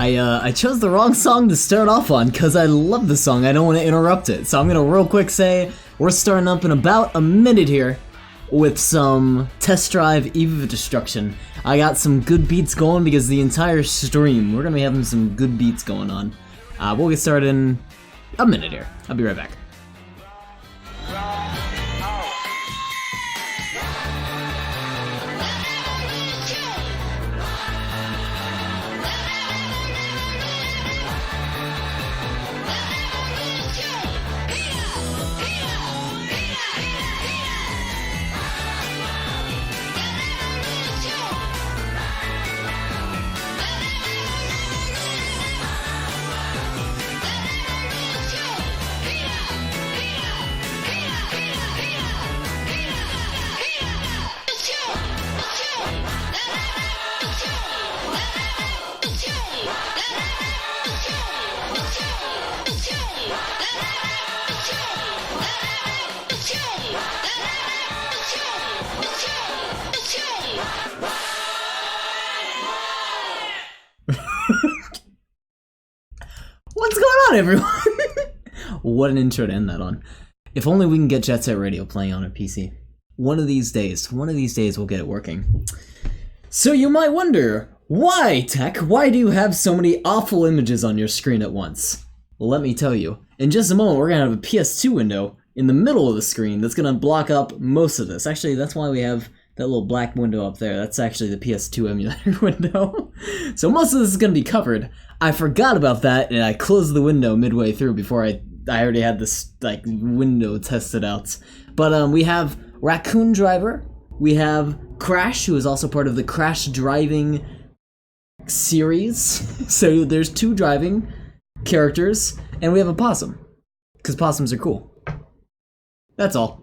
I chose the wrong song to start off on because I love the song. I don't want to interrupt it. So I'm gonna real quick say we're starting up in about a minute here with some Test Drive Eve of Destruction. I got some good beats going because the entire stream we're gonna be having some good beats going on. We'll get started in a minute here. I'll be right back. What's going on, everyone? What an intro to end that on. If only we can get Jet Set Radio playing on a PC. One of these days we'll get it working. So you might wonder, why, Tech? Why do you have so many awful images on your screen at once? Well, let me tell you. In just a moment, we're gonna have a PS2 window in the middle of the screen that's gonna block up most of this. Actually, that's why we have that little black window up there. That's actually the PS2 emulator window. So most of this is gonna be covered. I forgot about that, and I closed the window midway through before I already had this window tested out. But we have Raccoon Driver, we have Crash, who is also part of the Crash Driving series. So there's 2 driving characters, and we have a possum, because possums are cool. That's all.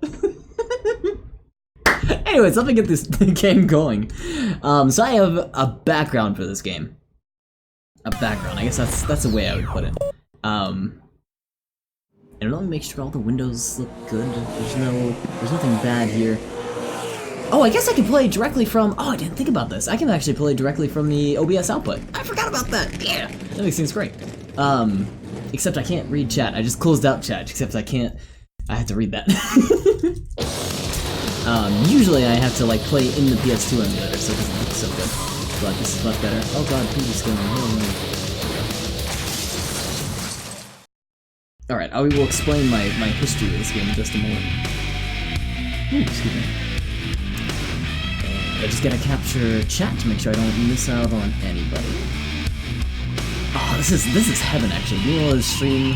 Anyways, let me get this game going. So I have a background for this game. A background, I guess that's the way I would put it. And let me make sure all the windows look good. There's nothing bad here. Oh, I guess I can play directly from, I didn't think about this. I can actually play directly from the OBS output. I forgot about that, yeah. That makes things great. Except I can't read chat. I just closed out chat, except I have to read that. Usually I have to play in the PS2 emulator, so it doesn't look so good. But this is much better. Oh god, previous game. Alright, I will explain my history of this game in just a moment. Ooh, excuse me. I just gotta capture chat to make sure I don't miss out on anybody. Oh, this is heaven actually. Being able to stream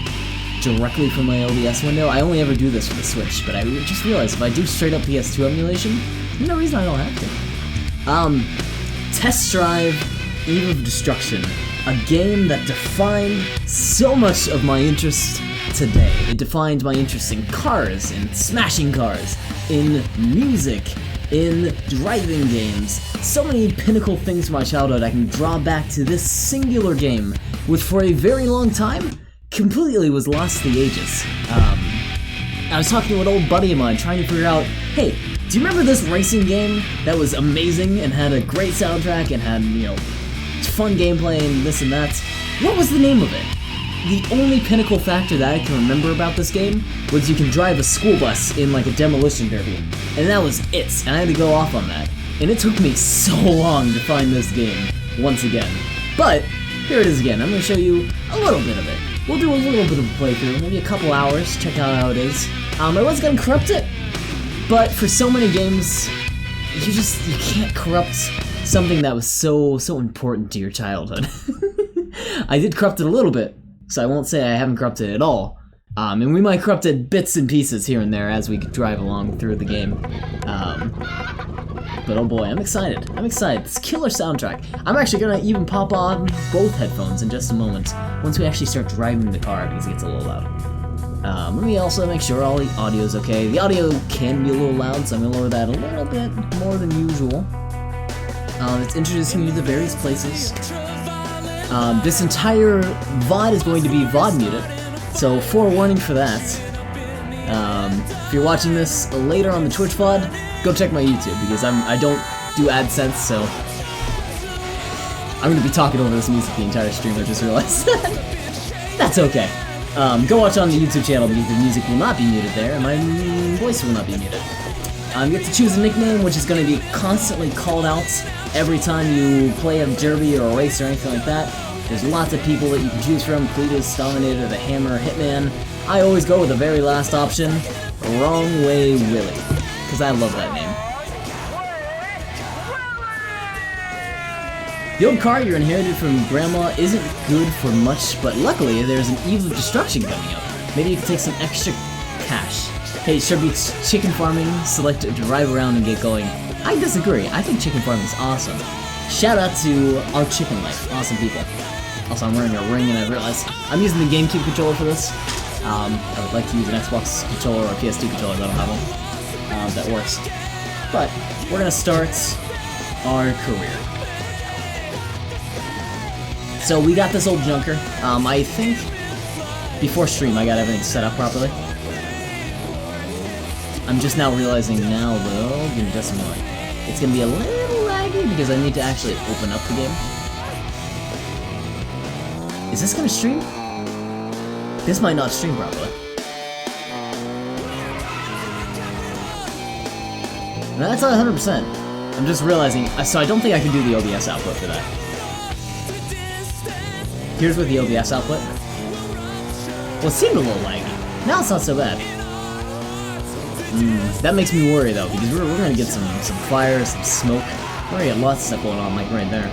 directly from my OBS window. I only ever do this for the Switch, but I just realized if I do straight up PS2 emulation, there's no reason I don't have to. Test Drive Eve of Destruction, a game that defined so much of my interest today. It defined my interest in cars, in smashing cars, in music, in driving games. So many pinnacle things from my childhood I can draw back to this singular game, which for a very long time completely was lost to the ages. I was talking to an old buddy of mine trying to figure out, hey, do you remember this racing game that was amazing and had a great soundtrack and had, fun gameplay and this and that? What was the name of it? The only pinnacle factor that I can remember about this game was you can drive a school bus in a demolition derby. And that was it, and I had to go off on that. And it took me so long to find this game once again. But, here it is again. I'm going to show you a little bit of it. We'll do a little bit of a playthrough, maybe a couple hours, check out how it is. I was gonna corrupt it, but for so many games, you can't corrupt something that was so important to your childhood. I did corrupt it a little bit, so I won't say I haven't corrupted it at all. And we might corrupt it bits and pieces here and there as we drive along through the game. But oh boy, I'm excited. This killer soundtrack. I'm actually gonna even pop on both headphones in just a moment, once we actually start driving the car, because it gets a little loud. Let me also make sure all the audio's okay. The audio can be a little loud, so I'm gonna lower that a little bit more than usual. It's introducing you to the various places. This entire VOD is going to be VOD muted, so forewarning for that. If you're watching this later on the Twitch VOD, go check my YouTube, because I don't do AdSense, so I'm gonna be talking over this music the entire stream, I just realized. That's okay. Go watch on the YouTube channel because the music will not be muted there, and my voice will not be muted. You get to choose a nickname, which is going to be constantly called out every time you play a derby or a race or anything like that. There's lots of people that you can choose from: Cletus, Dominator, the Hammer, Hitman. I always go with the very last option, Wrong Way Willie, because I love that name. The old car you inherited from Grandma isn't good for much, but luckily there's an Eve of Destruction coming up. Maybe you can take some extra cash. Hey, should be chicken farming, select drive around and get going. I disagree, I think chicken farming is awesome. Shout out to Our Chicken Life, awesome people. Also, I'm wearing a ring and I realized I'm using the GameCube controller for this. I would like to use an Xbox controller or a PS2 controller, I don't have one. That works. But, we're gonna start our career. So we got this old junker. I think before stream I got everything set up properly. I'm just now realizing now though, give me just a moment. It's gonna be a little laggy because I need to actually open up the game. Is this gonna stream? This might not stream properly. No, that's not 100%. I'm just realizing, so I don't think I can do the OBS output for that. Here's with the OBS output. Well, it seemed a little laggy. Now it's not so bad. That makes me worry though, because we're gonna get some fire, some smoke. We're gonna get lots of stuff going on, like right there.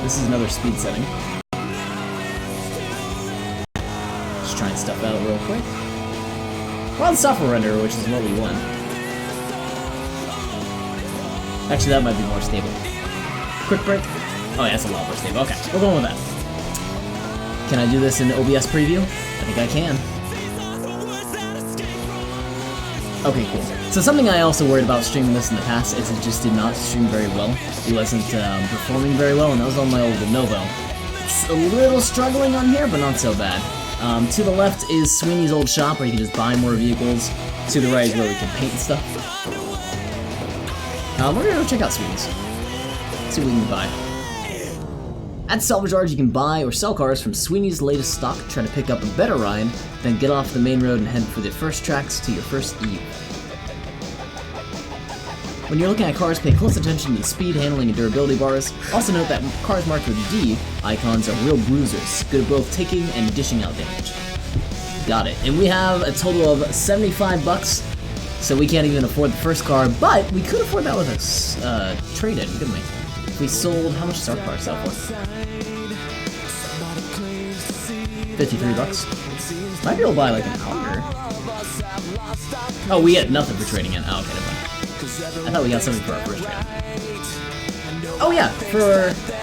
This is another speed setting. Just trying stuff out real quick. We're on software render, which is what we want. Actually, that might be more stable. Quick break. Oh yeah, that's a lot more stable. Okay, we're going with that. Can I do this in OBS preview? I think I can. Okay, cool. So something I also worried about streaming this in the past is it just did not stream very well. It wasn't performing very well, and that was on my old Lenovo. It's a little struggling on here, but not so bad. To the left is Sweeney's old shop, where you can just buy more vehicles. To the right is where we can paint and stuff. We're gonna go check out Sweeney's. See what we can buy. At Salvage Yard, you can buy or sell cars from Sweeney's latest stock. Try to pick up a better ride, then get off the main road and head for the first tracks to your first Eve. When you're looking at cars, pay close attention to the speed, handling, and durability bars. Also note that cars marked with D icons are real bruisers, good at both taking and dishing out damage. Got it. And we have a total of 75 bucks, so we can't even afford the first car, but we could afford that with a trade-in, couldn't we? If we sold, how much does our car sell for? 53 bucks. Might be able to buy like an Auger. Oh, we get nothing for trading in. Oh, okay, never mind. I thought we got something for our first trade. Oh yeah,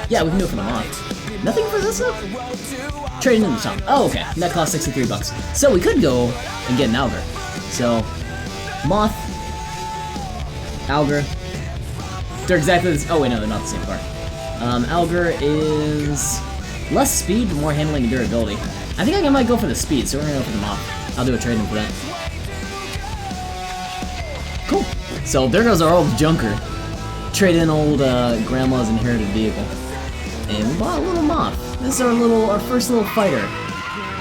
yeah, we can do it for the Moth. Nothing for this though? Trading in the shop. Oh, okay. And that costs 63 bucks. So we could go and get an Auger. So, Moth, Auger. They're exactly the same. Oh wait, no, they're not the same car. Auger is less speed, but more handling and durability. I think I might go for the speed, so we're gonna go for the Moth. I'll do a trade-in for that. Cool. So there goes our old junker. Trade in old grandma's inherited vehicle. And we bought a little Moth. This is our first little fighter.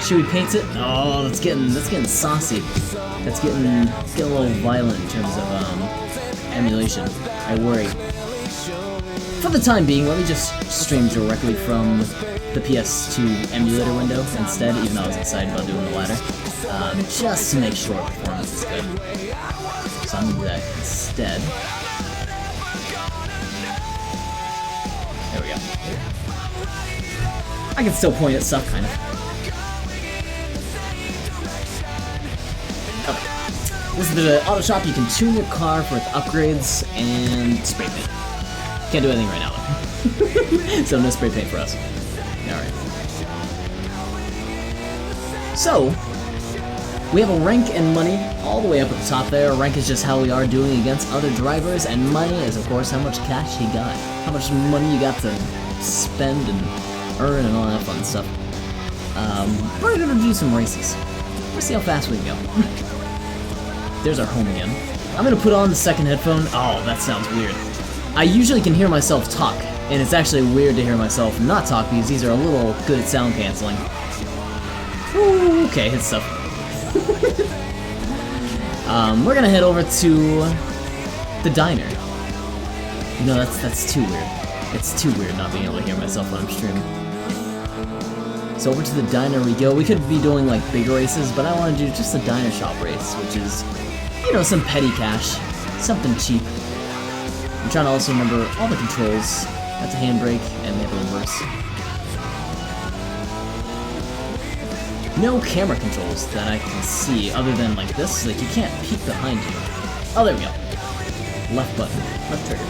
Should we paint it? Oh, that's getting saucy. That's getting a little violent in terms of emulation. I worry. For the time being, let me just stream directly from the PS2 emulator window instead, even though I was excited about doing the latter. Just to make sure performance is good. So I'm gonna do that instead. There we go. I can still point at stuff, kind of. Okay. This is the auto shop. You can tune your car for its upgrades and spray paint. Can't do anything right now, though. So no spray paint for us. Alright. So, we have a rank and money all the way up at the top there. Rank is just how we are doing against other drivers, and money is, of course, how much cash you got. How much money you got to spend and earn and all that fun stuff. We're gonna do some races. Let's see how fast we can go. There's our home again. I'm gonna put on the second headphone. Oh, that sounds weird. I usually can hear myself talk, and it's actually weird to hear myself not talk because these are a little good at sound canceling. Ooh, okay, hit stuff. We're gonna head over to the diner. No, that's too weird. It's too weird not being able to hear myself when I'm streaming. So over to the diner we go. We could be doing like big races, but I want to do just a diner shop race, which is, you know, some petty cash, something cheap. I'm trying to also remember all the controls. That's a handbrake, and they have a reverse. No camera controls that I can see other than like this, like you can't peek behind you. Oh, there we go. Left button, left trigger.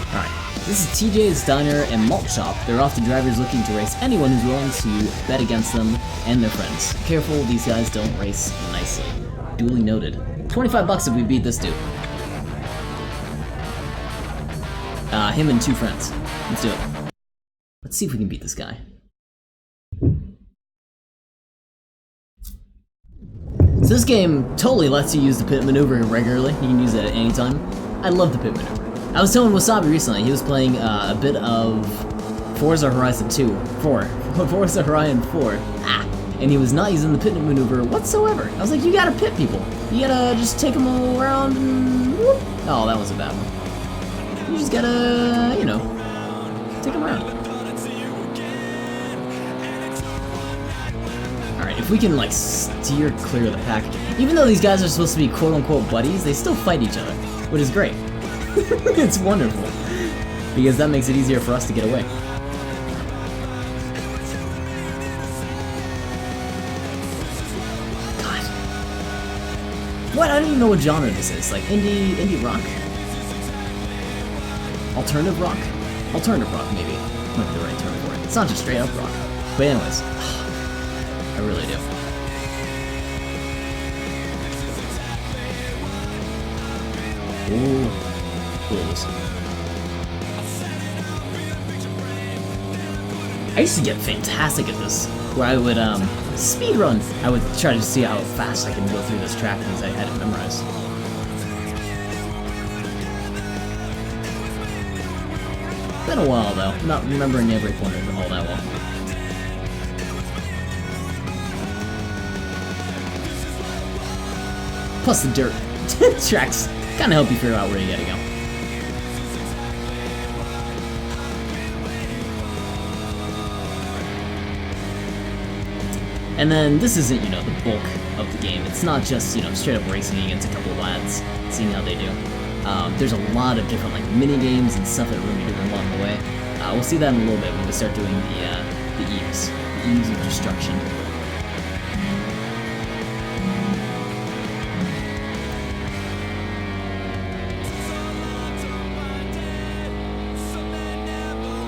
Alright, this is TJ's Diner and Malt Shop. They're often drivers looking to race anyone who's willing to bet against them and their friends. Careful, these guys don't race nicely. Duly noted. 25 bucks if we beat this dude. Him and 2 friends. Let's do it. Let's see if we can beat this guy. So this game totally lets you use the pit maneuver regularly. You can use it at any time. I love the pit maneuver. I was telling Wasabi recently, he was playing a bit of Forza Horizon 4, and he was not using the pit maneuver whatsoever. I was like, you gotta pit people. You gotta just take them all around and whoop. Oh, that was a bad one. You just gotta, you know, take them around. Alright, if we can, like, steer clear of the pack. Even though these guys are supposed to be quote-unquote buddies, they still fight each other, which is great. It's wonderful. Because that makes it easier for us to get away. God. What? I don't even know what genre this is. Like, indie rock? Alternative rock? Alternative rock, maybe. Might be the right term for it. It's not just straight up rock. But anyways. I really do. Ooh. Fools. I used to get fantastic at this, where I would speed run. I would try to see how fast I can go through this track because I had it memorized. Been a while though, not remembering every corner all that well. Plus the dirt tracks kind of help you figure out where you gotta go. And then this isn't, you know, the bulk of the game. It's not just, you know, straight up racing against a couple of lads, seeing how they do. There's a lot of different like mini games and stuff that we're gonna be doing along the way. We'll see that in a little bit when we start doing the Eves of Destruction.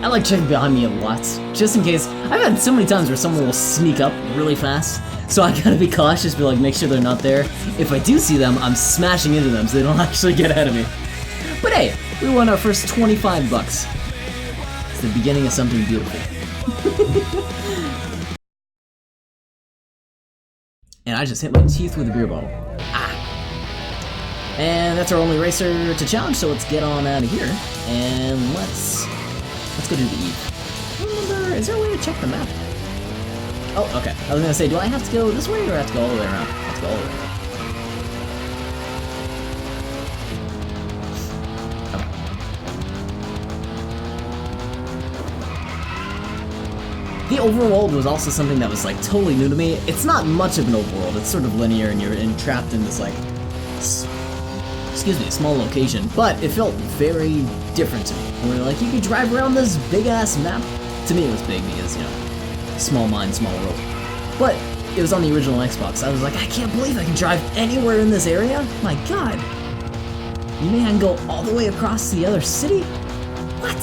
I like checking behind me a lot, just in case. I've had so many times where someone will sneak up really fast, so I gotta be cautious, be like, make sure they're not there. If I do see them, I'm smashing into them so they don't actually get ahead of me. But hey, we won our first 25 bucks. It's the beginning of something beautiful. And I just hit my teeth with a beer bottle. Ah! And that's our only racer to challenge, so let's get on out of here. And let's go do the Eve. I don't remember, is there a way to check the map? Oh, okay. I was gonna say, do I have to go this way or do I have to go all the way around? I have to go all the way around. The overworld was also something that was like totally new to me. It's not much of an overworld, it's sort of linear and you're entrapped in this like, small location, but it felt very different to me. Where like you could drive around this big ass map. To me it was big because, you know, small mind, small world. But it was on the original Xbox. I was like, I can't believe I can drive anywhere in this area. My god. You mean I can go all the way across to the other city? What?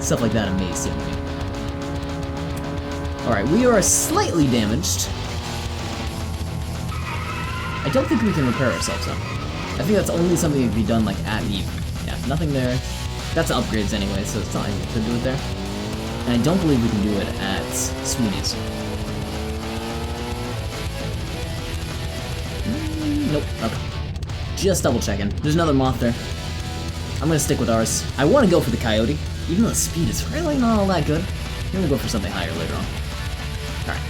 Stuff like that amazed me. Alright, we are slightly damaged. I don't think we can repair ourselves though. I think that's only something that can be done like at Eve. Yeah, nothing there. That's upgrades anyway, so it's not like we could do it there. And I don't believe we can do it at Sweeney's. Nope. Okay. Just double checking. There's another moth there. I'm gonna stick with ours. I want to go for the coyote, even though the speed is really not all that good. I'm gonna go for something higher later on. Alright.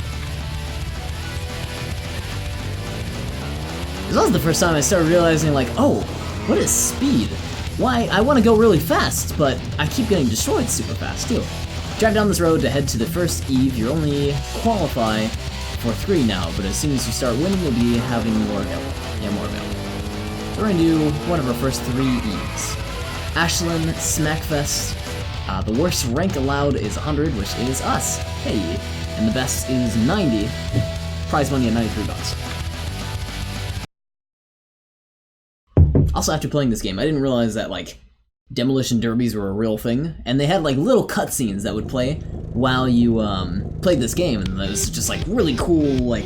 This was the first time I started realizing, like, oh, what is speed? Why, I want to go really fast, but I keep getting destroyed super fast, too. Drive down this road to head to the first Eve. You only qualify for 3 now, but as soon as you start winning, you'll be having more available. Yeah, more available. So we're gonna do one of our first 3 Eves. Ashland Smackfest. The worst rank allowed is 100, which is us. Hey. And the best is 90. Prize money at $93. Also, after playing this game, I didn't realize that, like, demolition derbies were a real thing, and they had, like, little cutscenes that would play while you, played this game, and it was just, like, really cool, like,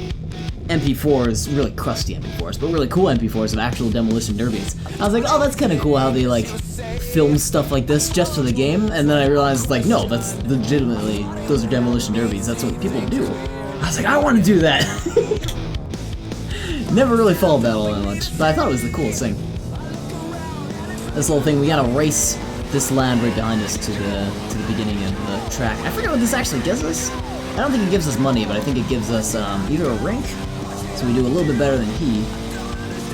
MP4s, really crusty MP4s, but really cool MP4s of actual demolition derbies. I was like, oh, that's kind of cool how they, like, film stuff like this just for the game, and then I realized, like, no, that's legitimately, those are demolition derbies, that's what people do. I was like, I want to do that! Never really followed that all that much, but I thought it was the coolest thing. This little thing, we gotta race this lad right behind us to the beginning of the track. I forget what this actually gives us. I don't think it gives us money, but I think it gives us either a rank, so we do a little bit better than he,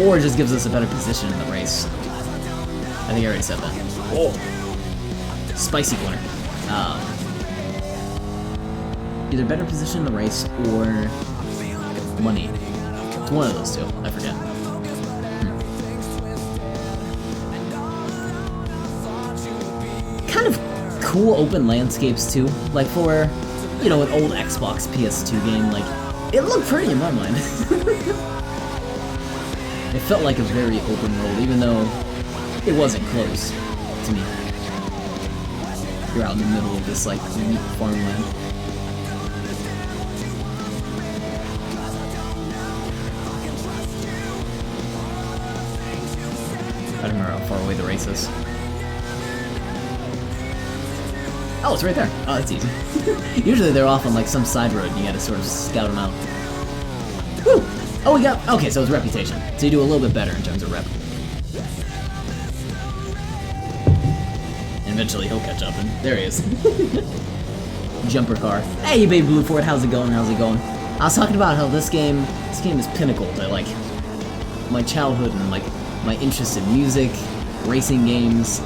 or it just gives us a better position in the race. I think I already said that. Oh, spicy corner. Either better position in the race or money. It's one of those two. I forget. Kind of cool open landscapes too, like for, you know, an old Xbox PS2 game, like, it looked pretty in my mind. It felt like a very open world, even though it wasn't close to me. You're out in the middle of this, like, unique farmland. I don't remember how far away the race is. Oh, it's right there. Oh, that's easy. Usually they're off on like some side road and you gotta sort of scout them out. Woo! Oh, we got... Okay, so it's reputation. So you do a little bit better in terms of rep. And eventually he'll catch up, and there he is. Jumper car. Hey, baby Blue Ford, how's it going? How's it going? I was talking about how this game is pinnacle to like my childhood and like my interest in music, racing games.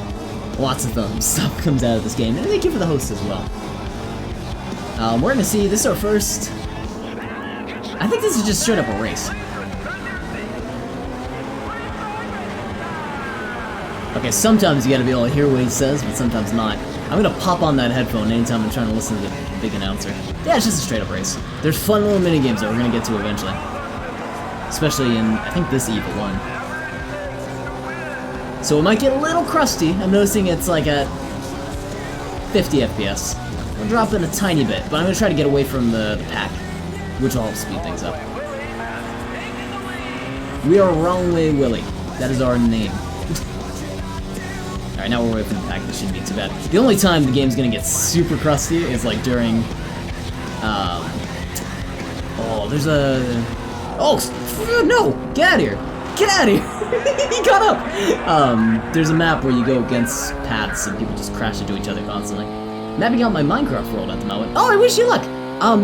Lots of stuff comes out of this game, and thank you for the host as well. We're gonna see, this is our first... I think this is just straight up a race. Okay, sometimes you gotta be able to hear what he says, but sometimes not. I'm gonna pop on that headphone anytime I'm trying to listen to the big announcer. Yeah, it's just a straight up race. There's fun little minigames that we're gonna get to eventually. Especially in, I think, this Eve 1. So it might get a little crusty. I'm noticing it's like at 50 FPS. I'm dropping a tiny bit, but I'm gonna try to get away from the pack, which will help speed things up. We are Wrong Way Willie. That is our name. Alright, now we're away from the pack. This shouldn't be too bad. The only time the game's gonna get super crusty is like during... Oh, there's a... Oh, no! Get out of here! Get out of here! He got up! There's a map where you go against paths and people just crash into each other constantly. Mapping out my Minecraft world at the moment. Oh, I wish you luck!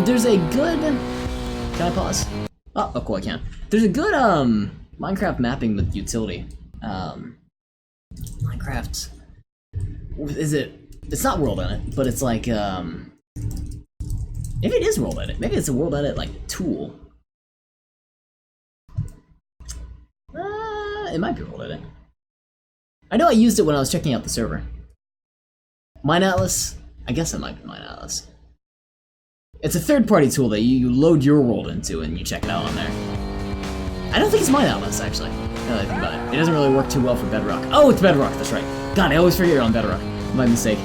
There's a good... Can I pause? Oh, cool, I can. There's a good, Minecraft mapping with utility. Minecraft... Is it... It's not World Edit, but it's like, maybe it is World Edit. Maybe it's a World Edit, like, tool. It might be World Edit. I know I used it when I was checking out the server. MineAtlas? I guess it might be MineAtlas. It's a third-party tool that you load your world into and you check it out on there. I don't think it's MineAtlas, actually, now that I think about it. It doesn't really work too well for Bedrock. Oh, it's Bedrock, that's right. God, I always forget you're on Bedrock. My mistake.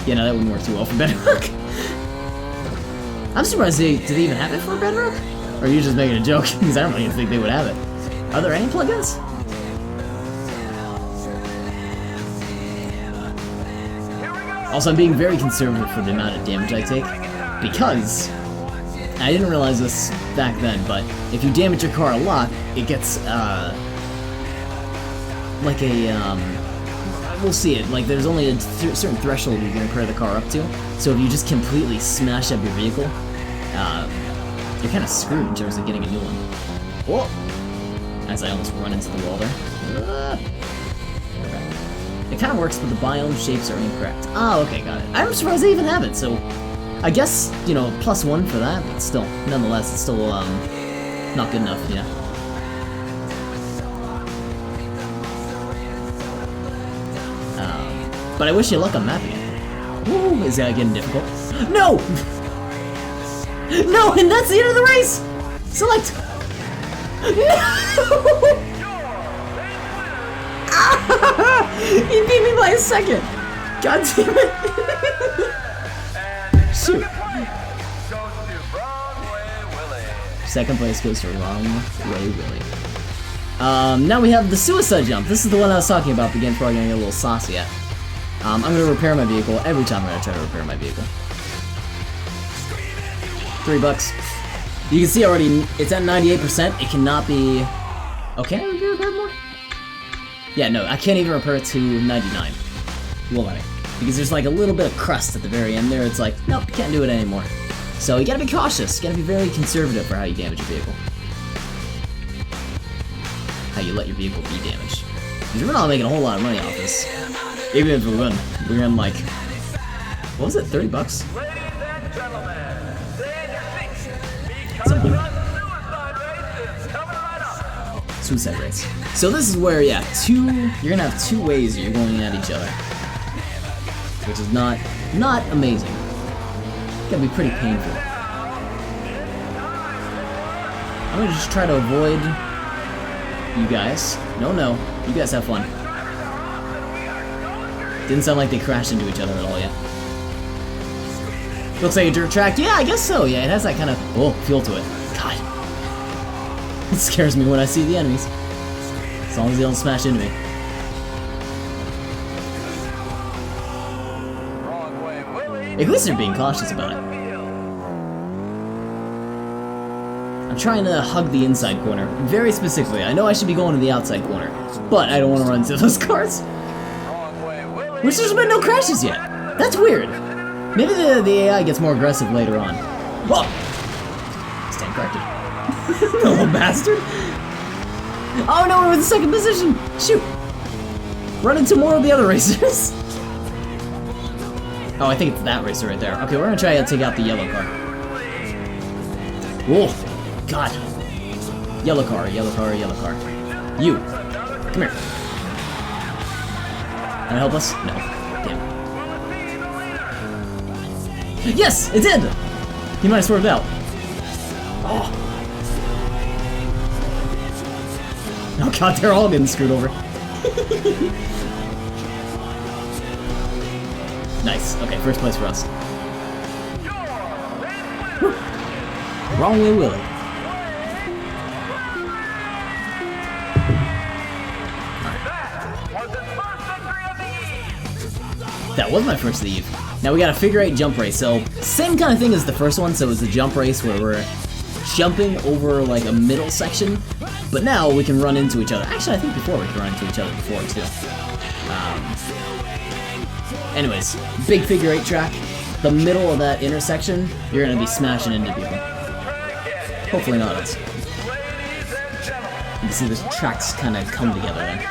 Yeah, no, that wouldn't work too well for Bedrock. I'm surprised do they even have it for Bedrock? Or are you just making a joke? Because I don't even think they would have it. Are there any plugins? Also, I'm being very conservative for the amount of damage I take, because I didn't realize this back then, but if you damage your car a lot, it gets, like a, we'll see it, like there's only a certain threshold you can repair the car up to, so if you just completely smash up your vehicle, you're kind of screwed in terms of getting a new one. Whoa! As I almost run into the wall there. It kind of works, but the biome shapes are incorrect. Oh, okay, got it. I'm surprised they even have it, so I guess, you know, +1 for that, but still, nonetheless, it's still, not good enough, yeah. But I wish you luck on mapping it. Ooh, is that getting difficult? No! No, and that's the end of the race! Select! No! He beat me by a second! God damn it! Shoot. Second place goes to Wrong Way Willie. Now we have the suicide jump. This is the one I was talking about, again, before I get a little saucy at. I'm gonna repair my vehicle every time I'm gonna try to repair my vehicle. $3. You can see already, it's at 98%. It cannot be... Oh, can I repair more? Yeah, no, I can't even repair it to 99. Will let me. Because there's like a little bit of crust at the very end there. It's like, nope, you can't do it anymore. So you gotta be cautious. You gotta be very conservative for how you damage your vehicle. How you let your vehicle be damaged. Because we're not making a whole lot of money off this. Even if we win, we're gonna like... What was it, $30? Something like that. Suicide race. So this is where, yeah, you're gonna have two ways you're going at each other. Which is not amazing. It's gonna be pretty painful. I'm gonna just try to avoid you guys. No, you guys have fun. Didn't sound like they crashed into each other at all yet. Looks like a dirt track. Yeah, I guess so. Yeah, it has that kind of feel to it. God, it scares me when I see the enemies. As long as they don't smash into me. At least they're being cautious about it. I'm trying to hug the inside corner, very specifically. I know I should be going to the outside corner, but I don't want to run into those cars. Which there's been no crashes yet. That's weird. Maybe the AI gets more aggressive later on. Whoa! Stand corrected. The little bastard. Oh no, we're in second position. Shoot. Run into more of the other racers. Oh, I think it's that racer right there. Okay, we're gonna try to take out the yellow car. Whoa, God. Yellow car. You, come here. Can I help us? No. Damn. Yes, it did! He might have swerved out. Oh. Oh God, they're all getting screwed over. Nice. Okay, first place for us. Woo. Wrong Way Willie. That was my first of the eve. Now we got a figure 8 jump race. So same kind of thing as the first one. So it's a jump race where we're jumping over like a middle section, but now we can run into each other. Actually, I think before we could run into each other before too. Anyways, big figure 8 track. The middle of that intersection, you're gonna be smashing into people. Hopefully not us. You can see the tracks kind of come together there.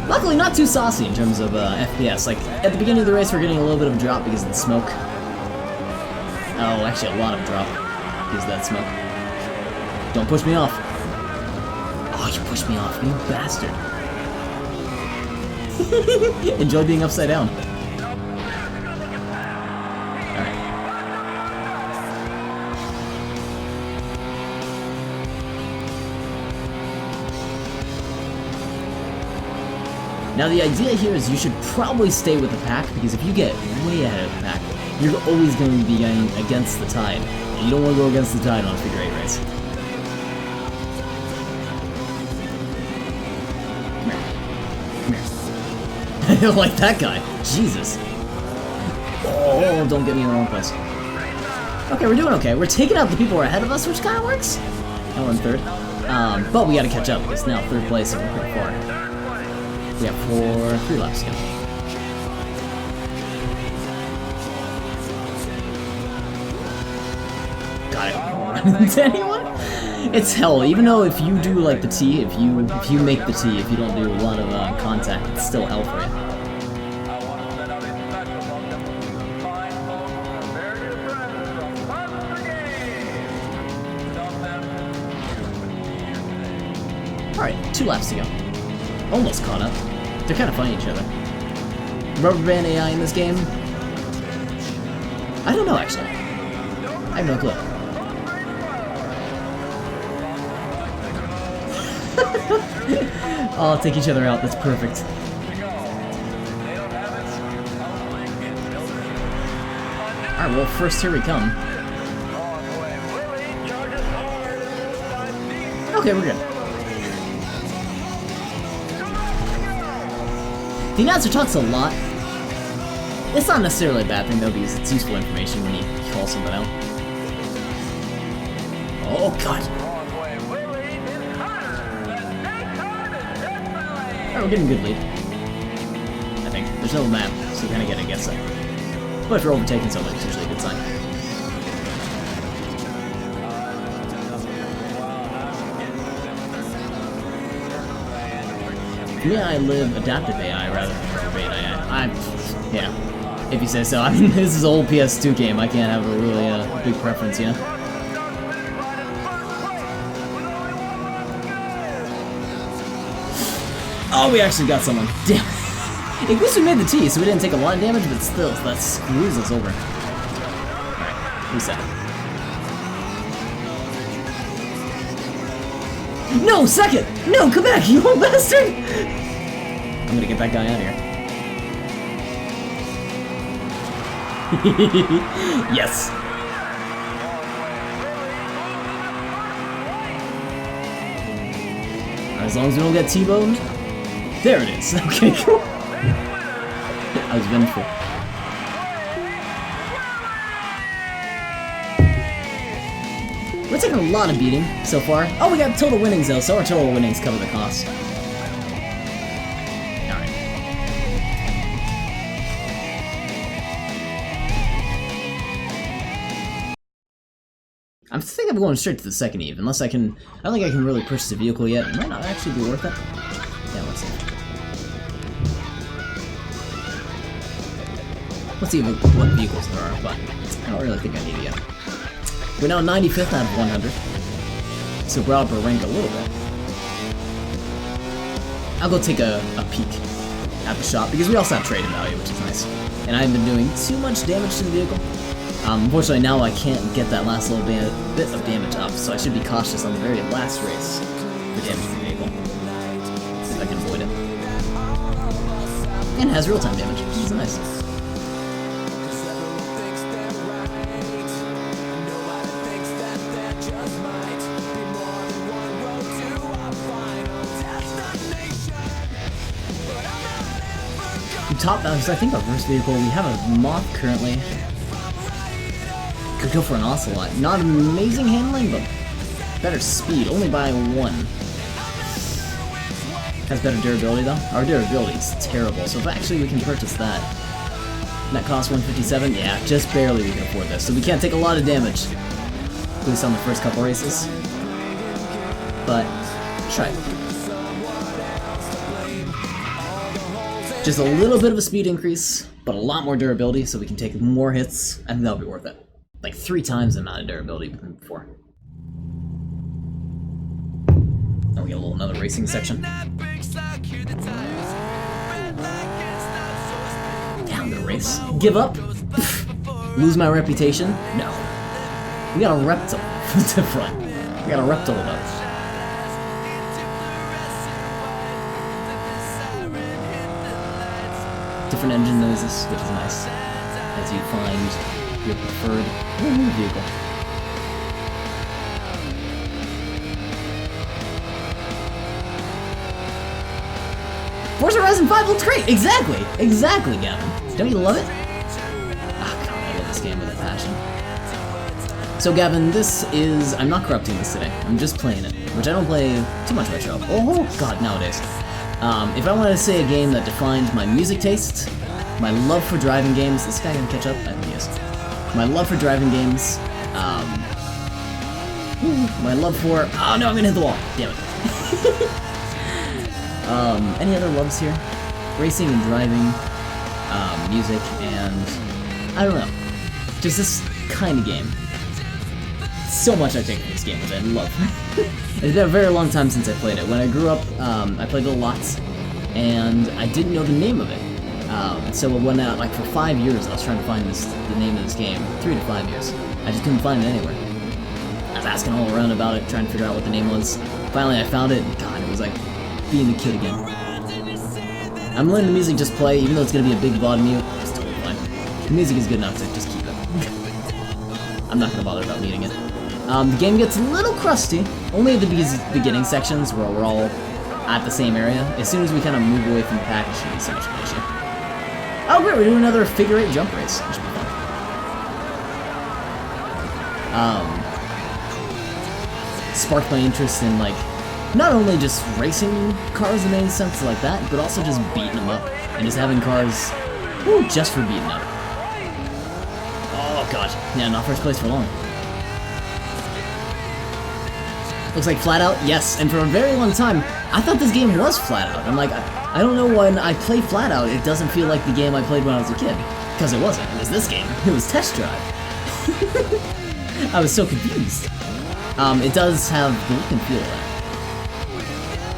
Luckily, not too saucy in terms of FPS. Like, at the beginning of the race, we're getting a little bit of a drop because of the smoke. Oh, actually, a lot of drop because of that smoke. Don't push me off. Oh, you pushed me off, you bastard. Enjoy being upside down. Alright. Now the idea here is you should probably stay with the pack, because if you get way ahead of the pack, you're always going to be going against the tide. And you don't want to go against the tide on a figure 8 race. Like that guy. Jesus. Oh, don't get me in the wrong place. Okay, we're doing okay. We're taking out the people who are ahead of us, which kind of works. And we're in third. But we gotta catch up, because now third place and we're pretty far. We have 3 laps to go. Got it. Into anyone? It's hell. Even though if you do like the T, if you make the T, if you don't do a lot of contact, it's still hell for you. Alright, 2 laps to go. Almost caught up. They're kind of fighting each other. Rubber band AI in this game? I don't know, actually. I have no clue. Oh, take each other out. That's perfect. Alright, well, first here we come. Okay, we're good. The announcer talks a lot. It's not necessarily a bad thing though, because it's useful information when you call someone out. Oh god. Alright, we're getting a good lead. I think. There's no map, so you kinda get a guess at. But if you're overtaking somebody, it's usually a good sign. Yeah, I live adaptive AI rather than rubber band AI. Yeah, if you say so. I mean, this is an old PS2 game. I can't have a really big preference, you know? Oh, we actually got someone. Damn. At least we made the T, so we didn't take a lot of damage, but still, that screws us over. Alright, reset. No, second! No, come back, you old bastard! I'm gonna get that guy out of here. Yes! As long as we don't get T-boned. There it is. Okay, cool. I was vengeful. We're taking a lot of beating so far. Oh, we got total winnings though, so our total winnings cover the cost. Alright. I think I'm going straight to the second eve, unless I can... I don't think I can really push the vehicle yet. It might not actually be worth it. Yeah, let's see. Let's see what vehicles there are, but I don't really think I need it yet. We're now 95th out of 100, so we're up our rank a little bit. I'll go take a peek at the shop, because we also have trade-in value, which is nice. And I haven't been doing too much damage to the vehicle. Unfortunately, now I can't get that last little bit of damage up, so I should be cautious on the very last race for damaging the vehicle. See if I can avoid it. And it has real-time damage, which is nice. Top balance, I think our first vehicle, we have a Moth currently. Could go for an Ocelot. Not amazing handling, but better speed, only by 1. Has better durability though. Our durability is terrible, so if actually we can purchase that. That costs 157, yeah, just barely we can afford this. So we can't take a lot of damage, at least on the first couple races. But, try it. Just a little bit of a speed increase, but a lot more durability, so we can take more hits. I think that'll be worth it. Like 3 times the amount of durability than before. Then we get another racing section. Down the race. Give up? Lose my reputation? No. We got a Reptile to front. We got a Reptile with us. Different engine noises, which is nice, as you find your preferred vehicle. Forza Horizon 5 looks great! Exactly! Exactly, Gavin! Don't you love it? Oh god, I love this game with a passion. So Gavin, I'm not corrupting this today. I'm just playing it, which I don't play too much retro. Oh god, nowadays. If I wanted to say a game that defined my music taste, my love for driving games, is this guy gonna catch up? I think he is. My love for driving games, my love for, oh no, I'm gonna hit the wall, damn it. Any other loves here? Racing and driving, music, and, I don't know, just this kind of game. So much I take from this game, which I love. It's been a very long time since I played it. When I grew up, I played it a lot, and I didn't know the name of it. So when, like for 5 years, I was trying to find the name of this game. 3 to 5 years. I just couldn't find it anywhere. I was asking all around about it, trying to figure out what the name was. Finally, I found it, and God, it was like being a kid again. I'm letting the music just play, even though it's gonna be a big VOD mute. It's totally fine. The music is good enough to just keep it. I'm not gonna bother about muting it. The game gets a little crusty, only at the beginning sections where we're all at the same area. As soon as we kind of move away from the pack, it shouldn't be so much of an issue. Oh great, we're doing another figure 8 jump race. That should be fun. Sparked my interest in, like, not only just racing cars in any sense like that, but also just beating them up. And just having cars, just for beating up. Oh god, yeah, not first place for long. Looks like Flat Out, yes, and for a very long time, I thought this game was Flat Out. I'm like, I don't know when I play Flat Out, it doesn't feel like the game I played when I was a kid. Because it wasn't, it was this game. It was Test Drive. I was so confused. It does have the look and feel of that.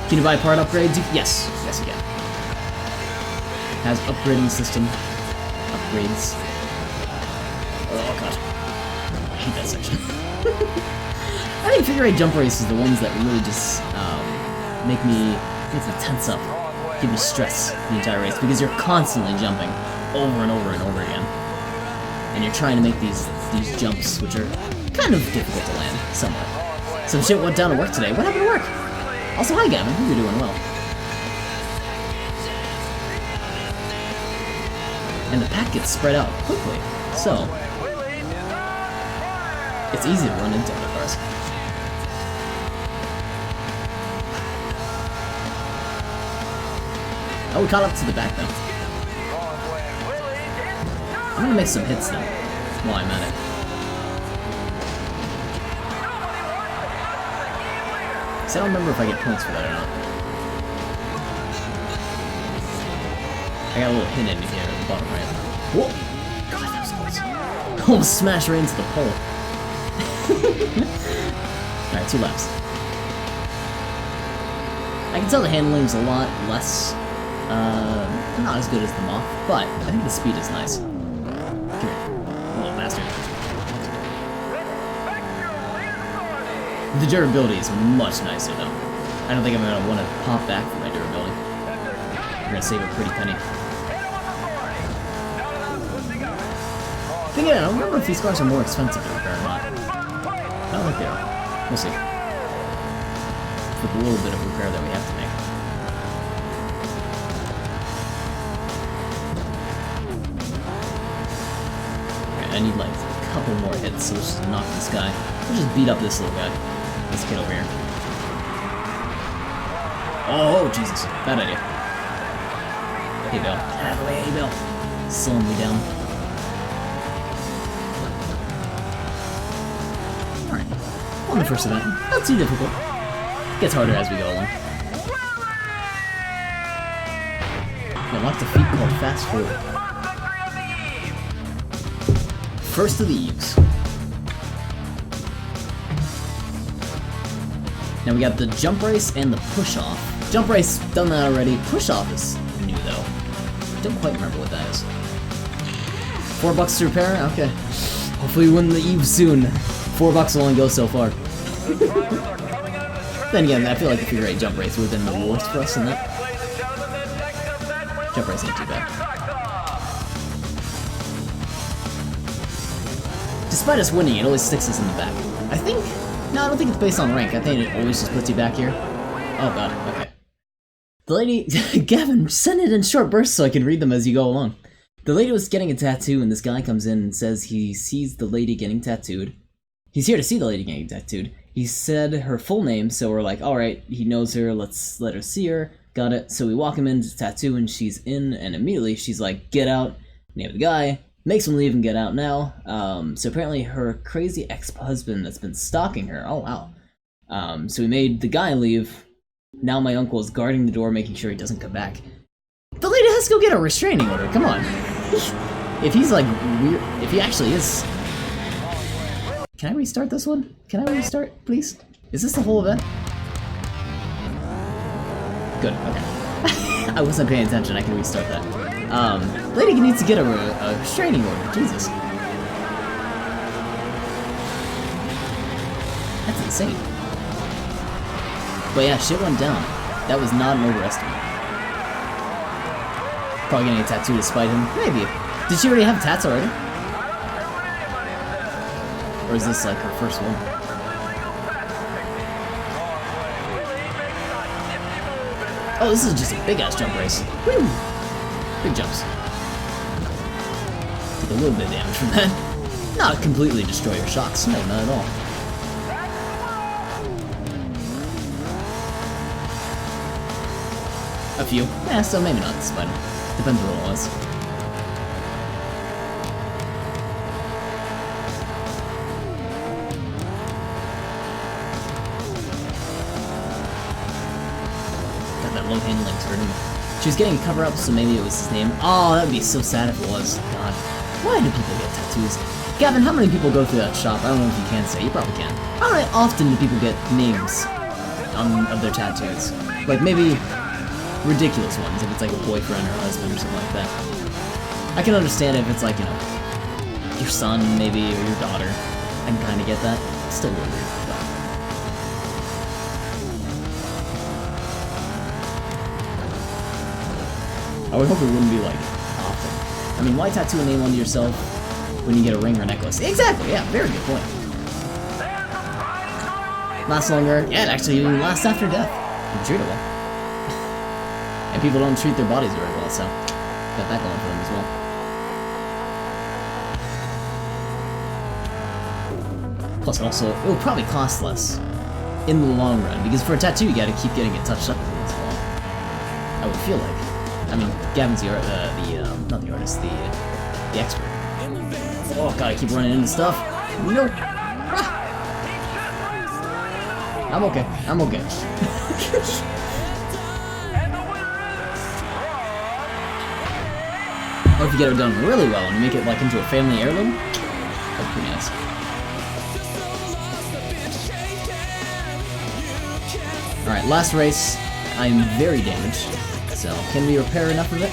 Can you buy part upgrades? Yes, yes you can. It has upgrading system. Upgrades. Oh god. I hate that section. I think figure 8 jump races are the ones that really just make me tense up, give me stress the entire race, because you're constantly jumping over and over and over again, and you're trying to make these jumps, which are kind of difficult to land somewhat. Some shit went down at work today. What happened to work? Also, hi Gavin, hope you're doing well. And the pack gets spread out quickly, so it's easy to run into other cars. Oh, we caught up to the back, though. I'm gonna make some hits, though, while I'm at it. So I don't remember if I get points for that or not. I got a little hit indicator at the bottom right. Whoa! God, that was close. Almost smashed right into the pole. Alright, 2 laps. I can tell the handling's a lot less, not as good as the Moth, but I think the speed is nice. Come here, little bastard. The durability is much nicer, though. I don't think I'm gonna want to pop back for my durability. We're gonna save a pretty penny. Thing is, I don't remember if these cars are more expensive to repair or not. I don't think they are. We'll see. For the little bit of repair that we have to make. Okay, I need like a couple more hits, so let's just knock this guy. We'll just beat up this little guy. This kid over here. Oh, Jesus. Bad idea. Hey, Bill. Get out of the way, hey, Bill. Slowing me down. On the first event. Not too difficult. Gets harder as we go along. Unlocked a feat called Fast Forward. First of the Eves. Now we got the jump race and the push-off. Jump race, done that already. Push-off is new though. Don't quite remember what that is. $4 to repair? Okay. Hopefully we win the Eve soon. $4 will only go so far. Then again, I feel like the figure 8 jump race would have been the worst for us in that. Jump race ain't too bad. Despite us winning, it always sticks us in the back. I think... No, I don't think it's based on rank. I think it always just puts you back here. Oh god, okay. The lady... Gavin, send it in short bursts so I can read them as you go along. The lady was getting a tattoo and this guy comes in and says he sees the lady getting tattooed. He's here to see the lady getting tattooed. He said her full name, so we're like, alright, he knows her, let's let her see her. Got it. So we walk him into the tattoo, and she's in, and immediately she's like, get out, name of the guy, makes him leave and get out now. So apparently her crazy ex-husband that's been stalking her, oh wow. So we made the guy leave. Now my uncle is guarding the door, making sure he doesn't come back. The lady has to go get a restraining order, come on. If he's like weird, if he actually is... Can I restart this one? Can I restart, please? Is this the whole event? Good, okay. I wasn't paying attention, I can restart that. Lady needs to get a restraining order, Jesus. That's insane. But yeah, shit went down. That was not an overestimate. Probably getting a tattoo to spite him. Maybe. Did she already have tats already? Or is this like her first one? Oh, this is just a big ass jump race. Woo! Big jumps. Take a little bit of damage from that. Not completely destroy your shots. No, not at all. A few. Yeah, so maybe not the spider. Depends what it was. Got that low handling turning. She was getting a cover up, so maybe it was his name. Oh, that would be so sad if it was. God. Why do people get tattoos? Gavin, how many people go through that shop? I don't know if you can say. You probably can. How often do people get names of their tattoos? Like maybe ridiculous ones, if it's like a boyfriend or a husband or something like that. I can understand if it's like, you know, your son maybe, or your daughter. I can kind of get that. It's still a little weird, but... I would hope it wouldn't be like often. I mean, why tattoo a name onto yourself when you get a ring or a necklace? Exactly, yeah, very good point. Lasts longer. Yeah, it actually lasts after death. You treat it well. And people don't treat their bodies very well, so got that going for them as well. Plus, also, it will probably cost less in the long run, because for a tattoo, you gotta keep getting it touched up every once in a while. I would feel like. I mean, Gavin's not the artist, the expert. Oh god, I keep running into stuff. No. Ah. I'm okay. I'm okay. Or if you get it done really well and you make it like into a family heirloom, that's pretty nice. Alright, last race. I'm very damaged. So, can we repair enough of it?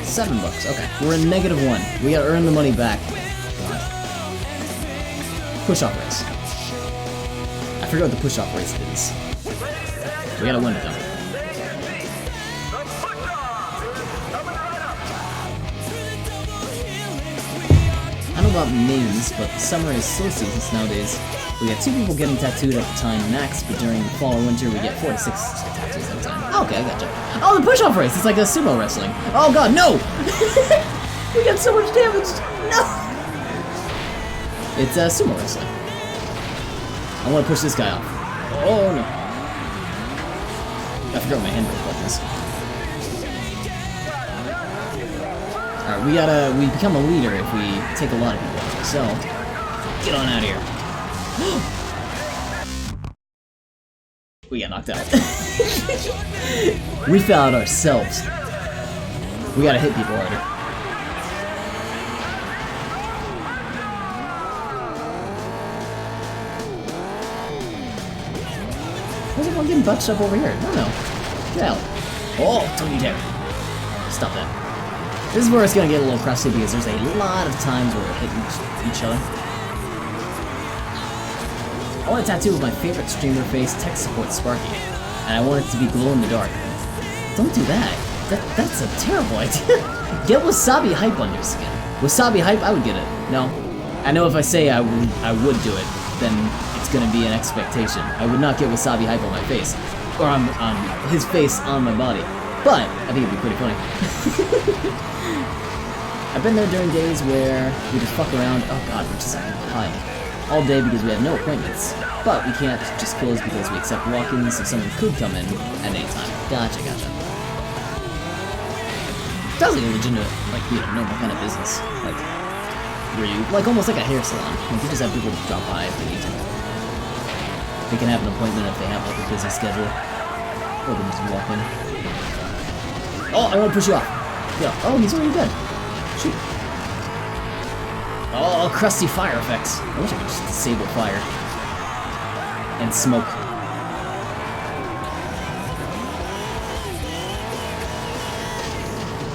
$7. Okay, we're in -1. We gotta earn the money back. Push-off race. I forget what the push-off race is. We gotta win it though. I don't know about names, but summer is so seasonless nowadays. We got 2 people getting tattooed at the time max, but during the fall or winter we get 4 to 6 tattoos at a time. Oh, okay, I gotcha. Oh, the push-off race! It's like a sumo wrestling. Oh god, no! We got so much damage! No! It's sumo wrestling. I want to push this guy off. Oh no. I forgot what my handbrake button is. Alright, we become a leader if we take a lot of people out. So, get on out of here. We got knocked out. We fell out ourselves. We gotta hit people harder. Why is everyone getting bunched up over here? No. Get out. Oh, Tony Terry. Stop that. This is where it's gonna get a little crusty because there's a lot of times where we're hitting each other. I want a tattoo of my favorite streamer face, tech support Sparky, and I want it to be glow in the dark. Don't do that. That's a terrible idea. Get Wasabi Hype on your skin. Wasabi Hype, I would get it. No. I know if I say I would do it, then it's gonna be an expectation. I would not get Wasabi Hype on my face. Or on his face on my body. But, I think it'd be pretty funny. I I've been there during days where we just fuck around. Oh god, we're just hi. All day because we have no appointments. But we can't just close because we accept walk-ins, so someone could come in at any time. Gotcha. Sounds like a legitimate, like, you know, normal kind of business. Like, where you, like, almost like a hair salon. Like, you just have people drop by if they need to. They can have an appointment if they have, like, a busy schedule. Or they just walk in. Oh, I want to push you off. Yeah. Oh, he's already dead. Shoot. Oh, crusty fire effects. I wish I could just disable fire. And smoke.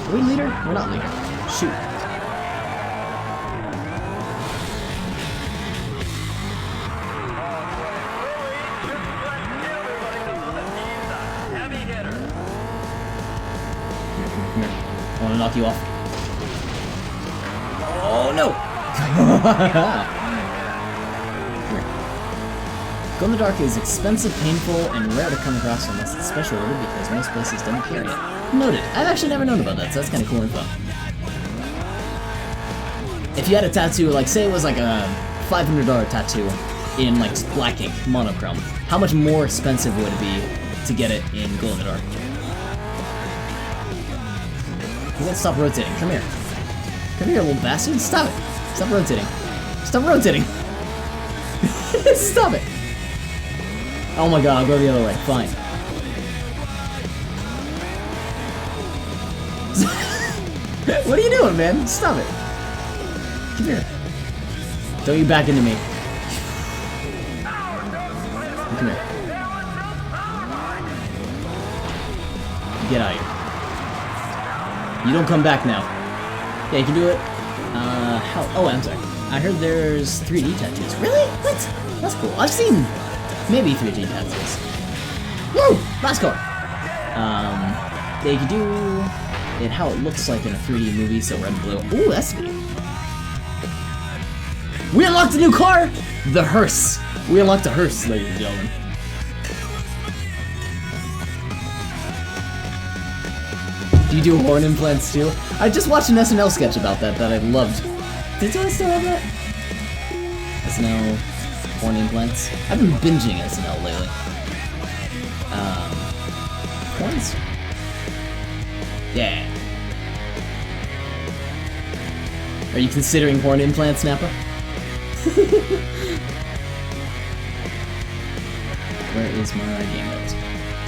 Are we leader? We're not leader. Shoot. Come here. I want to knock you off. Oh no! Glow in the Dark is expensive, painful, and rare to come across unless it's special ordered because most places don't carry it. Noted. I've actually never known about that, so that's kind of cool info. If you had a tattoo, like say it was like a $500 tattoo in like black ink, monochrome, how much more expensive would it be to get it in Glow in the Dark? You won't stop rotating. Come here. Come here, little bastard. Stop it. Stop rotating. Stop rotating. Stop it. Oh my god, I'll go the other way. Fine. What are you doing, man? Stop it. Come here. Don't you back into me. Come here. Get out of here. You don't come back now. Yeah, you can do it. How? Oh, I'm sorry. I heard there's 3D tattoos. Really? What? That's cool. I've seen maybe 3D tattoos. Woo! Last card. Yeah, you can do it how it looks like in a 3D movie, so red and blue. Ooh, that's neat. We unlocked a new car! The hearse. We unlocked a hearse, ladies and gentlemen. Do you do horn implants too? I just watched an SNL sketch about that I loved. Did I still have that? SNL horn implants? I've been binging SNL lately. Horns? Yeah. Are you considering horn implants, Nappa? Where is my game notes?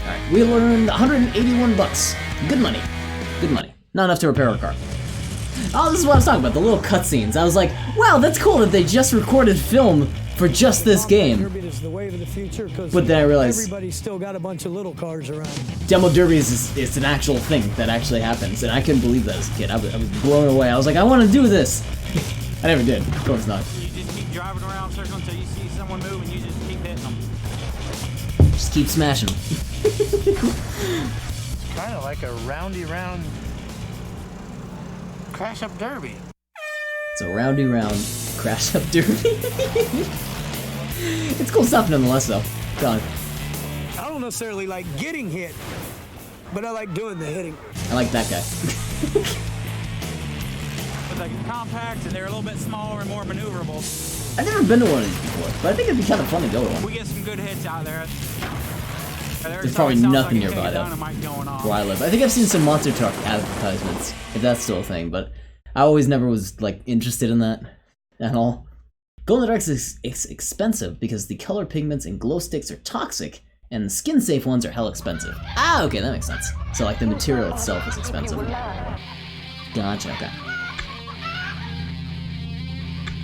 Alright, we learned 181 bucks. Good money. Good money. Not enough to repair our car. Oh, this is what I was talking about, the little cutscenes. I was like, wow, that's cool that they just recorded film for just this game. But then I realized everybody's still got a bunch of little cars around. Demo Derby is an actual thing that actually happens, and I couldn't believe that as a kid. I was blown away. I was like, I want to do this. I never did. Of course not. You just keep driving around circles until you see someone move, and you just keep hitting them. Just keep smashing them. Kind of like a roundy round crash up derby. It's a roundy round crash up derby. It's cool stuff nonetheless, though. Go on. I don't necessarily like getting hit, but I like doing the hitting. I like that guy. But they're compact and they're a little bit smaller and more maneuverable. I've never been to one of these before, but I think it'd be kind of fun to go to one. We get some good hits out there. There's probably nothing nearby though, where I live. I think I've seen some monster truck advertisements, if that's still a thing, but I always never was like interested in that at all. Glow in the Dark is expensive because the color pigments and glow sticks are toxic, and the skin safe ones are hell expensive. Ah, okay, that makes sense. So like the material itself is expensive. Gotcha, okay.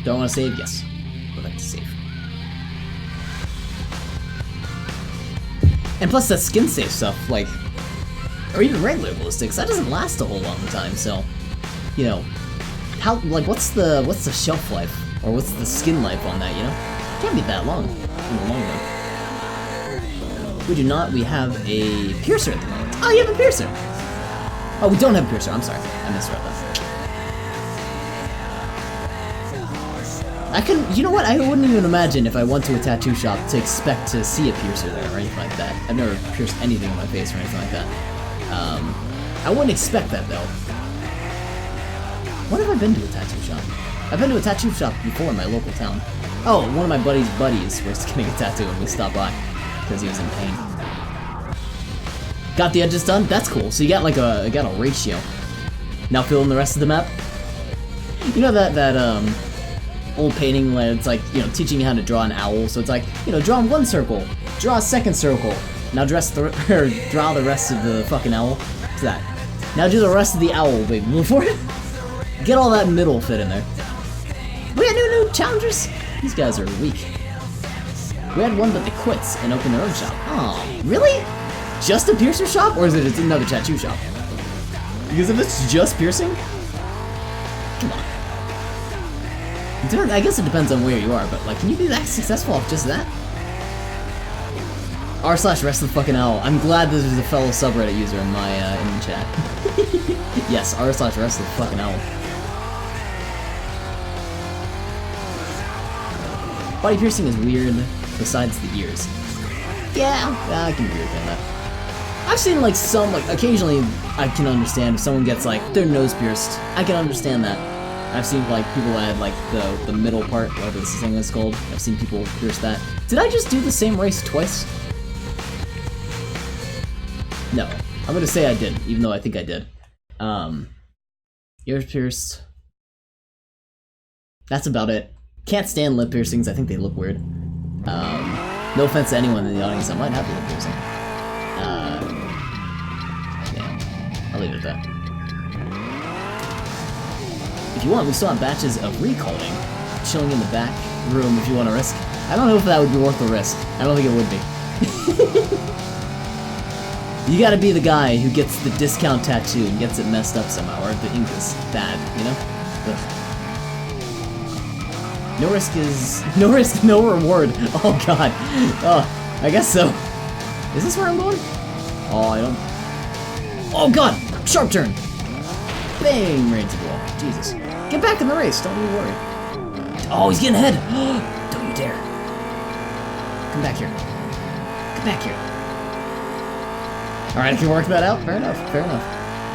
Don't want to save? Yes. Would like to save. And plus that skin safe stuff, like, or even regular glow sticks, that doesn't last a whole long time, so, you know, how, like, what's the shelf life? Or what's the skin life on that, you know? It can't be that long, in the long run. We do not, we have a piercer at the moment. Oh, you have a piercer! Oh, we don't have a piercer, I'm sorry. I misread that. I couldn't, you know what, I wouldn't even imagine if I went to a tattoo shop to expect to see a piercer there or anything like that. I've never pierced anything on my face or anything like that. I wouldn't expect that though. When have I been to a tattoo shop? I've been to a tattoo shop before in my local town. Oh, one of my buddy's buddies was getting a tattoo and we stopped by because he was in pain. Got the edges done? That's cool. So you got like a ratio. Now fill in the rest of the map. You know that old painting where it's like, you know, teaching you how to draw an owl. So it's like, you know, draw one circle, draw a second circle. Now draw the rest of the fucking owl. What's that? Now do the rest of the owl, baby. Before get all that middle fit in there. We got new challengers. These guys are weak. We had one but they quit and opened their own shop. Oh, really? Just a piercer shop, or is it another tattoo shop? Because if it's just piercing, come on. I guess it depends on where you are, but like, can you be that successful off just that? r/rest of the fucking owl. I'm glad this is a fellow subreddit user in my in the chat. Yes, r/rest of the fucking owl. Body piercing is weird, besides the ears. Yeah, I can agree with that. I've seen like some, like occasionally I can understand if someone gets like their nose pierced. I can understand that. I've seen like people add like the middle part, whatever this thing is called. I've seen people pierce that. Did I just do the same race twice? No, I'm gonna say I did, even though I think I did. Ears pierced. That's about it. Can't stand lip piercings. I think they look weird. No offense to anyone in the audience that might have a lip piercing. Yeah, I'll leave it at that. If you want, we still have batches of recalling chilling in the back room if you want to risk. I don't know if that would be worth the risk. I don't think it would be. You gotta be the guy who gets the discount tattoo and gets it messed up somehow, or the ink is bad, you know? Ugh. No risk, no reward. Oh god. Oh, I guess so. Is this where I'm going? Oh, I don't... Oh god! Sharp turn! Bang! Right into the wall. Jesus. Get back in the race, don't you worry. Oh, he's getting ahead! Don't you dare. Come back here. Come back here. Alright, I can work that out. Fair enough, fair enough.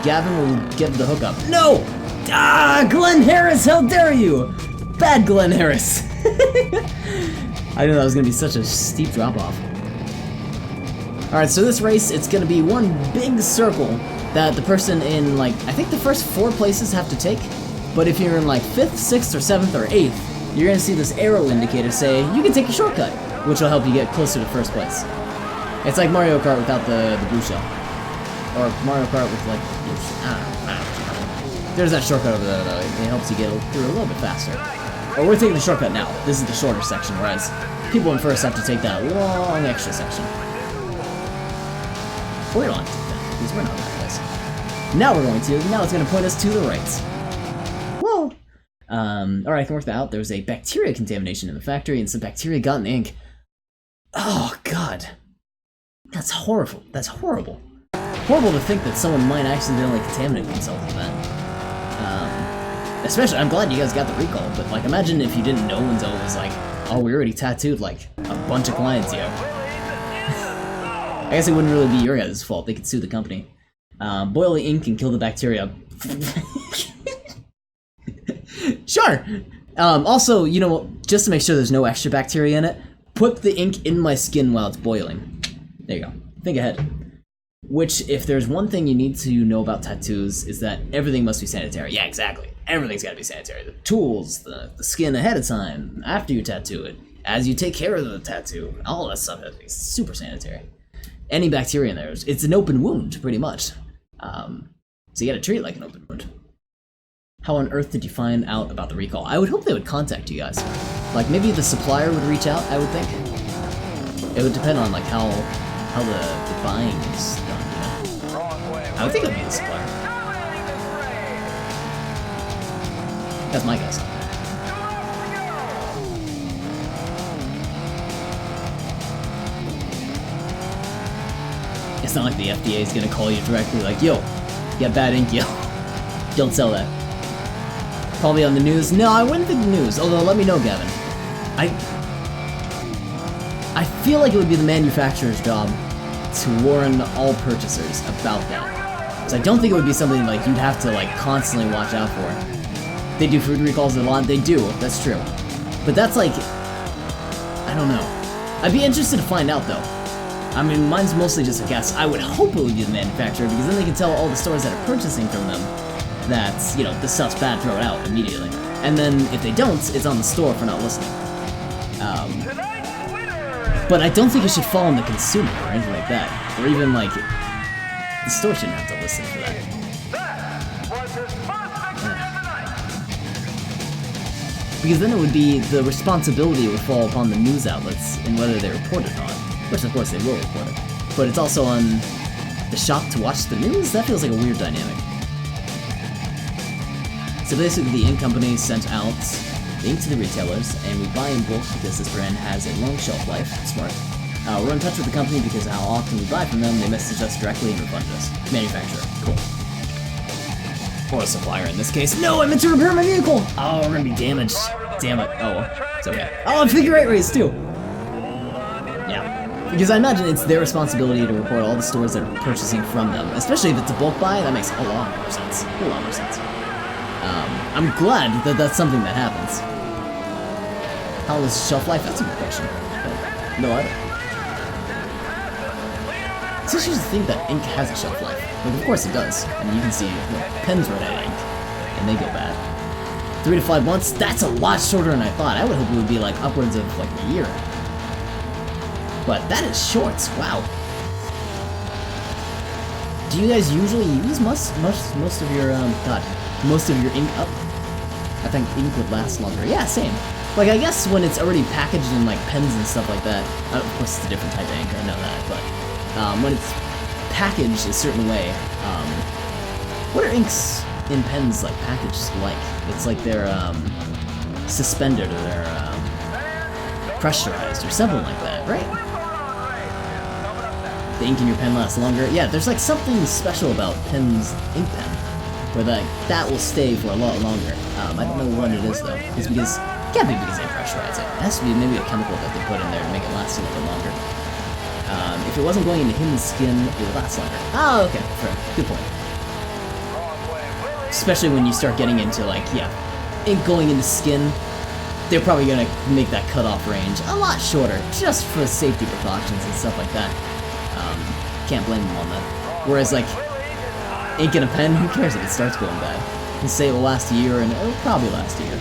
Gavin will get the hookup. No! Ah, Glenn Harris, how dare you! Bad Glenn Harris. I didn't know that was gonna be such a steep drop-off. Alright, so this race, it's gonna be one big circle that the person in, like, I think the first 4 places have to take, but if you're in, like, 5th, 6th, or 7th, or 8th, you're gonna see this arrow indicator say, you can take a shortcut, which will help you get closer to first place. It's like Mario Kart without the blue shell. Or Mario Kart with, like, I don't know. There's that shortcut over there, though. It helps you get through a little bit faster. Or we're taking the shortcut now. This is the shorter section, whereas people in first have to take that long extra section. We don't have to take that, because we're not that place. Now we're going to. Now it's going to point us to the right. Whoa! Alright, I can work that out. There was a bacteria contamination in the factory, and some bacteria got in the ink. Oh, God. That's horrible. That's horrible. Horrible to think that someone might accidentally contaminate themselves with that. Especially, I'm glad you guys got the recall, but like, imagine if you didn't know until it was like, oh, we already tattooed like a bunch of clients, yo. I guess it wouldn't really be your guys' fault. They could sue the company. Boil the ink and kill the bacteria. Sure. Also, you know, just to make sure there's no extra bacteria in it, put the ink in my skin while it's boiling. There you go. Think ahead. Which, if there's one thing you need to know about tattoos, is that everything must be sanitary. Yeah, exactly. Everything's gotta be sanitary. The tools, the skin ahead of time, after you tattoo it, as you take care of the tattoo, all that stuff has to be super sanitary. Any bacteria in there, it's an open wound, pretty much. So you gotta treat it like an open wound. How on earth did you find out about the recall? I would hope they would contact you guys. Like, maybe the supplier would reach out, I would think. It would depend on, like, how the buying is done, you know? I would think it would be the supplier. That's my guess. It's not like the FDA is gonna call you directly like, yo, you got bad ink, yo. Don't sell that. Probably on the news. No, I wouldn't think the news, although let me know, Gavin. I feel like it would be the manufacturer's job to warn all purchasers about that. So I don't think it would be something like you'd have to like constantly watch out for. They do food recalls a lot. They do. That's true. But that's like, I don't know. I'd be interested to find out though. I mean, mine's mostly just a guess. I would hope it would be the manufacturer because then they can tell all the stores that are purchasing from them that, you know, this stuff's bad, throw it out immediately. And then if they don't, it's on the store for not listening. But I don't think it should fall on the consumer or anything like that. Or even like, the store shouldn't have to listen for that. Because then it would be, the responsibility would fall upon the news outlets in whether they report it or not. Which of course they will report it. But it's also on the shop to watch the news? That feels like a weird dynamic. So basically the ink company sent out the ink to the retailers, and we buy in bulk because this brand has a long shelf life. Smart. We're in touch with the company because of how often we buy from them. They message us directly and refund us. Manufacturer. Cool. Or a supplier in this case. No, I meant to repair my vehicle! Oh, we're gonna be damaged. Damn it. Oh, it's okay. Oh, a figure 8 race too! Yeah. Because I imagine it's their responsibility to report all the stores that are purchasing from them. Especially if it's a bulk buy, that makes a lot more sense. A lot more sense. I'm glad that that's something that happens. How long is shelf life? That's a good question. No, I don't. It's interesting to think that ink has a shelf life. Like, of course it does. I mean, you can see pens run out of ink, and they go bad. 3 to 5 months? That's a lot shorter than I thought. I would hope it would be like upwards of like a year. But that is short. Wow. Do you guys usually use most of your most of your ink up? I think ink would last longer. Yeah, same. Like, I guess when it's already packaged in, like, pens and stuff like that, of course it's a different type of ink, I know that, but when it's packaged a certain way, what are inks in pens, like, packaged like? It's like they're, suspended, or they're, pressurized, or something like that, right? The ink in your pen lasts longer. Yeah, there's, like, something special about pens, ink pen, where that will stay for a lot longer. I don't know what it is, though. It's because... It can't be because they pressurize it. It has to be maybe a chemical that they put in there to make it last a little bit longer. If it wasn't going into human skin, it would last longer. Oh, okay. Fair. Good point. Especially when you start getting into, like, yeah, ink going into skin, they're probably going to make that cutoff range a lot shorter, just for safety precautions and stuff like that. Can't blame them on that. Whereas, like, ink in a pen, who cares if it starts going bad? You can say it will last a year, and it'll probably last a year.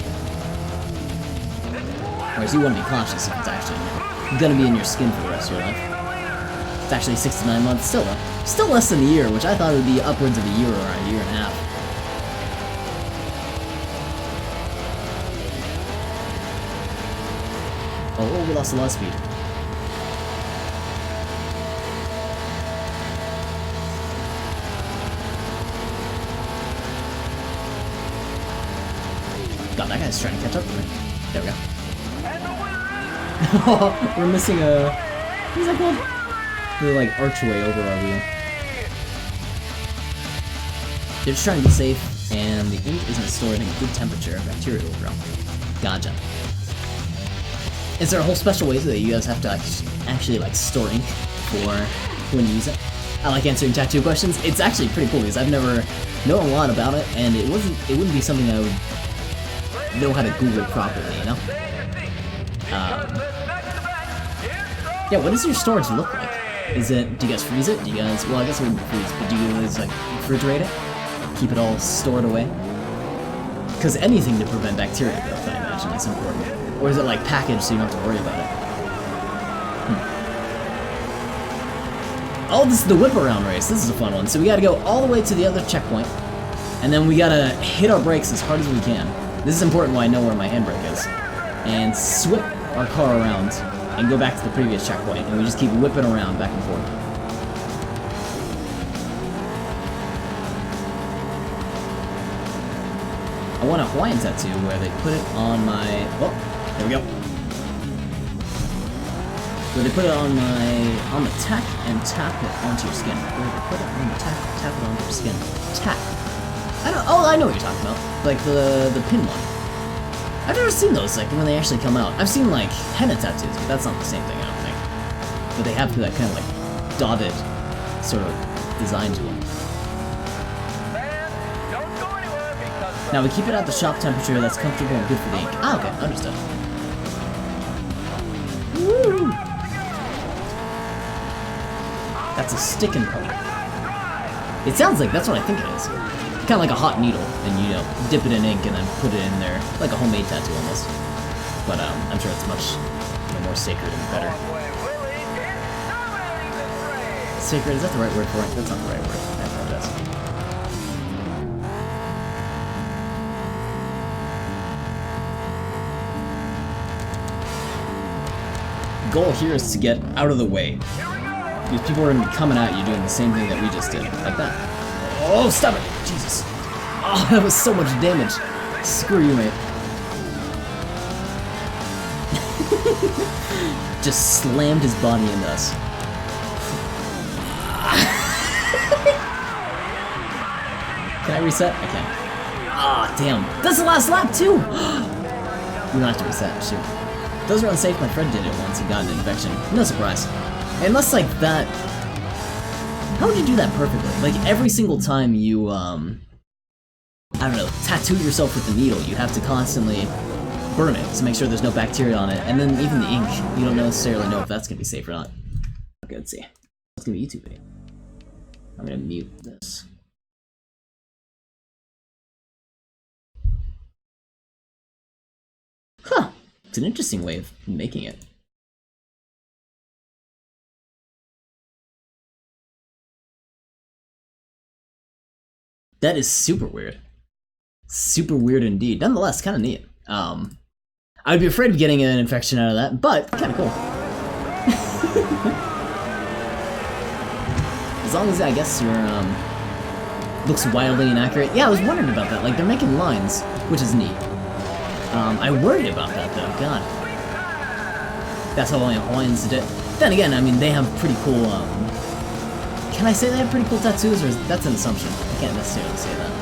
Whereas you want to be cautious if it's actually gonna be in your skin for the rest of your life. It's actually 6 to 9 months, still less than a year, which I thought would be upwards of a year or a year and a half. Oh, we lost a lot of speed. God, that guy's trying to catch up to me. There we go. We're missing a... What's that called? The, like, archway over our wheel. They're just trying to be safe, and the ink isn't stored in a good temperature. Bacteria will grow. Gotcha. Is there a whole special way that you guys have to actually, like, store ink for when you use it? I like answering tattoo questions. It's actually pretty cool, because I've never known a lot about it, and it wouldn't be something I would know how to Google properly, you know? Yeah, what does your storage look like? Is it, do you guys freeze it? Do you guys, well, I guess we wouldn't freeze, but do you guys, like, refrigerate it? Keep it all stored away? Because anything to prevent bacteria growth, I imagine, is important. Or is it, like, packaged so you don't have to worry about it? Oh, this is the whip around race. This is a fun one. So we gotta go all the way to the other checkpoint, and then we gotta hit our brakes as hard as we can. This is important when I know where my handbrake is. And swip our car around and go back to the previous checkpoint, and we just keep whipping around back and forth. I want a Hawaiian tattoo where they put it on my... Oh, there we go. Where they put it on the tack and tap it onto your skin. Where they put it on the tack, tap it onto your skin. Tap. I know what you're talking about. Like the pin one. I've never seen those, like, when they actually come out. I've seen, like, henna tattoos, but that's not the same thing, I don't think. But they have that kind of, like, dotted sort of design to them. Now we keep it at the shop temperature that's comfortable and good for the ink. Ah, okay, understood. Woo! That's a sticking part. It sounds like that's what I think it is. Kind of like a hot needle, and you know, dip it in ink and then put it in there, like a homemade tattoo almost. But I'm sure it's much more sacred and better. Sacred, is that the right word for it? That's not the right word. I apologize. Goal here is to get out of the way. Because people are going to be coming at you doing the same thing that we just did. Like that. Oh, stop it! Jesus. Oh, that was so much damage. Screw you, mate. Just slammed his body into us. Can I reset? I can. Ah, damn. That's the last lap, too! We don't have to reset, shoot. Those are unsafe. My friend did it once and got an infection. No surprise. Unless, like, that... How would you do that perfectly? Like, every single time you, I don't know, tattoo yourself with the needle, you have to constantly burn it to make sure there's no bacteria on it, and then even the ink, you don't necessarily know if that's gonna be safe or not. Okay, let's see. It's gonna be a YouTube video. I'm gonna mute this. Huh! It's an interesting way of making it. That is super weird. Super weird indeed. Nonetheless, kind of neat. I'd be afraid of getting an infection out of that, but kind of cool. As long as, I guess, your, looks wildly inaccurate. Yeah, I was wondering about that. Like, they're making lines, which is neat. I worried about that, though. God. That's how only Hawaiians did it. Then again, I mean, they have pretty cool, Can I say they have pretty cool tattoos, or that's an assumption? I can't necessarily say that.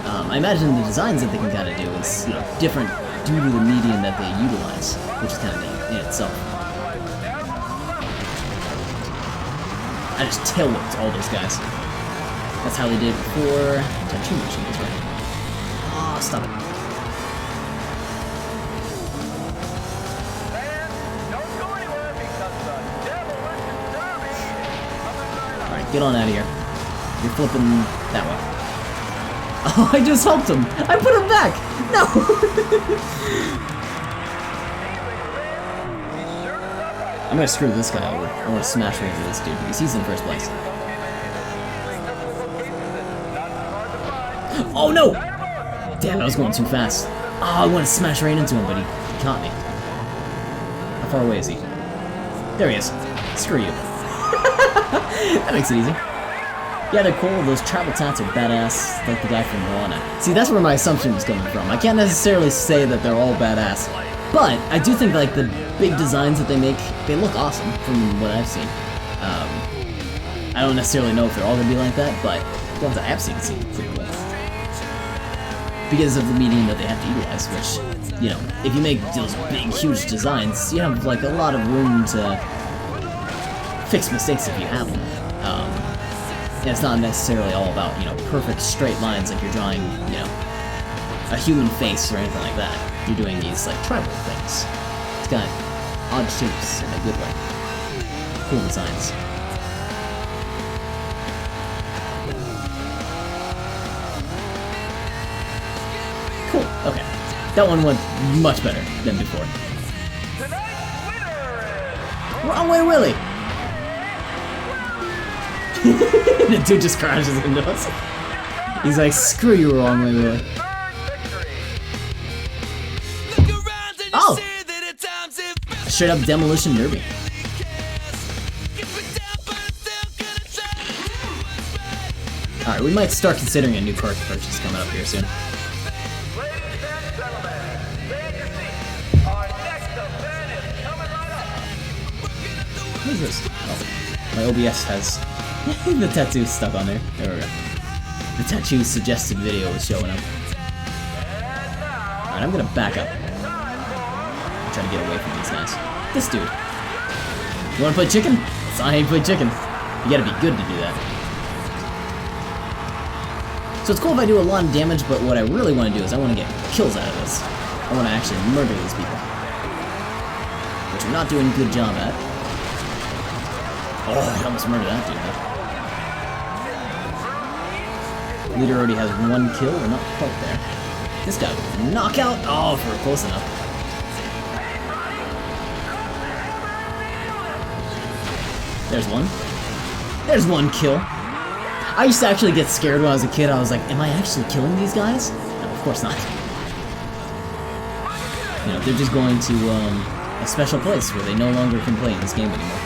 I imagine the designs that they can kind of do is, you know, different due to the medium that they utilize, which is kind of neat in itself. I just tail whipped all those guys. That's how they did it before tattoo machines, right? Oh, stop it. Alright, get on out of here. You're flipping that way. Oh, I just helped him! I put him back! No! I'm gonna screw this guy over. I wanna smash right into this dude because he's in first place. Oh no! Damn, I was going too fast. Oh, I wanted to smash right into him, but he caught me. How far away is he? There he is. Screw you. That makes it easy. Yeah, they're cool. Those travel tats are badass, like the guy from Moana. See, that's where my assumption was coming from. I can't necessarily say that they're all badass, but I do think, like, the big designs that they make, they look awesome from what I've seen. I don't necessarily know if they're all gonna be like that, but the ones I have seen seem pretty cool. Because of the medium that they have to utilize, which, you know, if you make those big, huge designs, you have, like, a lot of room to fix mistakes if you have them. And it's not necessarily all about, you know, perfect straight lines like you're drawing, you know, a human face or anything like that. You're doing these, like, tribal things. It's got odd shapes in a good way. Cool designs. Cool, okay. That one went much better than before. Wrong way, Willie! The dude just crashes into us. He's like, screw you, wrong way, Willie. Oh! A straight up demolition derby. Alright, we might start considering a new card purchase coming up here soon. What is this? Oh, my OBS has the tattoo stuck on there. There we go. The tattoo suggested video is showing up. Alright, I'm gonna back up. I'm trying to get away from these guys. This dude. You wanna play chicken? That's not how you play chicken. You gotta be good to do that. So it's cool if I do a lot of damage, but what I really want to do is I want to get kills out of this. I want to actually murder these people. Which I'm not doing a good job at. Oh, I almost murdered that dude. Leader already has 1 kill, we're not quite there. This guy was a knockout. Oh, if we're close enough. There's one. There's 1 kill. I used to actually get scared when I was a kid. I was like, am I actually killing these guys? No, of course not. You know, they're just going to a special place where they no longer can play in this game anymore.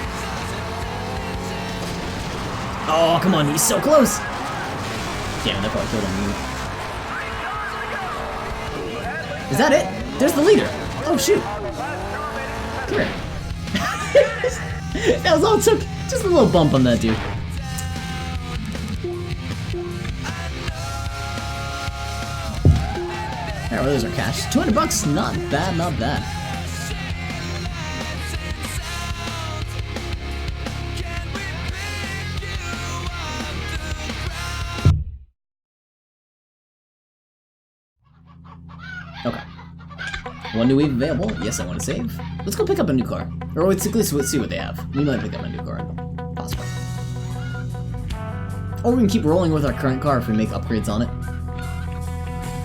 Oh, come on, he's so close! Damn, that probably killed him. Is that it? There's the leader! Oh, shoot! Come here. That was all it took. Just a little bump on that dude. Alright, well, there's our cash. $200, not bad, not bad. Okay. 1 new wave available. Yes, I want to save. Let's go pick up a new car. Or let's at least see what they have. We might pick up a new car. Possible. Or we can keep rolling with our current car if we make upgrades on it.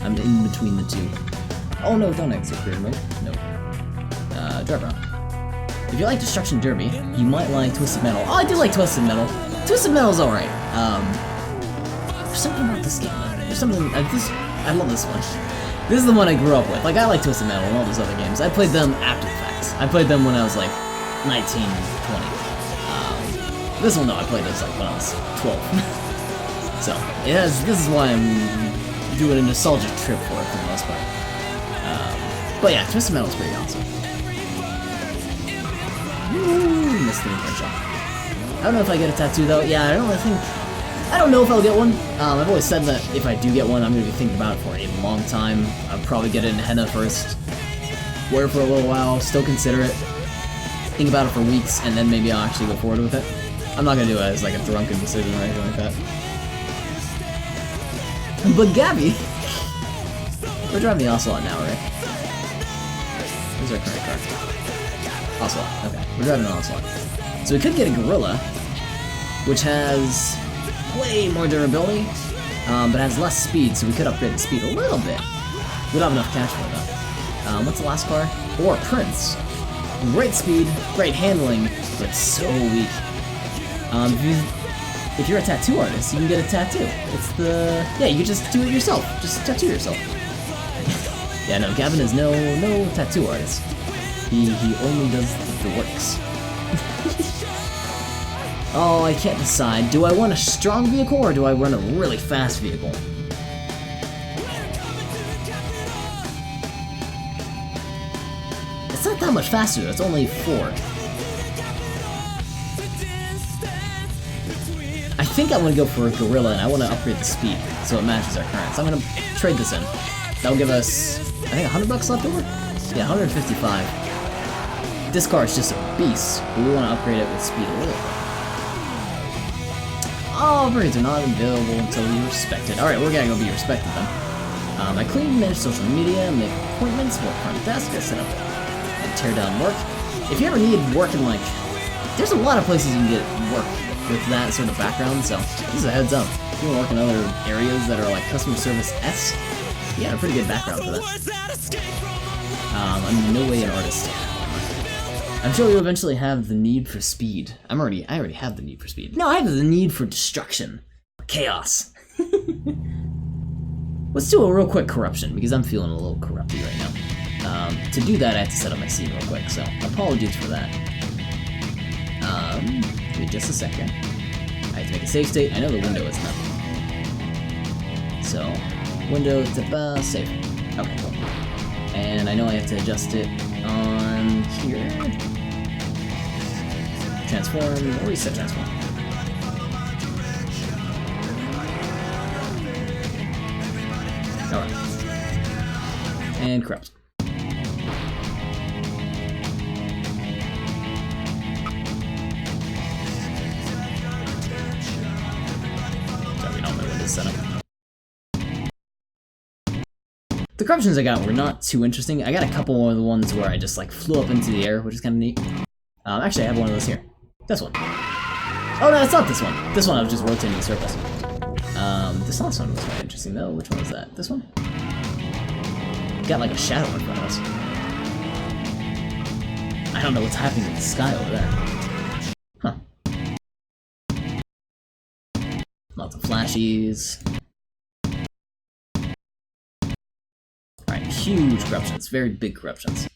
I'm in between the two. Oh no, don't exit career mode. No. Drive around. If you like Destruction Derby, you might like Twisted Metal. Oh, I do like Twisted Metal. Twisted Metal's alright. There's something about this game, though. There's something... I love this one. This is the one I grew up with. Like, I like Twisted Metal and all those other games. I played them after the fact. I played them when I was like 19, 20. This one, though, I played this like when I was 12. So, this is why I'm doing a nostalgic trip for it for the most part. But yeah, Twisted Metal's pretty awesome. Ooh, missed the imprint shot. I don't know if I get a tattoo though. Yeah, I don't know if I'll get one. I've always said that if I do get one, I'm going to be thinking about it for a long time. I'll probably get it in henna first. Wear it for a little while, still consider it. Think about it for weeks, and then maybe I'll actually go forward with it. I'm not going to do it as like a drunken decision or anything like that. But Gabby! We're driving the Ocelot now, right? Where's our current car? Ocelot, okay. We're driving an Ocelot. So we could get a Gorilla, which has way more durability, but has less speed, so we could upgrade the speed a little bit. We don't have enough cash for it, though. What's the last car? Or Prince. Great speed, great handling, but so weak. If you're a tattoo artist, you can get a tattoo. Yeah, you can just do it yourself. Just tattoo yourself. Yeah, no, Gavin is no tattoo artist. He only does the works. Oh, I can't decide. Do I want a strong vehicle or do I want a really fast vehicle? It's not that much faster, it's only 4. I think I want to go for a Gorilla and I want to upgrade the speed so it matches our current. So I'm going to trade this in. That'll give us, I think, $100 left over? Yeah, 155. This car is just a beast, but we want to upgrade it with speed a little bit. Oh, upgrades are not available until you're respected. Alright, we're gonna go be respected then. I clean, manage social media, make appointments, work front desk, I set up and tear down work. If you ever need work in like, there's a lot of places you can get work with that sort of background, so this is a heads up. If you want to work in other areas that are like customer service-esque, you got a pretty good background for that. I'm in no way an artist. I'm sure you'll eventually have the need for speed. I already have the need for speed. No, I have the need for destruction. Chaos. Let's do a real quick corruption, because I'm feeling a little corrupty right now. To do that, I have to set up my scene real quick, so apologies for that. Give me just a second. I have to make a save state. I know the window is not. So, window to save. Okay, cool. And I know I have to adjust it on here. Transform, or reset transform. Alright. And corrupt. Sorry, all my windows set up. The corruptions I got were not too interesting. I got a couple of the ones where I just like flew up into the air, which is kind of neat. Actually, I have one of those here. This one. Oh no, it's not this one. This one I was just rotating in circles. This last one was quite interesting though. Which one was that? This one? Got like a shadow in front of us. I don't know what's happening in the sky over there. Huh. Lots of flashies. Alright, huge corruptions. Very big corruptions.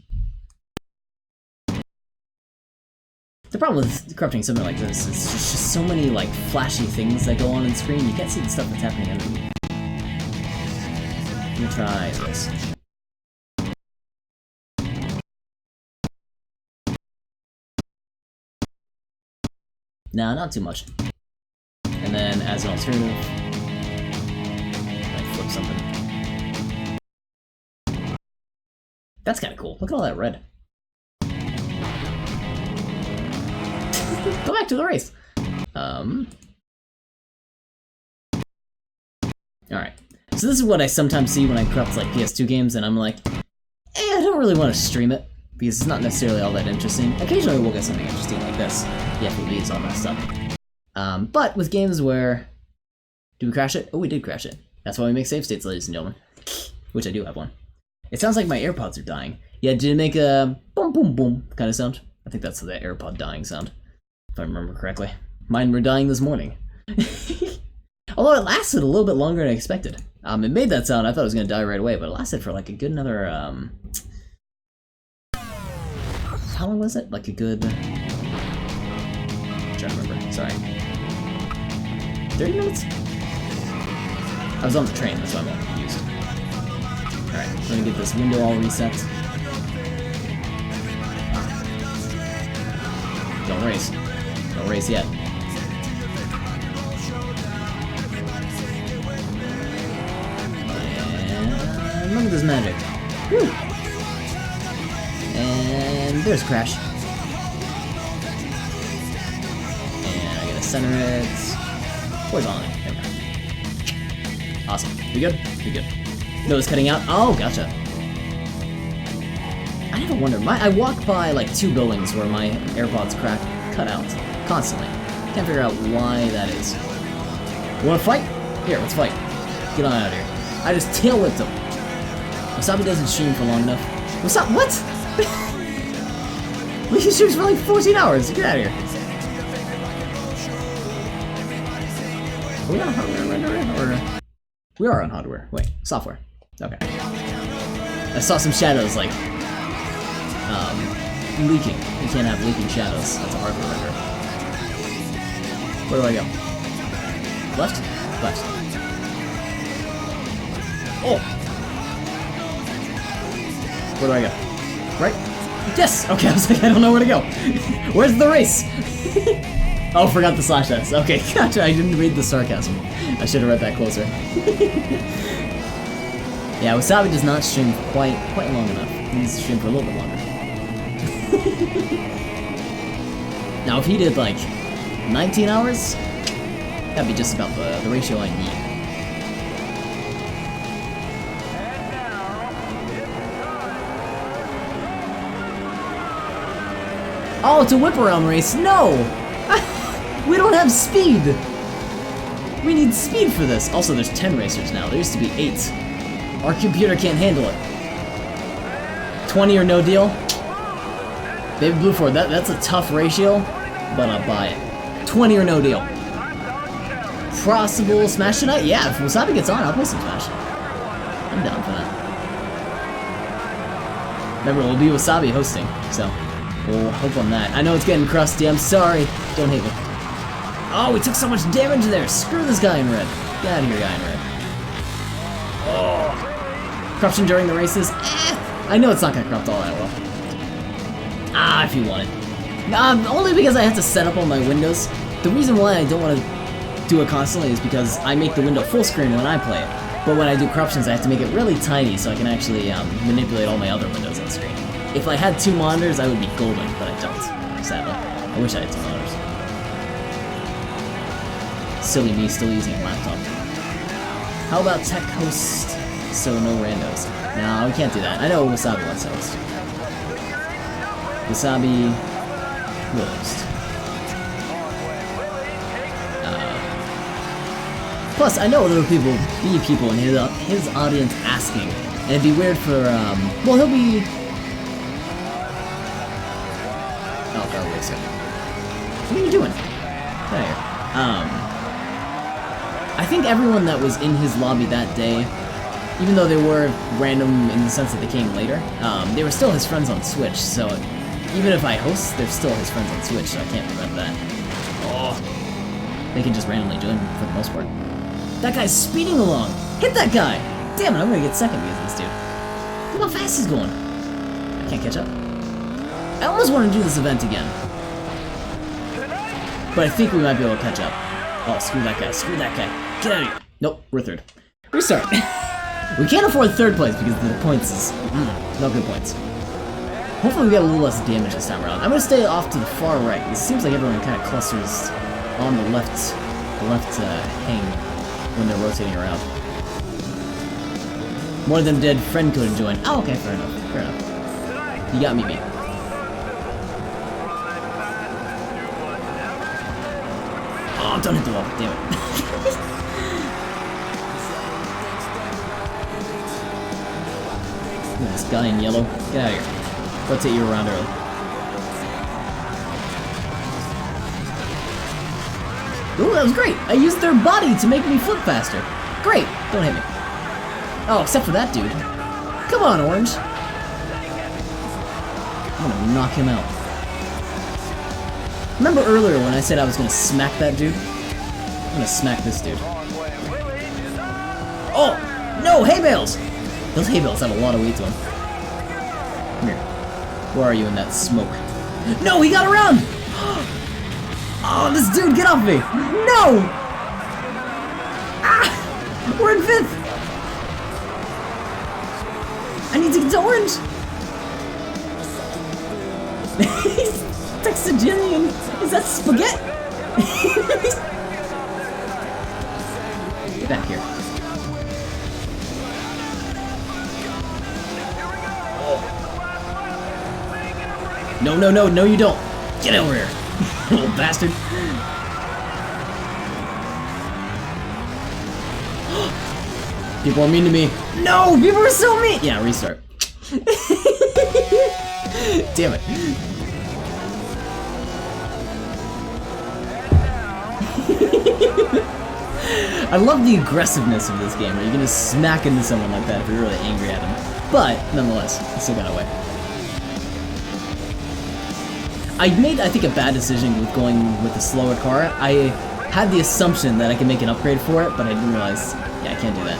The problem with corrupting something like this is there's just so many like flashy things that go on screen, you can't see the stuff that's happening underneath. Let me try this. Nah, not too much. And then as an alternative, I flip something. That's kind of cool. Look at all that red. Go back to the race. Alright. So this is what I sometimes see when I corrupt like PS2 games, and I'm like, I don't really want to stream it, because it's not necessarily all that interesting. Occasionally we'll get something interesting like this. The FOV is all messed up. But with games where... Did we crash it? Oh, we did crash it. That's why we make save states, ladies and gentlemen. Which I do have one. It sounds like my AirPods are dying. Yeah, did it make a boom boom boom kind of sound? I think that's the AirPod dying sound, if I remember correctly. Mine were dying this morning. Although it lasted a little bit longer than I expected. It made that sound, I thought it was going to die right away, but it lasted for like a good another, how long was it? Like a good... I'm trying to remember, sorry. 30 minutes? I was on the train, that's why I'm all confused. Alright, let me get this window all reset. Don't race. Don't race yet. And look at this magic. Woo! And there's Crash. And I gotta center it. Where's on it? There we go. Awesome. We good? We good. No, it's cutting out. Oh, gotcha. I never wonder. I walk by like 2 buildings where my AirPods cut out constantly. Can't figure out why that is. You wanna fight? Here, let's fight. Get on out of here. I just tail whipped him. Wasabi doesn't stream for long enough. Wasabi, what? We can stream for like 14 hours. Get out of here. Are we on hardware rendering or? We are on hardware. Wait, software. Okay. I saw some shadows like leaking. You can't have leaking shadows. That's a hardware render. Where do I go? Left? Left. Oh! Where do I go? Right? Yes! Okay, I was like, I don't know where to go. Where's the race? Oh, forgot the /s. Okay, gotcha, I didn't read the sarcasm. I should have read that closer. Yeah, Wasabi does not stream quite long enough. He needs to stream for a little bit longer. Now, if he did like 19 hours, that'd be just about the ratio I need. Oh, it's a whip around race. No! We don't have speed! We need speed for this. Also, there's 10 racers now. There used to be 8. Our computer can't handle it. 20 or no deal? Baby Blue Ford, that's a tough ratio, but I'll buy it. 20 or no deal. Possible Smash tonight? Yeah, if Wasabi gets on, I'll play some Smash. I'm down for that. Remember, it'll be Wasabi hosting, so we'll hope on that. I know it's getting crusty, I'm sorry. Don't hate me. Oh, we took so much damage there. Screw this guy in red. Get out of here, guy in red. Oh. Corruption during the races? I know it's not gonna corrupt all that well. Ah, if you want it. Only because I have to set up all my windows. The reason why I don't want to do it constantly is because I make the window full screen when I play it. But when I do corruptions, I have to make it really tiny so I can actually manipulate all my other windows on the screen. If I had 2 monitors, I would be golden, but I don't, sadly. I wish I had 2 monitors. Silly me, still using a laptop. How about tech host so no randos. No, we can't do that. I know Wasabi wants host. Wasabi will host. Plus, I know there will be people in his audience asking, and it'd be weird for, well, he'll be... Oh, God, wait a second. What are you doing? Get out of here. I think everyone that was in his lobby that day, even though they were random in the sense that they came later, they were still his friends on Switch, so even if I host, they're still his friends on Switch, so I can't prevent that. Oh, they can just randomly join for the most part. That guy's speeding along! Hit that guy! Damn it, I'm gonna get second because of this dude. Look how fast he's going. I can't catch up. I almost want to do this event again. But I think we might be able to catch up. Oh, screw that guy, screw that guy. Get out of here. Nope, we're third. Restart. We can't afford third place because the points is... no good points. Hopefully we get a little less damage this time around. I'm gonna stay off to the far right. It seems like everyone kind of clusters on the left hang when they're rotating around. One of them did friend code and join. Oh, okay, fair enough. Fair enough. You got me beat. Oh, don't hit the wall. Damn it. This guy in yellow. Get out of here. Rotate you around early. Ooh, that was great! I used their body to make me flip faster. Great! Don't hit me. Oh, except for that dude. Come on, Orange! I'm gonna knock him out. Remember earlier when I said I was gonna smack that dude? I'm gonna smack this dude. Oh! No! Hay bales! Those hay bales have a lot of weight to them. Come here. Where are you in that smoke? No! He got around! Oh, this dude, get off me! No! Ah! We're in 5th! I need to get to Orange! He's Texaginian! Is that spaghetti? Get back here. Oh. No, no, no, no you don't! Get over here! Little bastard. People are mean to me. No! People are so mean! Yeah, restart. Damn it. I love the aggressiveness of this game, where you can just smack into someone like that if you're really angry at them. But, nonetheless, I still got away. I made, I think, a bad decision with going with the slower car. I had the assumption that I could make an upgrade for it, but I didn't realize, yeah, I can't do that.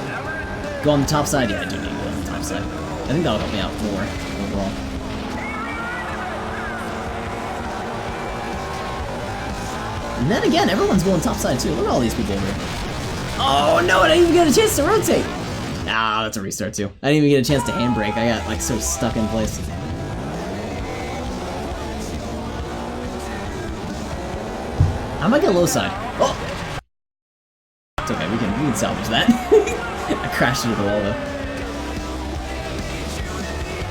Go on the top side? Yeah, I do need to go on the top side. I think that'll help me out more overall. And then again, everyone's going top side too. Look at all these people over here. Oh no, I didn't even get a chance to rotate! Ah, that's a restart too. I didn't even get a chance to handbrake. I got like so stuck in place. I might get low side. Oh! It's okay, we can salvage that. I crashed into the wall though.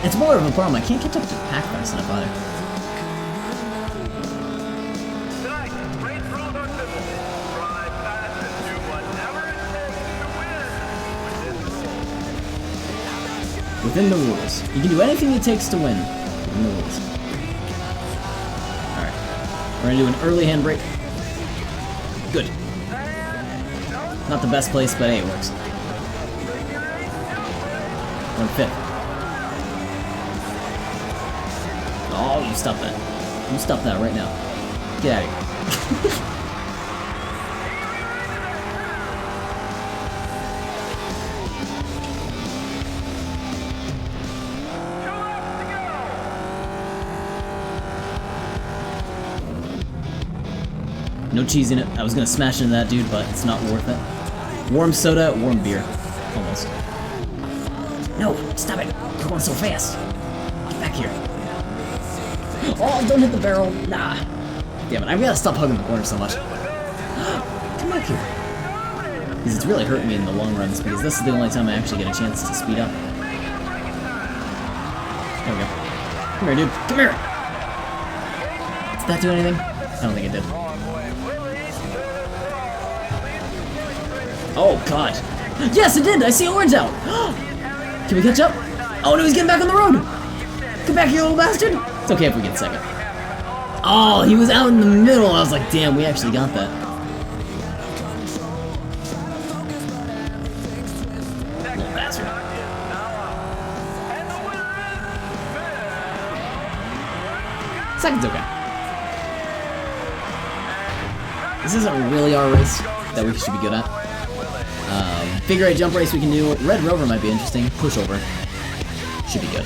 It's more of a problem, I can't catch up to the pack fast enough either. Within the rules. You can do anything it takes to win. Within the rules. Alright. We're gonna do an early handbrake. Good. Not the best place, but hey, it works. We're in 5th. Oh, you stop that. You stop that right now. Get out of here. No cheese in it. I was gonna smash into that dude, but it's not worth it. Warm soda, warm beer. Almost. No, stop it. You're going so fast. Get back here. Oh, don't hit the barrel. Nah. Damn it, I've gotta stop hugging the corner so much. Come back here. Because it's really hurt me in the long runs, because this is the only time I actually get a chance to speed up. There we go. Come here, dude. Come here! Did that do anything? I don't think it did. Oh, God. Yes, it did! I see orange out! Can we catch up? Oh, no, he's getting back on the road! Come back, you little bastard! It's okay if we get second. Oh, he was out in the middle. I was like, damn, we actually got that. Little bastard. Second's okay. This isn't really our race that we should be good at. Figure 8 jump race we can do. Red Rover might be interesting. Pushover should be good.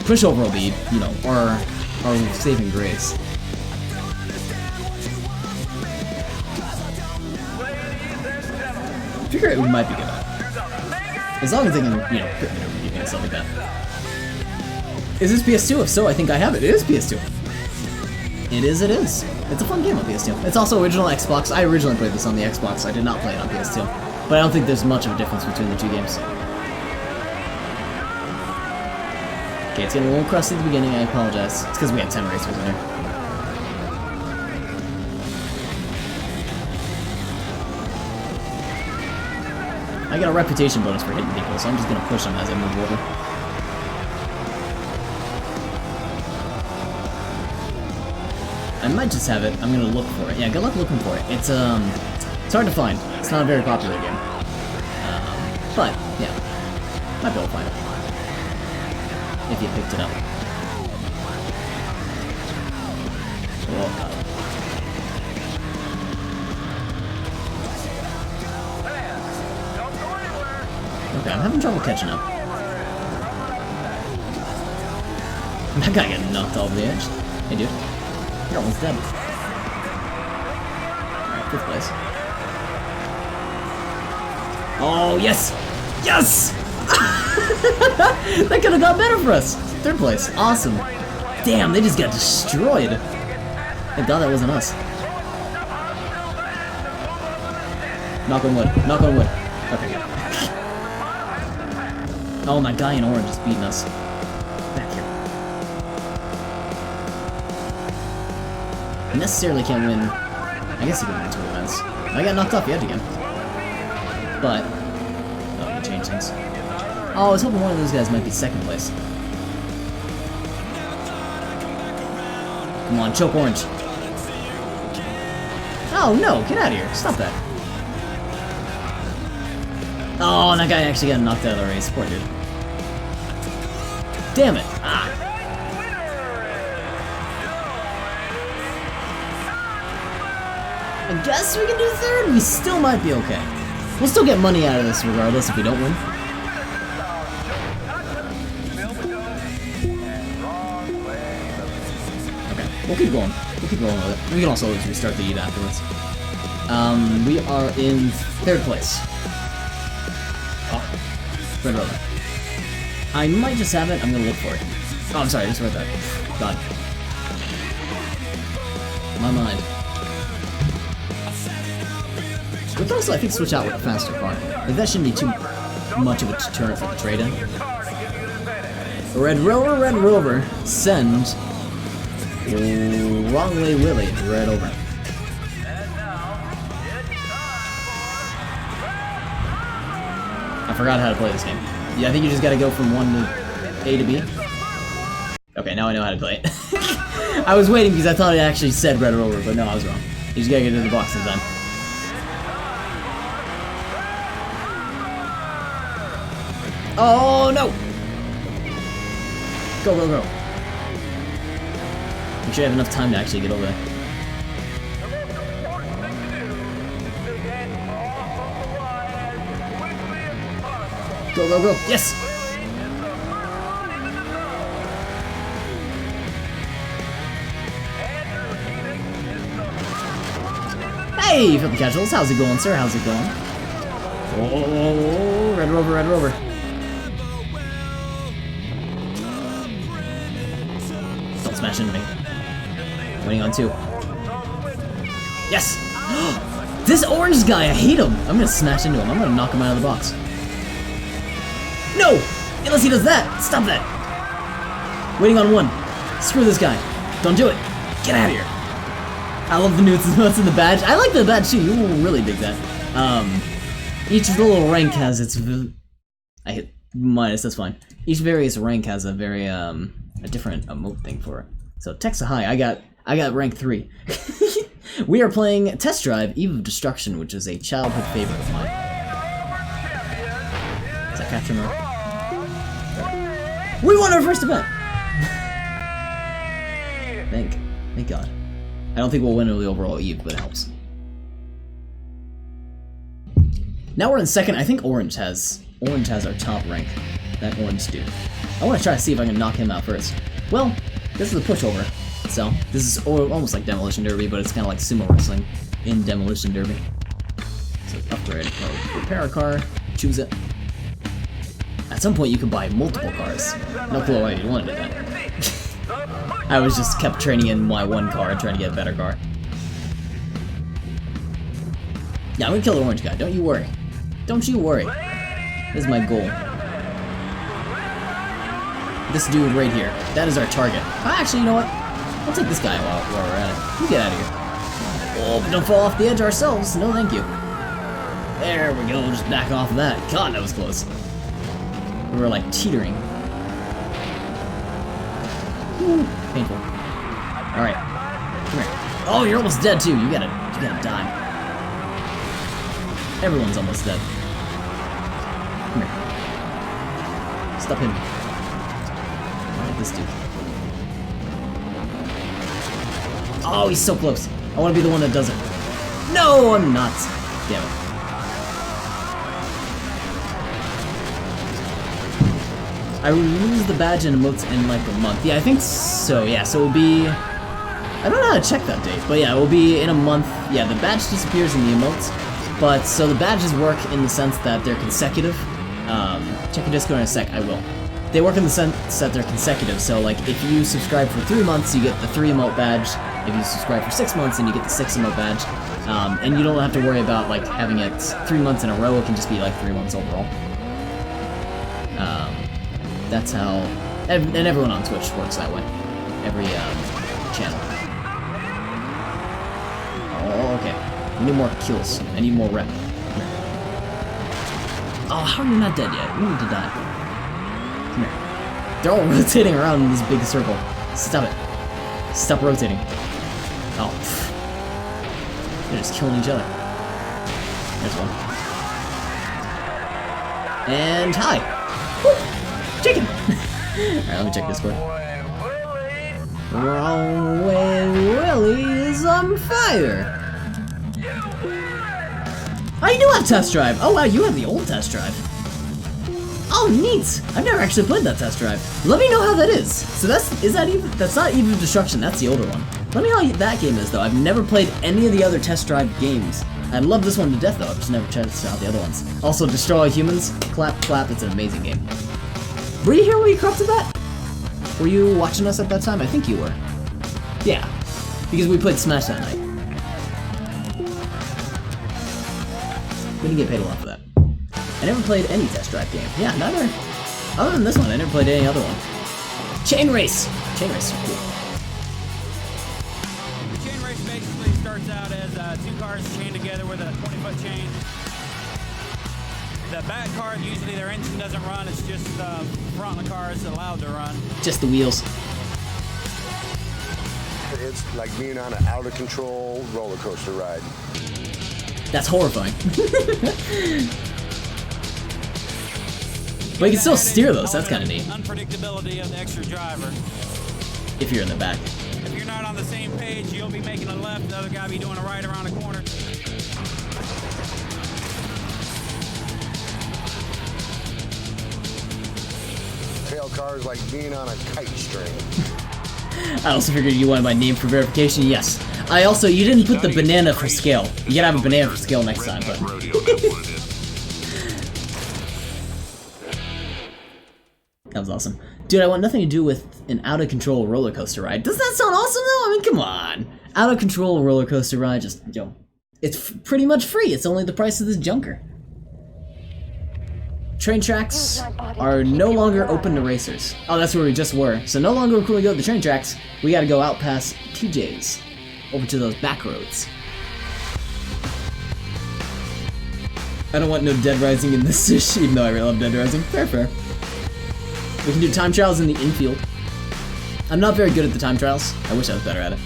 Pushover will be, you know, our saving grace. Figure 8 we might be good at. As long as they can, you know, put me over and stuff like that. Is this PS2? If so, I think I have it. It is PS2. It is. It's a fun game on PS2. It's also original Xbox. I originally played this on the Xbox. I did not play it on PS2. But I don't think there's much of a difference between the two games. Okay, it's getting a little crusty at the beginning. I apologize. It's because we had 10 racers in there. I got a reputation bonus for hitting people, so I'm just going to push them as I move over. I might just have it. I'm gonna look for it. Yeah, good luck looking for it. It's hard to find. It's not a very popular game. But yeah, might be able to find it if you picked it up. Oh God. Okay, I'm having trouble catching up. That guy got knocked off the edge. Hey, dude. You're almost dead. Alright, 5th place. Oh, yes! Yes! That could have got better for us! 3rd place. Awesome. Damn, they just got destroyed. Thank God that wasn't us. Knock on wood. Knock on wood. Okay, good. Oh, my guy in orange is beating us. Back here. Necessarily can't win. I guess he can win 2 events. I got knocked off the edge again. But oh, we changed things. Oh, I was hoping one of those guys might be 2nd place. Come on, choke orange. Oh no, get out of here. Stop that. Oh, and that guy actually got knocked out of the race. Poor dude. Damn it. Ah. I guess we can do 3rd. We still might be okay. We'll still get money out of this regardless if we don't win. Okay, we'll keep going. We'll keep going with it. We can also always restart the heat afterwards. We are in 3rd place. Oh, Red Rover. I might just have it. I'm gonna look for it. Oh, I'm sorry. I just read that. God. My mind. We can also, I think, switch out with a faster car. Like, that shouldn't be too much of a deterrent for the trade-in. Red Rover, send Wrong Way Willie right over. I forgot how to play this game. Yeah, I think you just gotta go from one to A to B. Okay, now I know how to play it. I was waiting because I thought it actually said Red Rover, but no, I was wrong. You just gotta get into the box in time. Oh no! Go, go, go. Make sure you have enough time to actually get over there. Go, go, go. Yes! Hey, Filthy Casuals. How's it going, sir? How's it going? Oh, Red Rover, Red Rover. Don't smash into me. Winning on 2. Yes! This orange guy, I hate him. I'm gonna smash into him. I'm gonna knock him out of the box. No! Unless he does that. Stop that. Waiting on one. Screw this guy. Don't do it. Get out of here. I love the notes in the badge. I like the badge too. You will really dig that. Each little rank has its... I hit minus, that's fine. Each various rank has a very, a different emote thing for it. So, Texa High, I got rank 3. We are playing Test Drive Eve of Destruction, which is a childhood favorite of mine. Is that capture mode? We won our first event! Thank God. I don't think we'll win the overall Eve, but it helps. Now we're in second. I think Orange has our top rank. That orange dude. I want to try to see if I can knock him out first. Well, this is a pushover. So, this is almost like Demolition Derby, but it's kind of like sumo wrestling in Demolition Derby. So, upgrade. Repair a car. Choose it. At some point, you can buy multiple cars. No clue why you wanted that. I was just kept training in my one car and trying to get a better car. Yeah, I'm gonna kill the orange guy. Don't you worry. Don't you worry. This is my goal. This dude right here. That is our target. Actually, you know what? I'll take this guy while we're at it. You get out of here. Oh, but don't fall off the edge ourselves. No, thank you. There we go. Just back off of that. God, that was close. We were like teetering. Ooh, painful. Alright. Come here. Oh, you're almost dead too. You gotta die. Everyone's almost dead. Come here. Stop him. Alright, this dude. Oh, he's so close. I want to be the one that does it. No, I'm not. Damn it. I will lose the badge and emotes in like a month. Yeah, I think so. Yeah, so it will be... I don't know how to check that date, but yeah, it will be in a month. Yeah, the badge disappears in the emotes. But, so the badges work in the sense that they're consecutive. Check your Discord in a sec, I will. They work in the sense that they're consecutive, so like, if you subscribe for 3 months, you get the 3 emote badge. If you subscribe for 6 months, then you get the 6 emote badge. And you don't have to worry about, like, having it 3 months in a row. It can just be, like, 3 months overall. That's how... And everyone on Twitch works that way. Every, channel. Oh, okay. I need more kills. I need more rep. Oh, how are you not dead yet? You need to die. Come here. They're all rotating around in this big circle. Stop it. Stop rotating. Oh. Pfft. They're just killing each other. There's one. And hi. Woo. Chicken. Alright, let me check Discord. Wrong Way Willie is on fire. Oh, you do have Test Drive! Oh wow, you have the old Test Drive. Oh, neat! I've never actually played that Test Drive. Let me know how that is. So that's not Eve of Destruction, that's the older one. Let me know how that game is though. I've never played any of the other Test Drive games. I love this one to death though, I've just never tested out the other ones. Also, Destroy All Humans, clap, clap, it's an amazing game. Were you here when we corrupted that? Were you watching us at that time? I think you were. Yeah, because we played Smash that night. We didn't get paid a lot for that. I never played any Test Drive game. Yeah, neither. Other than this one, I never played any other one. Chain Race! Chain Race is cool. The chain race basically starts out as 2 cars chained together with a 20-foot chain. The back car, usually their engine doesn't run, it's just the front of the car is allowed to run. Just the wheels. It's like being on an out-of-control roller coaster ride. That's horrifying. But you can still steer those, that's kind of neat. Unpredictability of the extra driver. If you're in the back. If you're not on the same page, you'll be making a left, the other guy be doing a right around the corner. Tail car is like being on a kite string. I also figured you wanted my name for verification, yes. I also, you didn't put the banana for scale. You gotta have a banana for scale next time, but... That was awesome. Dude, I want nothing to do with an out-of-control roller coaster ride. Doesn't that sound awesome, though? I mean, come on. Out-of-control roller coaster ride, just, yo, It's pretty much free. It's only the price of this junker. Train tracks are no longer open to racers. Oh, that's where we just were. So no longer can we go to the train tracks. We gotta go out past TJ's. Over to those back roads. I don't want no Dead Rising in this sushi, even though I really love Dead Rising. Fair. We can do time trials in the infield. I'm not very good at the time trials. I wish I was better at it.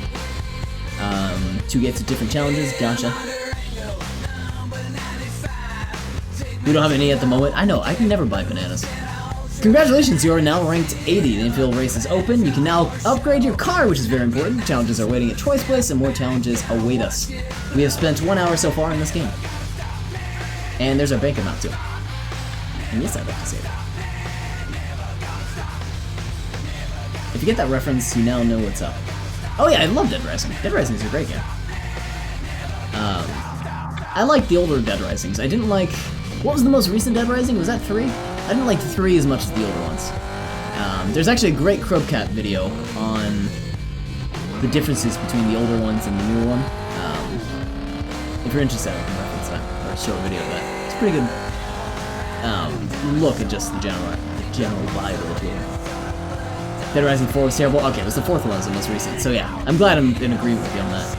2 gates of different challenges. Gotcha. We don't have any at the moment. I know, I can never buy bananas. Congratulations, you are now ranked 80. The infield race is open. You can now upgrade your car, which is very important. Challenges are waiting at Choice Place, and more challenges await us. We have spent 1 hour so far in this game. And there's our bank amount, too. And yes, I'd like to save it. If you get that reference, you now know what's up. Oh yeah, I love Dead Rising. Dead Rising is a great game. I like the older Dead Risings. I didn't like... What was the most recent Dead Rising? Was that 3? I didn't like 3 as much as the older ones. There's actually a great Krobcat video on the differences between the older ones and the newer one. If you're interested, I can reference that, or a short video of that. It's pretty good. Look at just the general vibe of the game. Dead Rising 4 was terrible. Okay, it was the 4th one was the most recent. So yeah, I'm glad I'm in agreement with you on that.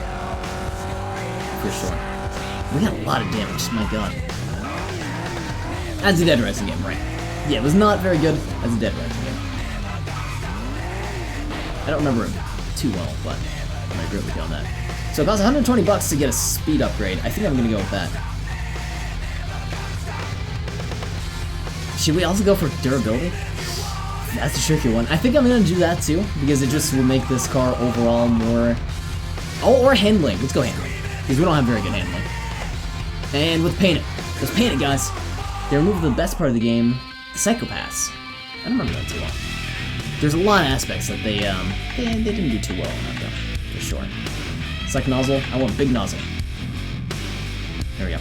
For sure. We got a lot of damage, my god. As a Dead Rising game, right? Yeah, it was not very good as a Dead Rising game. I don't remember it too well, but I agree with you on that. So it costs $120 to get a speed upgrade. I think I'm gonna go with that. Should we also go for durability? That's a tricky one. I think I'm gonna do that too, because it just will make this car overall more... Oh, or handling. Let's go handling. Because we don't have very good handling. And let's paint it. Let's paint it, guys. They removed the best part of the game, the Psychopaths. I don't remember that too well. There's a lot of aspects that they didn't do too well on that though, for sure. Psych nozzle. I want big nozzle. There we go.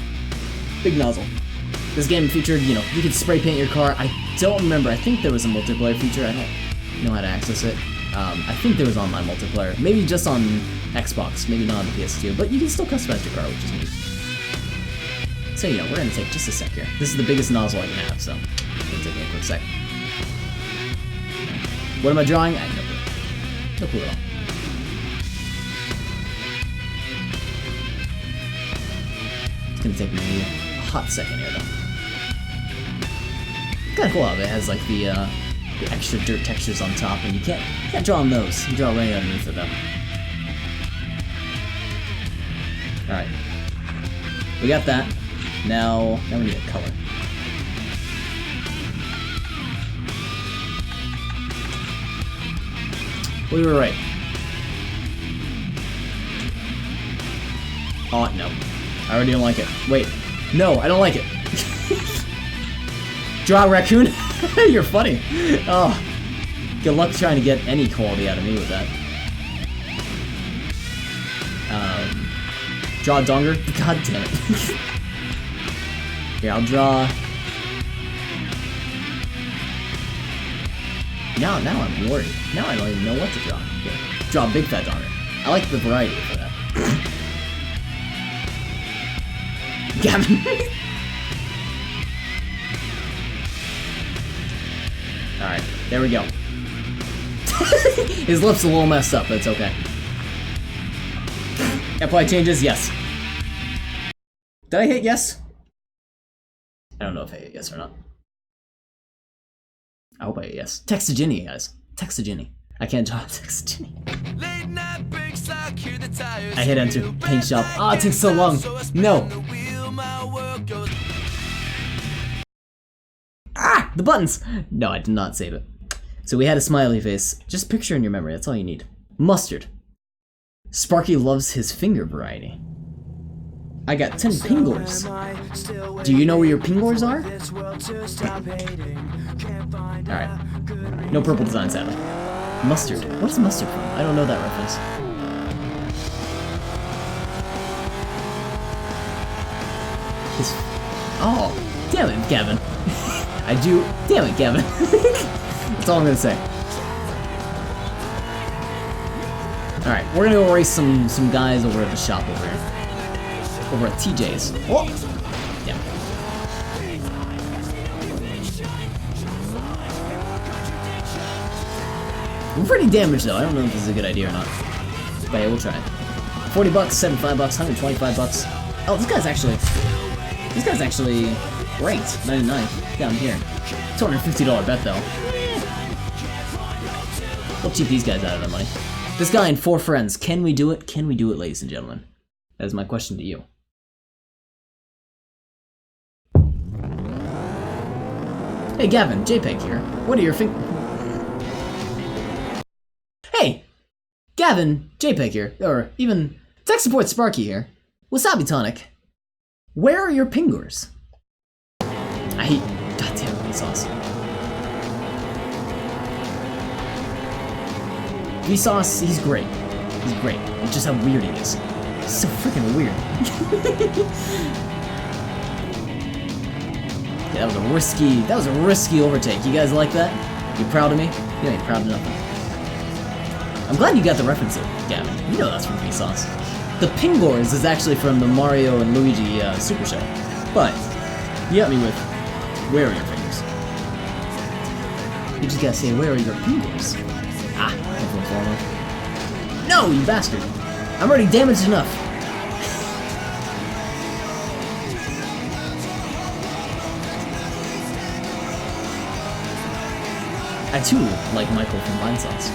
Big nozzle. This game featured, you know, you could spray paint your car. I don't remember. I think there was a multiplayer feature. I don't know how to access it. I think there was online multiplayer. Maybe just on Xbox. Maybe not on the PS2. But you can still customize your car, which is neat. So, you know, we're going to take just a sec here. This is the biggest nozzle I can have, so it's going to take me a quick sec. What am I drawing? I have no clue. No clue at all. It's going to take me a hot second here, though. Kind of cool how it has like the extra dirt textures on top, and you can't draw on those. You draw right underneath of them. All right, we got that. Now we need a color. We were right. Oh no, I already don't like it. Wait, no, I don't like it. Draw a raccoon? You're funny. Oh, good luck trying to get any quality out of me with that. Draw a donger? God damn it. Here, I'll draw... Now I'm worried. Now I don't even know what to draw. Here, draw a big fat donger. I like the variety for that. Gavin! Alright, there we go. His lips a little messed up, but it's okay. Apply changes, yes. Did I hit yes? I don't know if I hit yes or not. I hope I hit yes. Text to Ginny, guys. Text to Ginny. I can't draw text to Ginny. I hit enter. Paint shop. Ah, it takes so long. No. Ah! The buttons! No, I did not save it. So we had a smiley face. Just picture in your memory, that's all you need. Mustard. Sparky loves his finger variety. I got 10 pingors. Do you know where your pingors are? Alright. No purple design, sadly. Mustard. What is mustard from? I don't know that reference. His... Oh, damn it, Gavin. I do... Damn it, Gavin. That's all I'm gonna say. Alright, we're gonna go race some guys over at the shop over here. over at TJ's. Oh! Damn. We're pretty damaged though. I don't know if this is a good idea or not. But yeah, we'll try it. 40 bucks, 75 bucks, 125 bucks. Oh, this guy's actually ranked 99 down here. $250 bet though. We'll cheat these guys out of their money. This guy and 4 friends. Can we do it? Can we do it, ladies and gentlemen? That is my question to you. Hey Gavin, JPEG here. What are your Hey! Gavin, JPEG here. Or even Tech Support Sparky here. Wasabi Tonic. Where are your pingers? I hate goddamn Vsauce. Vsauce, he's great. He's great. It's just how weird he is. He's so freaking weird. Yeah, that was a risky overtake. You guys like that? You proud of me? You ain't proud of nothing. I'm glad you got the reference, Gavin. You know that's from Vsauce. The Pingors is actually from the Mario and Luigi Super Show. But, you got me with, where are your fingers? You just gotta say, where are your fingers? Ah, no, you bastard! I'm already damaged enough. I too like Michael from Vinesauce.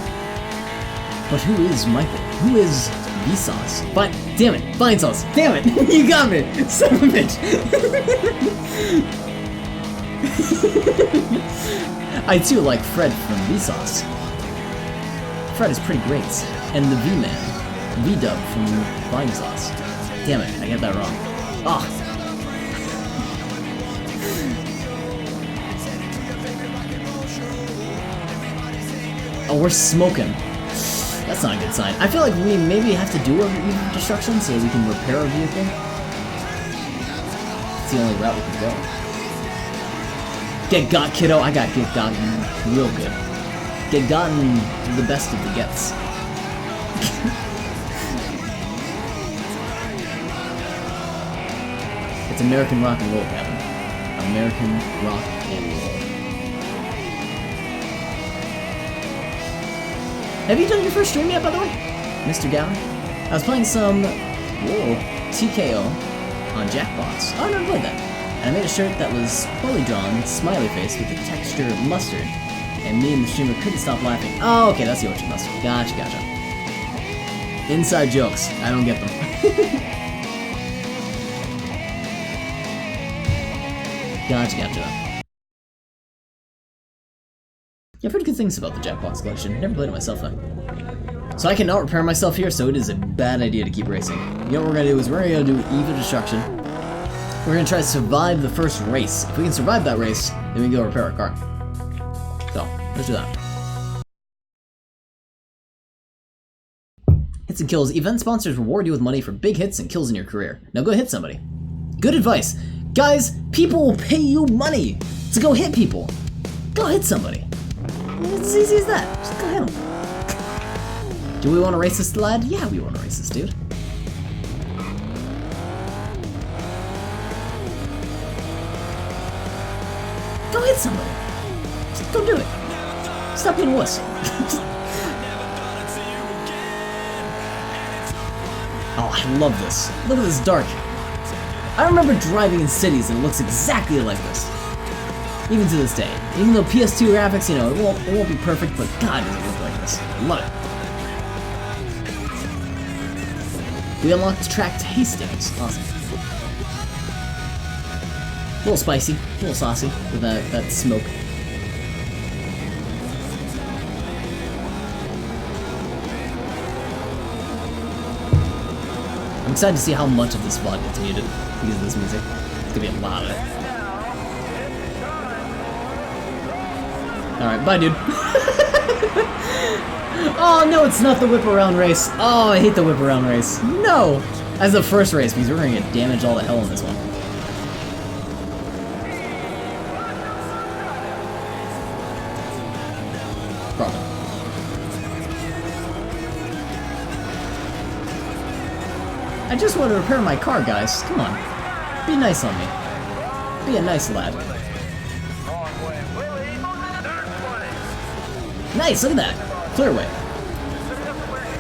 But who is Michael? Who is Vsauce? But damn it, Vinesauce! Damn it! You got me! Son of a bitch! I too like Fred from Vsauce. Fred is pretty great. And the V-Man. V-Dub from Vinesauce. Damn it, I got that wrong. Ah! Oh, we're smoking. That's not a good sign. I feel like we maybe have to do a Eve of Destruction so we can repair our vehicle. It's the only route we can go. Get got, kiddo. I got get gotten real good. Get gotten the best of the gets. It's American rock and roll, Kevin. American rock and roll. Have you done your first stream yet, by the way? Mr. Gavin? I was playing some TKO on Jackbox. Oh, I never played that. And I made a shirt that was poorly drawn, smiley face with the texture mustard. And me and the streamer couldn't stop laughing. Oh, okay, that's the orchard mustard. Gotcha, gotcha. Inside jokes. I don't get them. Gotcha. Yeah, I've heard good things about the Jackbox collection. Never played it myself though. So I cannot repair myself here, so it is a bad idea to keep racing. You know what we're gonna do is we're gonna do Eve of Destruction. We're gonna try to survive the first race. If we can survive that race, then we can go repair our car. So, let's do that. Hits and kills. Event sponsors reward you with money for big hits and kills in your career. Now go hit somebody. Good advice. Guys, people will pay you money to go hit people. Go hit somebody. It's as easy as that. Just go hit them. Do we want to race this lad? Yeah, we want to race this dude. Go hit somebody. Just go do it. Stop being a wuss. Oh, I love this. Look at this dark. I remember driving in cities and it looks exactly like this. Even to this day. Even though PS2 graphics, you know, it won't be perfect, but God, does it look like this. I love it. We unlocked the track to Hastings. Awesome. A little spicy, a little saucy with that smoke. I'm excited to see how much of this VOD gets muted because of this music. It's gonna be a lot of it. Alright, bye dude. Oh no, it's not the whip around race. Oh, I hate the whip around race. No! As the first race, because we're gonna get damaged all the hell in this one. Problem. I just want to repair my car, guys. Come on. Be nice on me. Be a nice lad. Nice, look at that. Clear away.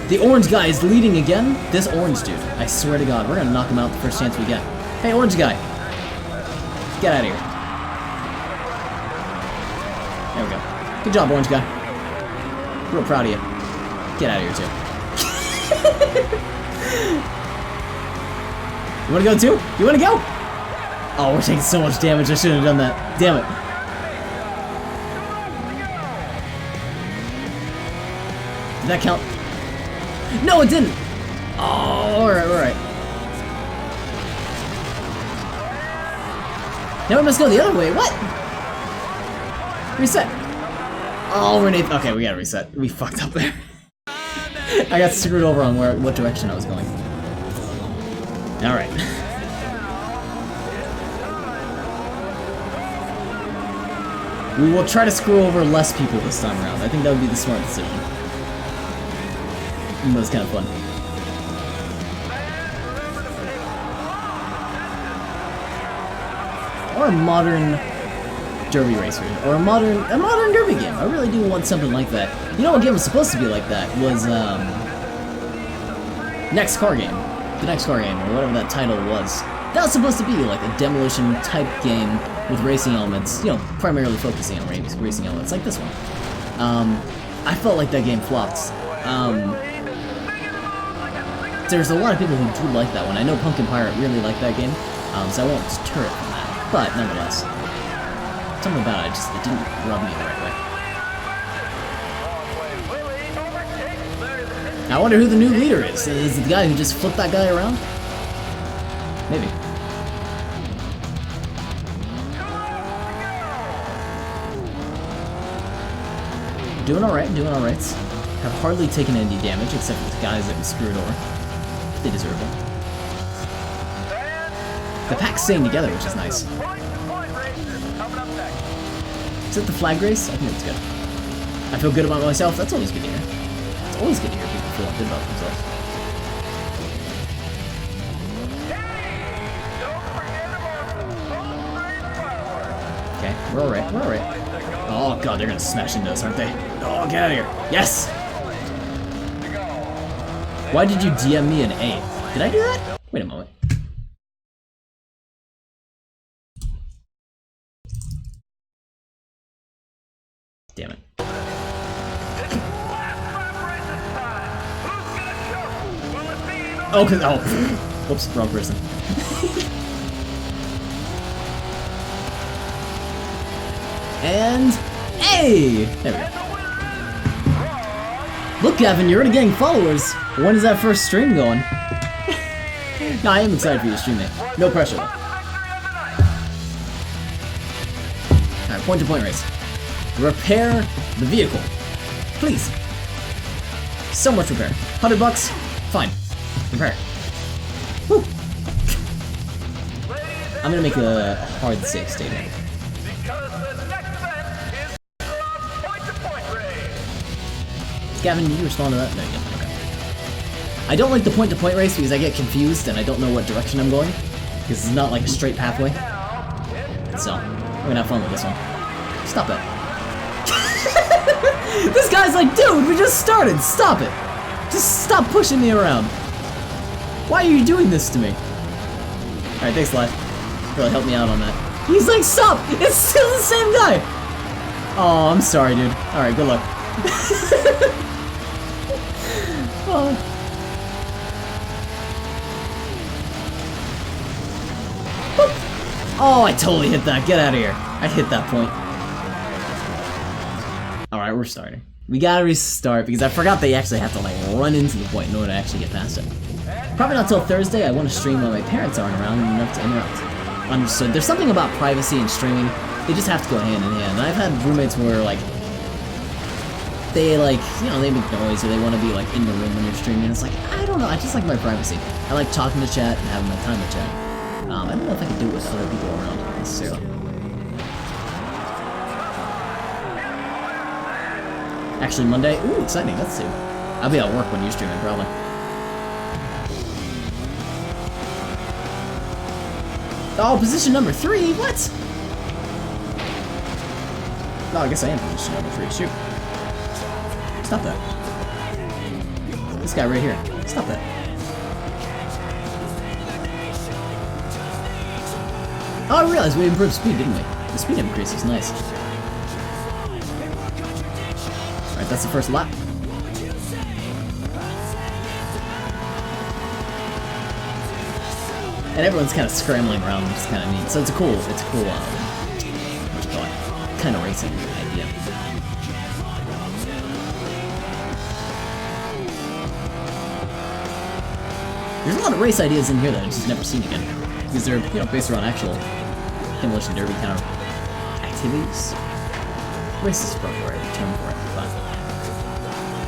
The orange guy is leading again. This orange dude. I swear to God, we're gonna knock him out the first chance we get. Hey, orange guy. Get out of here. There we go. Good job, orange guy. Real proud of you. Get out of here, too. You wanna go, too? You wanna go? Oh, we're taking so much damage. I shouldn't have done that. Damn it. Did that count? No, it didn't! Oh, alright. Now we must go the other way. What? Reset. Oh, we're in 8th. Okay, we gotta reset. We fucked up there. I got screwed over on what direction I was going. Alright. We will try to screw over less people this time around. I think that would be the smart decision. But it's kind of fun. Or a modern derby racer, or a modern derby game. I really do want something like that. You know what game was supposed to be like that was Next Car Game, the Next Car Game, or whatever that title was. That was supposed to be like a demolition type game with racing elements. You know, primarily focusing on racing elements, like this one. I felt like that game flopped. There's a lot of people who do like that one. I know Pumpkin Pirate really liked that game, so I won't deter it from that. But nonetheless, something about it just didn't rub me the right way. I wonder who the new leader is. Is it the guy who just flipped that guy around? Maybe. Doing alright, doing alright. Have hardly taken any damage except for the guys that we screwed over. They deserve it. The pack's staying together, which is nice. Is that the flag race? I think it's good. I feel good about myself. That's always good to hear. It's always good to hear people feeling good about themselves. Okay, we're alright, we're alright. Oh god, they're gonna smash into us, aren't they? Oh, get out of here. Yes! Why did you DM me an A? Did I do that? Wait a moment. Damn it. Oh, whoops, wrong person. And hey! There we go. Look, Gavin, you're already getting followers. When is that first stream going? No, I am excited for you to stream it. No pressure, though. Alright, point-to-point race. Repair the vehicle. Please. So much repair. $100? Fine. Repair. Woo! I'm gonna make a hard save statement. Gavin, did you respond to that? No, you didn't. Okay. I don't like the point-to-point race because I get confused and I don't know what direction I'm going. Because it's not like a straight pathway. So, I'm gonna have fun with this one. Stop it. This guy's like, dude, we just started. Stop it. Just stop pushing me around. Why are you doing this to me? Alright, thanks, Live. Really helped me out on that. He's like, stop! It's still the same guy! Oh, I'm sorry, dude. Alright, good luck. Oh. Oh, I totally hit that. Get out of here. I hit that point. Alright, we're starting. We gotta restart because I forgot they actually have to like run into the point in order to actually get past it. Probably not till Thursday. I want to stream when my parents aren't around enough to interrupt. Understood. There's something about privacy and streaming. They just have to go hand in hand. And I've had roommates where like they like, you know, they make noise or they want to be like in the room when you're streaming. It's like, I don't know. I just like my privacy. I like talking to chat and having my time to chat. I don't know if I can do it with other people around necessarily. Actually, Monday. Ooh, exciting. Let's see. I'll be at work when you're streaming, probably. Oh, position number 3? What? Oh, I guess I am position number 3. Shoot. Stop that. This guy right here. Stop that. Oh, I realized we improved speed, didn't we? The speed increase is nice. Alright, that's the first lap. And everyone's kind of scrambling around, which is kind of neat. So it's a cool, what you call it, kind of racing idea. There's a lot of race ideas in here that I've just never seen again. Because they're, you know, based around actual Demolition Derby kind of activities. Race is probably the right term for it, but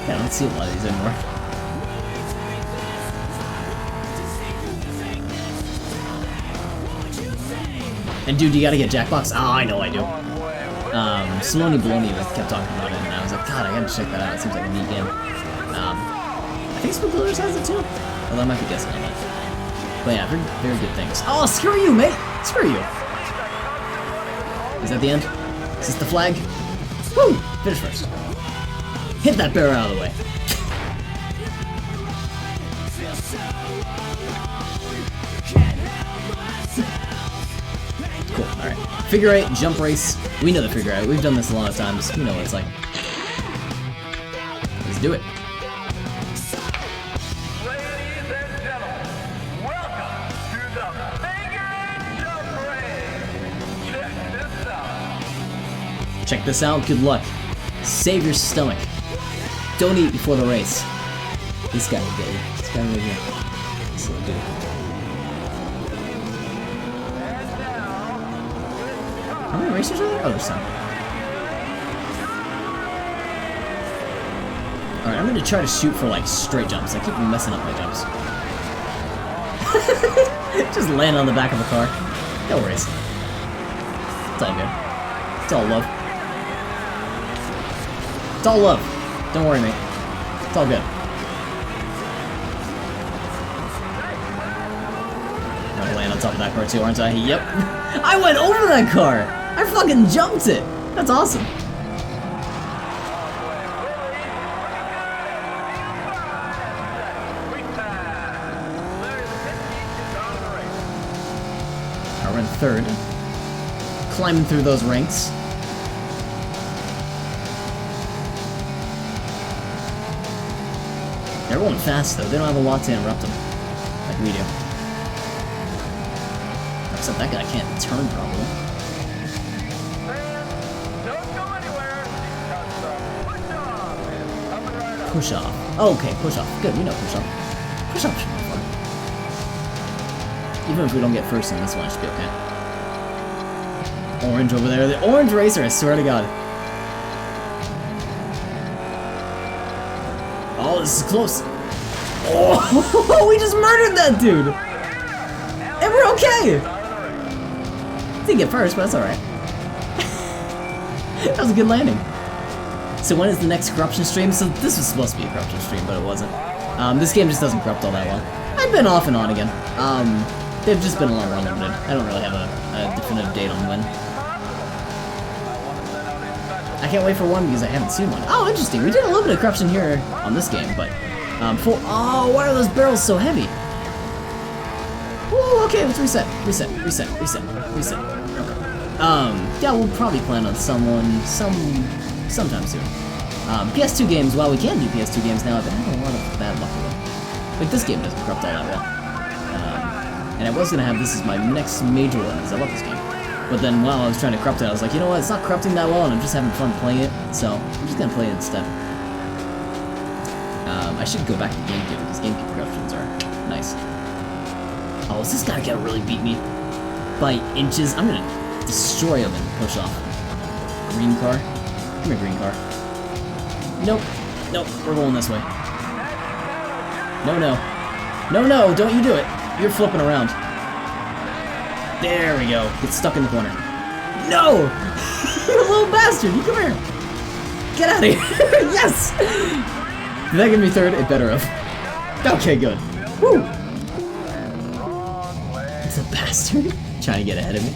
yeah, I don't see a lot of these anymore. And dude, you gotta get Jackbox. Oh, I know I do. Saloni Baloney kept talking about it, and I was like, God, I gotta check that out. It seems like a neat game. I think Spookloaders has it too. Although I might be guessing on that. But yeah, very, very good things. Oh, screw you, mate! Screw you! Is that the end? Is this the flag? Woo! Finish first. Hit that barrel out of the way. Cool, alright. Figure 8, jump race. We know the figure 8. We've done this a lot of times. We know what it's like. Let's do it. Check this out, good luck. Save your stomach. Don't eat before the race. This guy will get you. This guy right here. This little dude. How many racers are there? Oh, there's some. Alright, I'm gonna try to shoot for like straight jumps. I keep messing up my jumps. Just land on the back of a car. No worries. It's all good. It's all love. It's all love. Don't worry, mate. It's all good. I'm gonna land on top of that car too, aren't I? Yep. I went over that car! I fucking jumped it! That's awesome. I ran third. Climbing through those ranks. They're going fast though, they don't have a lot to interrupt them, like we do. Except that guy can't turn properly. Push off. Oh, okay, push off. Good, we know push off. Push off should be fun. Even if we don't get first in this one, it should be okay. Orange over there, the orange racer, I swear to God. Oh, this is close. Oh, we just murdered that dude! And we're okay! Didn't get first, but that's alright. That was a good landing. So when is the next corruption stream? So this was supposed to be a corruption stream, but it wasn't. This game just doesn't corrupt all that well. I've been off and on again. They've just been a lot more limited. I don't really have a definitive date on when. I can't wait for one because I haven't seen one. Oh, interesting. We did a little bit of corruption here on this game, but oh, why are those barrels so heavy? Ooh, okay, let's reset. Yeah, we'll probably plan on sometime soon. PS2 games, while we can do PS2 games now, I've been having a lot of bad luck with them. Like, this game doesn't corrupt all that well. And I was gonna have this as my next major one, because I love this game. But then while I was trying to corrupt it, I was like, you know what, it's not corrupting that well, and I'm just having fun playing it, so I'm just gonna play it instead. I should go back to GameCube, because GameCube corruptions are nice. Oh, is this guy gonna really beat me? By inches? I'm gonna destroy him and push off. Green car? Come here, green car. Nope. Nope, we're going this way. No, don't you do it. You're flipping around. There we go. Get stuck in the corner. No! You little bastard! You come here! Get out of here! Yes! Did that give me third? It better have. Okay, good. Woo! It's a bastard. Trying to get ahead of me.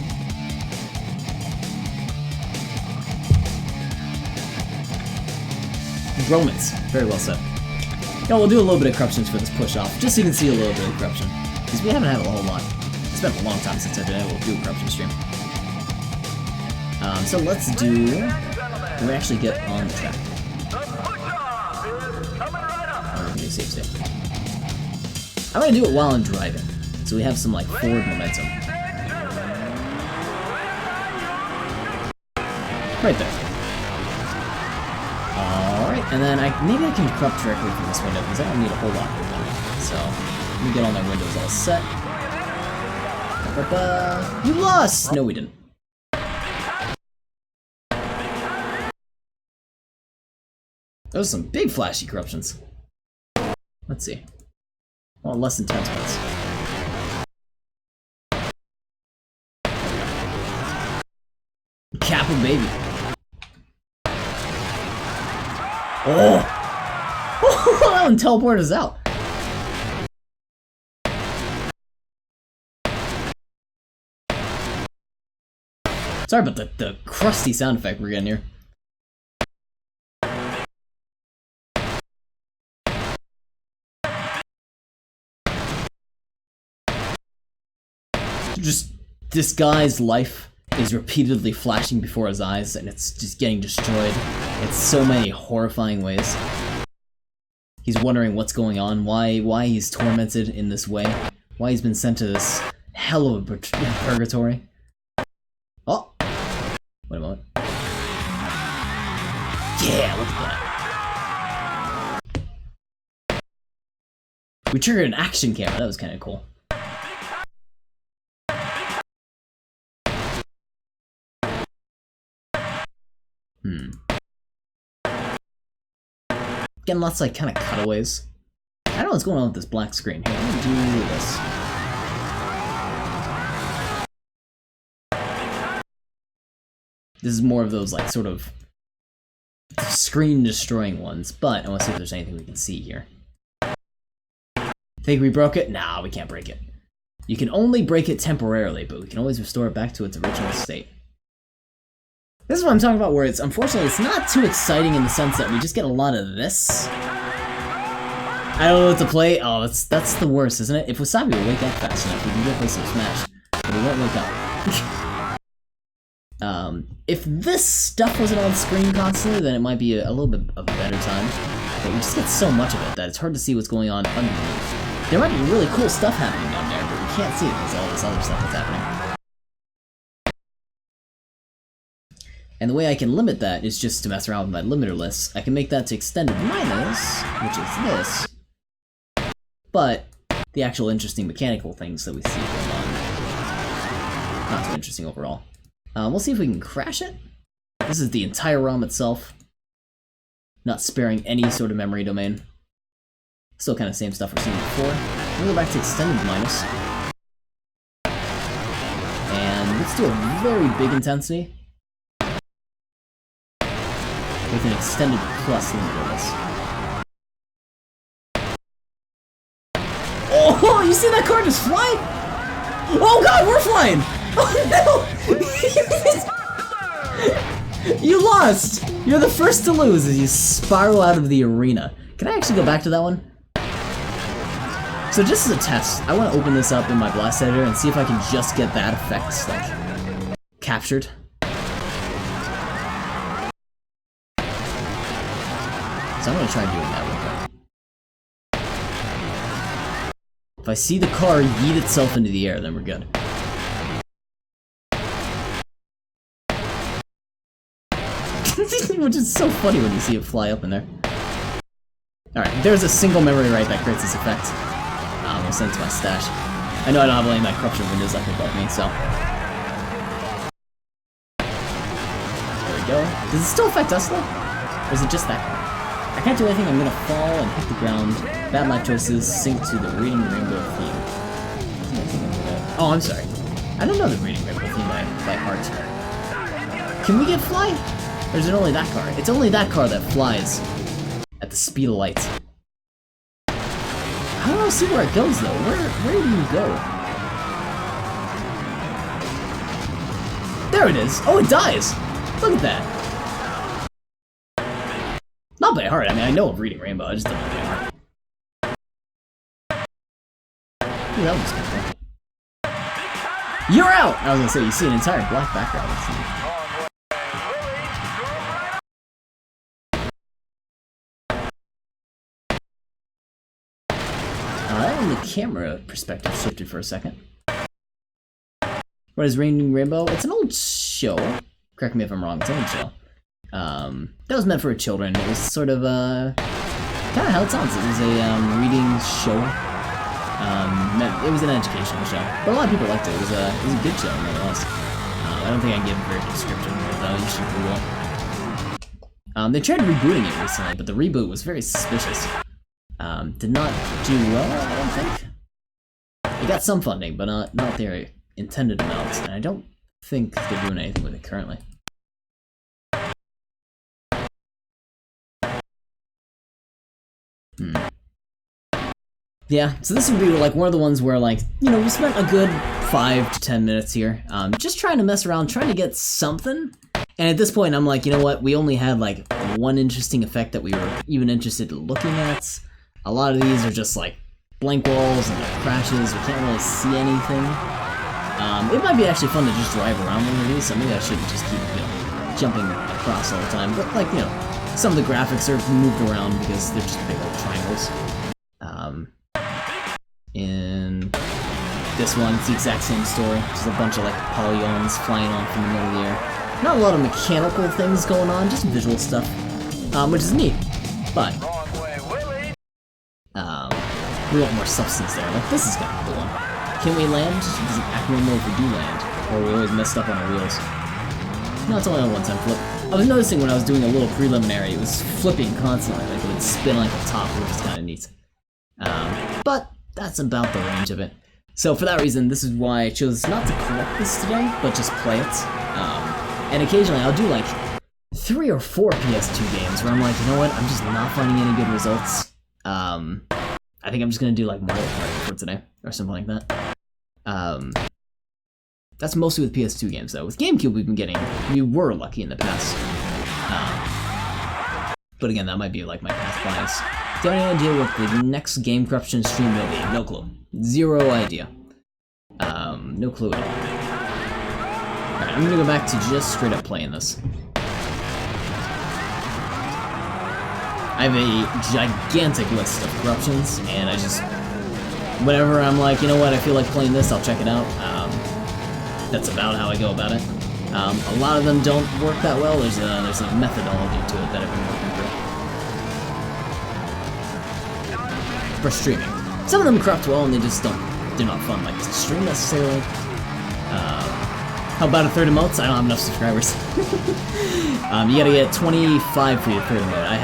Romans. Very well said. Yeah, we'll do a little bit of corruptions for this push-off, just so you can see a little bit of corruption. Because we haven't had a whole lot. It's been a long time since I've been able to do a corruption stream. So let's do... Can we actually get on the track? Oh, we're gonna do safe state. I'm gonna do it while I'm driving, so we have some, like, forward momentum. Right there. Alright, and then maybe I can corrupt directly from this window, because I don't need a whole lot of them. So, let me get all my windows all set. You lost! No, we didn't. Those are some big flashy corruptions. Let's see. Well, less than 10 spots. Kappa baby. Oh! That one teleported us out. Sorry about the crusty sound effect we're getting here. Just this guy's life is repeatedly flashing before his eyes, and it's just getting destroyed in so many horrifying ways. He's wondering what's going on, why he's tormented in this way, why he's been sent to this hell of a purgatory. Oh! Wait a moment. Yeah, look at that. We triggered an action camera, that was kind of cool. Getting lots of, like, kind of cutaways. I don't know what's going on with this black screen. Here, let me do this. This is more of those, like, sort of screen-destroying ones, but I want to see if there's anything we can see here. Think we broke it? Nah, we can't break it. You can only break it temporarily, but we can always restore it back to its original state. This is what I'm talking about, where unfortunately, it's not too exciting in the sense that we just get a lot of this. I don't know what to play. Oh, that's the worst, isn't it? If Wasabi will wake up fast enough, we can go play some Smash. But he won't wake up. If this stuff wasn't on screen constantly, then it might be a little bit of a better time. But we just get so much of it that it's hard to see what's going on underneath. There might be really cool stuff happening down there, but we can't see it because all this other stuff that's happening. And the way I can limit that is just to mess around with my limiter lists. I can make that to extended minus, which is this, but the actual interesting mechanical things that we see going on, not too interesting overall. We'll see if we can crash it. This is the entire ROM itself, not sparing any sort of memory domain. Still kind of same stuff we've seen before. We'll go back to extended minus. And let's do a very big intensity. With an extended plus limiter list. Oh, you see that car just fly? Oh god, we're flying! Oh no! You lost! You're the first to lose as you spiral out of the arena. Can I actually go back to that one? So just as a test, I want to open this up in my blast editor and see if I can just get that effect, like, captured. So I'm gonna try doing that real quick. If I see the car yeet itself into the air, then we're good. Which is so funny when you see it fly up in there. Alright, there's a single memory write that creates this effect. We'll send it to my stash. I know I don't have any of my corruption windows up above me, so. There we go. Does it still affect us though? Or is it just that car? I can't do anything, I'm gonna fall and hit the ground. Bad life choices sync to the Reading Rainbow theme. Oh, I'm sorry. I don't know the Reading Rainbow theme by heart. Can we get fly? Or is it only that car? It's only that car that flies at the speed of light. I don't see where it goes though. Where do you go? There it is! Oh, it dies! Look at that! Not by heart, I mean, I know of Reading Rainbow, I just don't know by heart. Ooh, that was kind of cool. You're out! I was gonna say, you see an entire black background. And the camera perspective shifted for a second. What is Reading Rainbow? It's an old show. Correct me if I'm wrong, it's an old show. That was meant for children. It was sort of, kind of how it sounds. It was a, reading show. It was an educational show, but a lot of people liked it. It was a good show, nonetheless. I don't think I can give a very good description, but you should Google it. They tried rebooting it recently, but the reboot was very suspicious. Did not do well, I don't think. It got some funding, but not their intended amounts, and I don't think they're doing anything with it currently. Yeah, so this would be like one of the ones where, like, you know, we spent a good 5 to 10 minutes here, just trying to mess around, trying to get something. And at this point, I'm like, you know what? We only had like one interesting effect that we were even interested in looking at. A lot of these are just like blank walls and like crashes. We can't really see anything. It might be actually fun to just drive around one of these, so maybe I shouldn't just keep, you know, jumping across all the time. But like, you know, some of the graphics are moved around because they're just big old triangles. In this one, it's the exact same story. Just a bunch of like polygons flying off from the middle of the air. Not a lot of mechanical things going on, just visual stuff, which is neat. But we want more substance there. Like, this is kind of a cool one. Can we land? Does it act normal if we do land? Or are we always messed up on our wheels? No, it's only a one-time flip. I was noticing when I was doing a little preliminary, it was flipping constantly. Like, it would spin like a top, which is kind of neat. But that's about the range of it. So for that reason, this is why I chose not to collect this today, but just play it. And occasionally I'll do like 3 or 4 PS2 games where I'm like, you know what, I'm just not finding any good results. I think I'm just gonna do like Mario Party for today, or something like that. That's mostly with PS2 games though. With GameCube we were lucky in the past. But again, that might be like my past bias. Do you have any idea what the next Game Corruption stream will be? No clue. Zero idea. No clue at all. Alright, I'm gonna go back to just straight up playing this. I have a gigantic list of corruptions, and I just... whenever I'm like, you know what, I feel like playing this, I'll check it out. That's about how I go about it. A lot of them don't work that well. There's a methodology to it that I've been working through. For streaming. Some of them corrupt well, and they're not fun like to stream necessarily. How about a third emotes? I don't have enough subscribers. You gotta get 25 for your third emote. I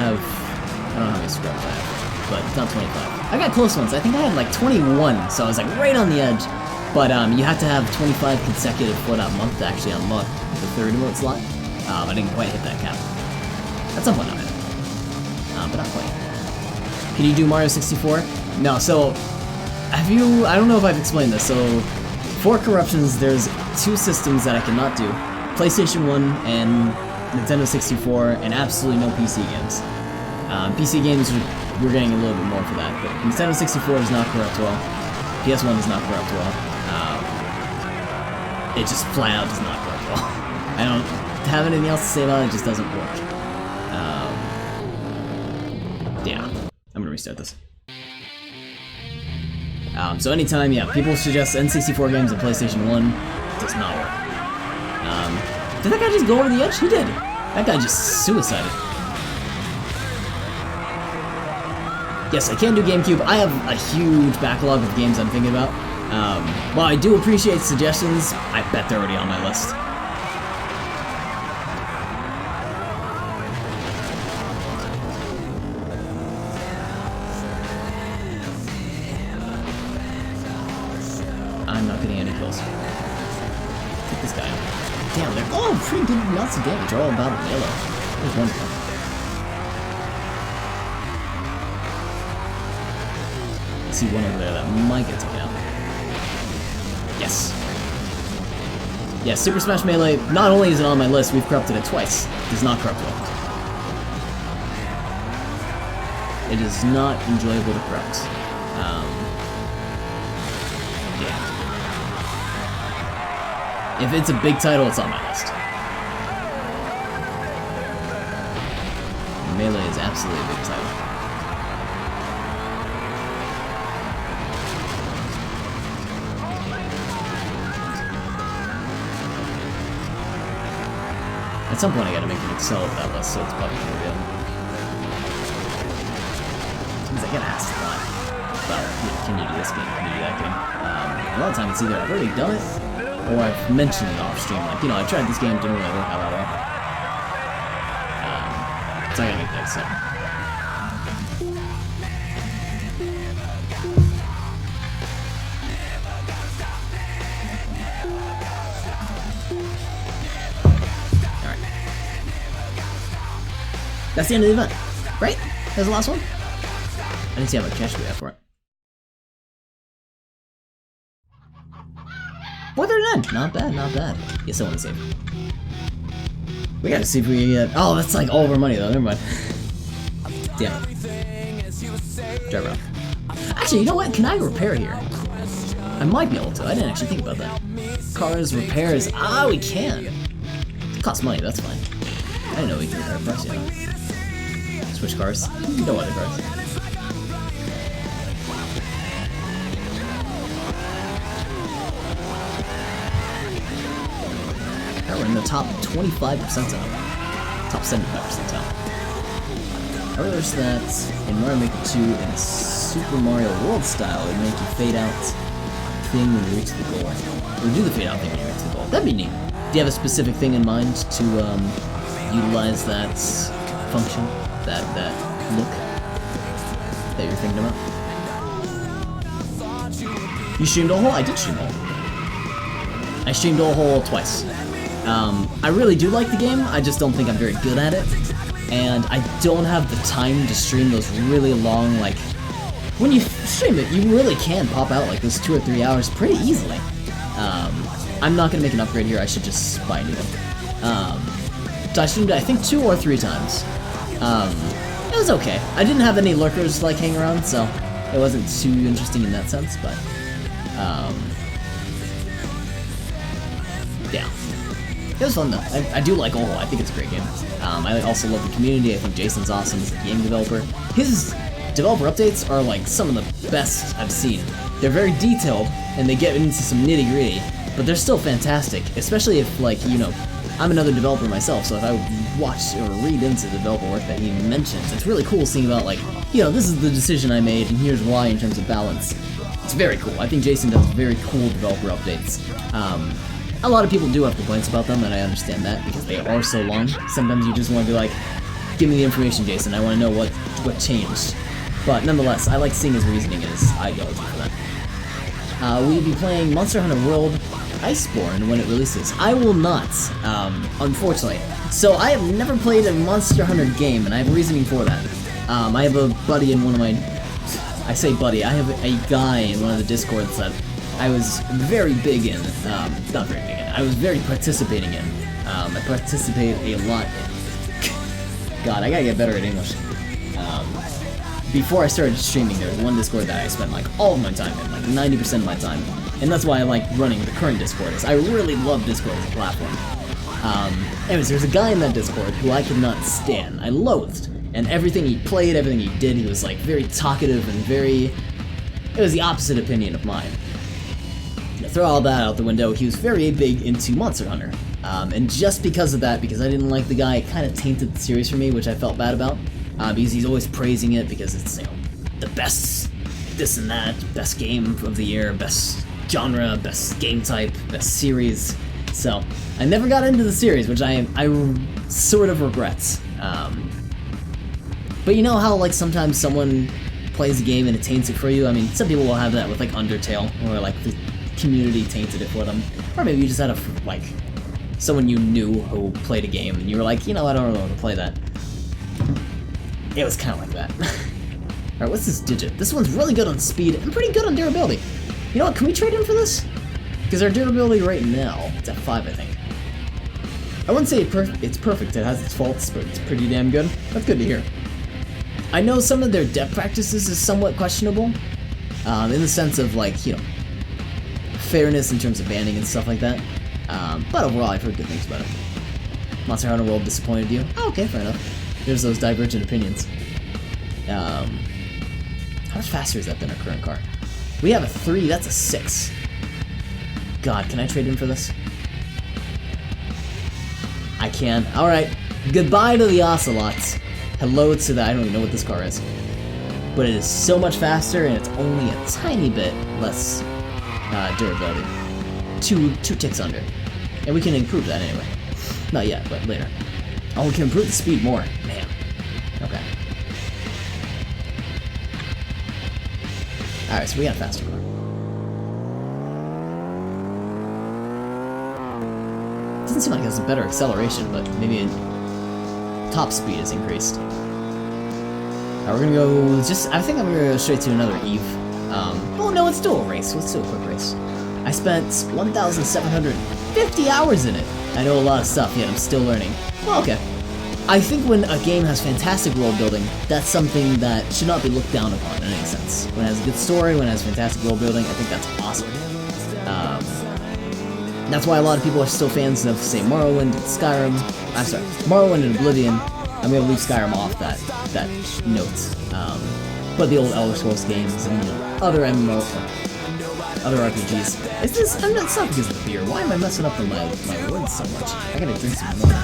don't know how many subscribers I have, but it's not 25. I got close ones. I think I had like 21, so I was like right on the edge. But you have to have 25 consecutive for that month to actually unlock the third emote slot. I didn't quite hit that cap. At some point I hit it. But not quite. Can you do Mario 64? No, so I don't know if I've explained this. So for corruptions, there's 2 systems that I cannot do. PlayStation 1 and Nintendo 64, and absolutely no PC games. PC games, we're getting a little bit more for that, but Nintendo 64 does not corrupt well. PS1 does not corrupt well. It just flat out does not corrupt well. I don't have anything else to say about it, it just doesn't work. Yeah, I'm gonna restart this. So anytime, yeah, people suggest N64 games and PlayStation 1, does not work. Did that guy just go over the edge? He did. That guy just suicided. Yes, I can do GameCube. I have a huge backlog of games I'm thinking about. While I do appreciate suggestions, I bet they're already on my list. I'm not getting any kills. Take this guy out. Damn, they're all pretty good amounts of damage. They're all about a melee. There's one guy. I see one over there that might get taken out. Yes. Yeah, Super Smash Melee, not only is it on my list, we've corrupted it twice. It does not corrupt well. It is not enjoyable to corrupt. Yeah. If it's a big title, it's on my list. Melee is absolutely a big title. At some point I gotta make an Excel of that list, so it's probably gonna be good. Because I get asked a lot about, can you do this game, can you do that game? A lot of times it's either I've already done it, or I've mentioned it off stream, like, I tried this game, didn't really work out that well. So I gotta make that Excel. That's the end of the event, right? That's the last one? I didn't see how much cash we have for it. $439! Not bad, not bad. Yes, I want to save. We gotta see if we can get... Oh, that's like all of our money though, never mind. Damn it. Drive around. Actually, you know what? Can I repair here? I might be able to. I didn't actually think about that. Cars, repairs. Ah, we can. It costs money, that's fine. I didn't know we could repair parts yet. Switch cars. No other cars. Now we're in the top 25 percentile. Top 75 percentile. I realized that in Mario Maker 2 in Super Mario World style, it would make you fade out thing when you reach the goal. Or do the fade out thing when you reach the goal. That'd be neat. Do you have a specific thing in mind to utilize that function? That look that you're thinking about? You streamed All Hole? I did stream All Hole. I streamed All Hole twice. I really do like the game, I just don't think I'm very good at it. And I don't have the time to stream those really long, like... When you stream it, you really can pop out like those 2 or 3 hours pretty easily. I'm not gonna make an upgrade here, I should just buy a new one. So I streamed it, I think 2 or 3 times. It was okay. I didn't have any lurkers like hang around, so it wasn't too interesting in that sense, but yeah. It was fun though. I do like All Hole. I think it's a great game. I also love the community. I think Jason's awesome as a game developer. His developer updates are like some of the best I've seen. They're very detailed and they get into some nitty-gritty, but they're still fantastic, especially if, like, I'm another developer myself, so if I watch or read into the developer work that he mentions, it's really cool seeing about, like, this is the decision I made and here's why in terms of balance. It's very cool. I think Jason does very cool developer updates. A lot of people do have complaints about them, and I understand that because they are so long. Sometimes you just want to be like, give me the information, Jason. I want to know what changed. But nonetheless, I like seeing his reasoning as I go for that. We'll be playing Monster Hunter World Iceborne when it releases. I will not, unfortunately. So I have never played a Monster Hunter game, and I have reasoning for that. I have a buddy in one of my... I say buddy, I have a guy in one of the Discords that I was very big in. Not very big in. I was very participating in. I participate a lot in. God, I gotta get better at English. Before I started streaming, there was one Discord that I spent like all of my time in, like 90% of my time. And that's why I like running the current Discord, is I really love Discord as a platform. Anyways, there's a guy in that Discord who I could not stand. I loathed. And everything he played, everything he did, he was like very talkative and very... It was the opposite opinion of mine. To throw all that out the window, he was very big into Monster Hunter. And just because of that, because I didn't like the guy, it kind of tainted the series for me, which I felt bad about. Because he's always praising it because it's, the best this and that, best game of the year, best genre, best game type, best series. So, I never got into the series, which I sort of regret. But you know how, like, sometimes someone plays a game and it taints it for you? I mean, some people will have that with, like, Undertale, or, like, the community tainted it for them. Or maybe you just had someone you knew who played a game, and you were like, I don't really want to play that. It was kind of like that. Alright, what's this digit? This one's really good on speed and pretty good on durability. You know what, can we trade in for this? Because our durability right now, it's at 5, I think. I wouldn't say it's perfect, it has its faults, but it's pretty damn good. That's good to hear. I know some of their dev practices is somewhat questionable, in the sense of, like, you know, fairness in terms of banding and stuff like that. But overall, I've heard good things about it. Monster Hunter World disappointed you? Oh, okay, fair enough. There's those divergent opinions. How much faster is that than our current car? We have a 3, that's a 6. God, can I trade in for this? I can. Alright. Goodbye to the Ocelots. Hello to the... I don't even know what this car is. But it is so much faster, and it's only a tiny bit less durability. Two ticks under. And we can improve that anyway. Not yet, but later. Oh, we can improve the speed more. Man. Okay. Alright, so we got a faster car. Doesn't seem like it has a better acceleration, but maybe top speed is increased. We're gonna go I think I'm gonna go straight to another Eve. Oh no, it's still a race. Let's do a quick race. I spent 1,750 hours in it. I know a lot of stuff, yet I'm still learning. Well, okay. I think when a game has fantastic world building, that's something that should not be looked down upon in any sense. When it has a good story, when it has fantastic world building, I think that's awesome. That's why a lot of people are still fans of, say, Morrowind and Skyrim. I'm sorry, Morrowind and Oblivion. I'm gonna leave Skyrim off that note. But the old Elder Scrolls games and, you know, other MMO, other RPGs. It's not because of the beer. Why am I messing up on my words so much? I gotta drink some more.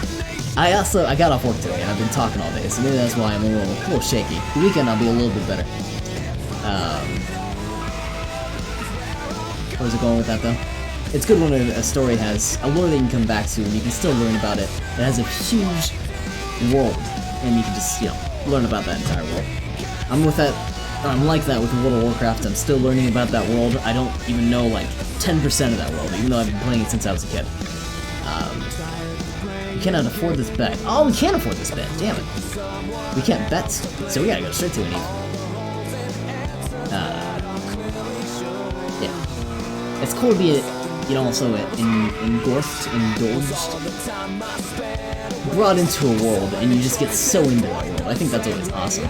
I got off work today and I've been talking all day, so maybe that's why I'm a little shaky. The weekend I'll be a little bit better. Where's it going with that though? It's good when a story has a lore that you can come back to and you can still learn about it. It has a huge world, and you can just, you know, learn about that entire world. I'm like that with World of Warcraft. I'm still learning about that world. I don't even know like 10% of that world, even though I've been playing it since I was a kid. We cannot afford this bet. Oh, we can't afford this bet. Damn it. We can't bet, so we gotta go straight to an Eve. Yeah. It's cool to be also indulged, brought into a world, and you just get so into that world. I think that's always awesome.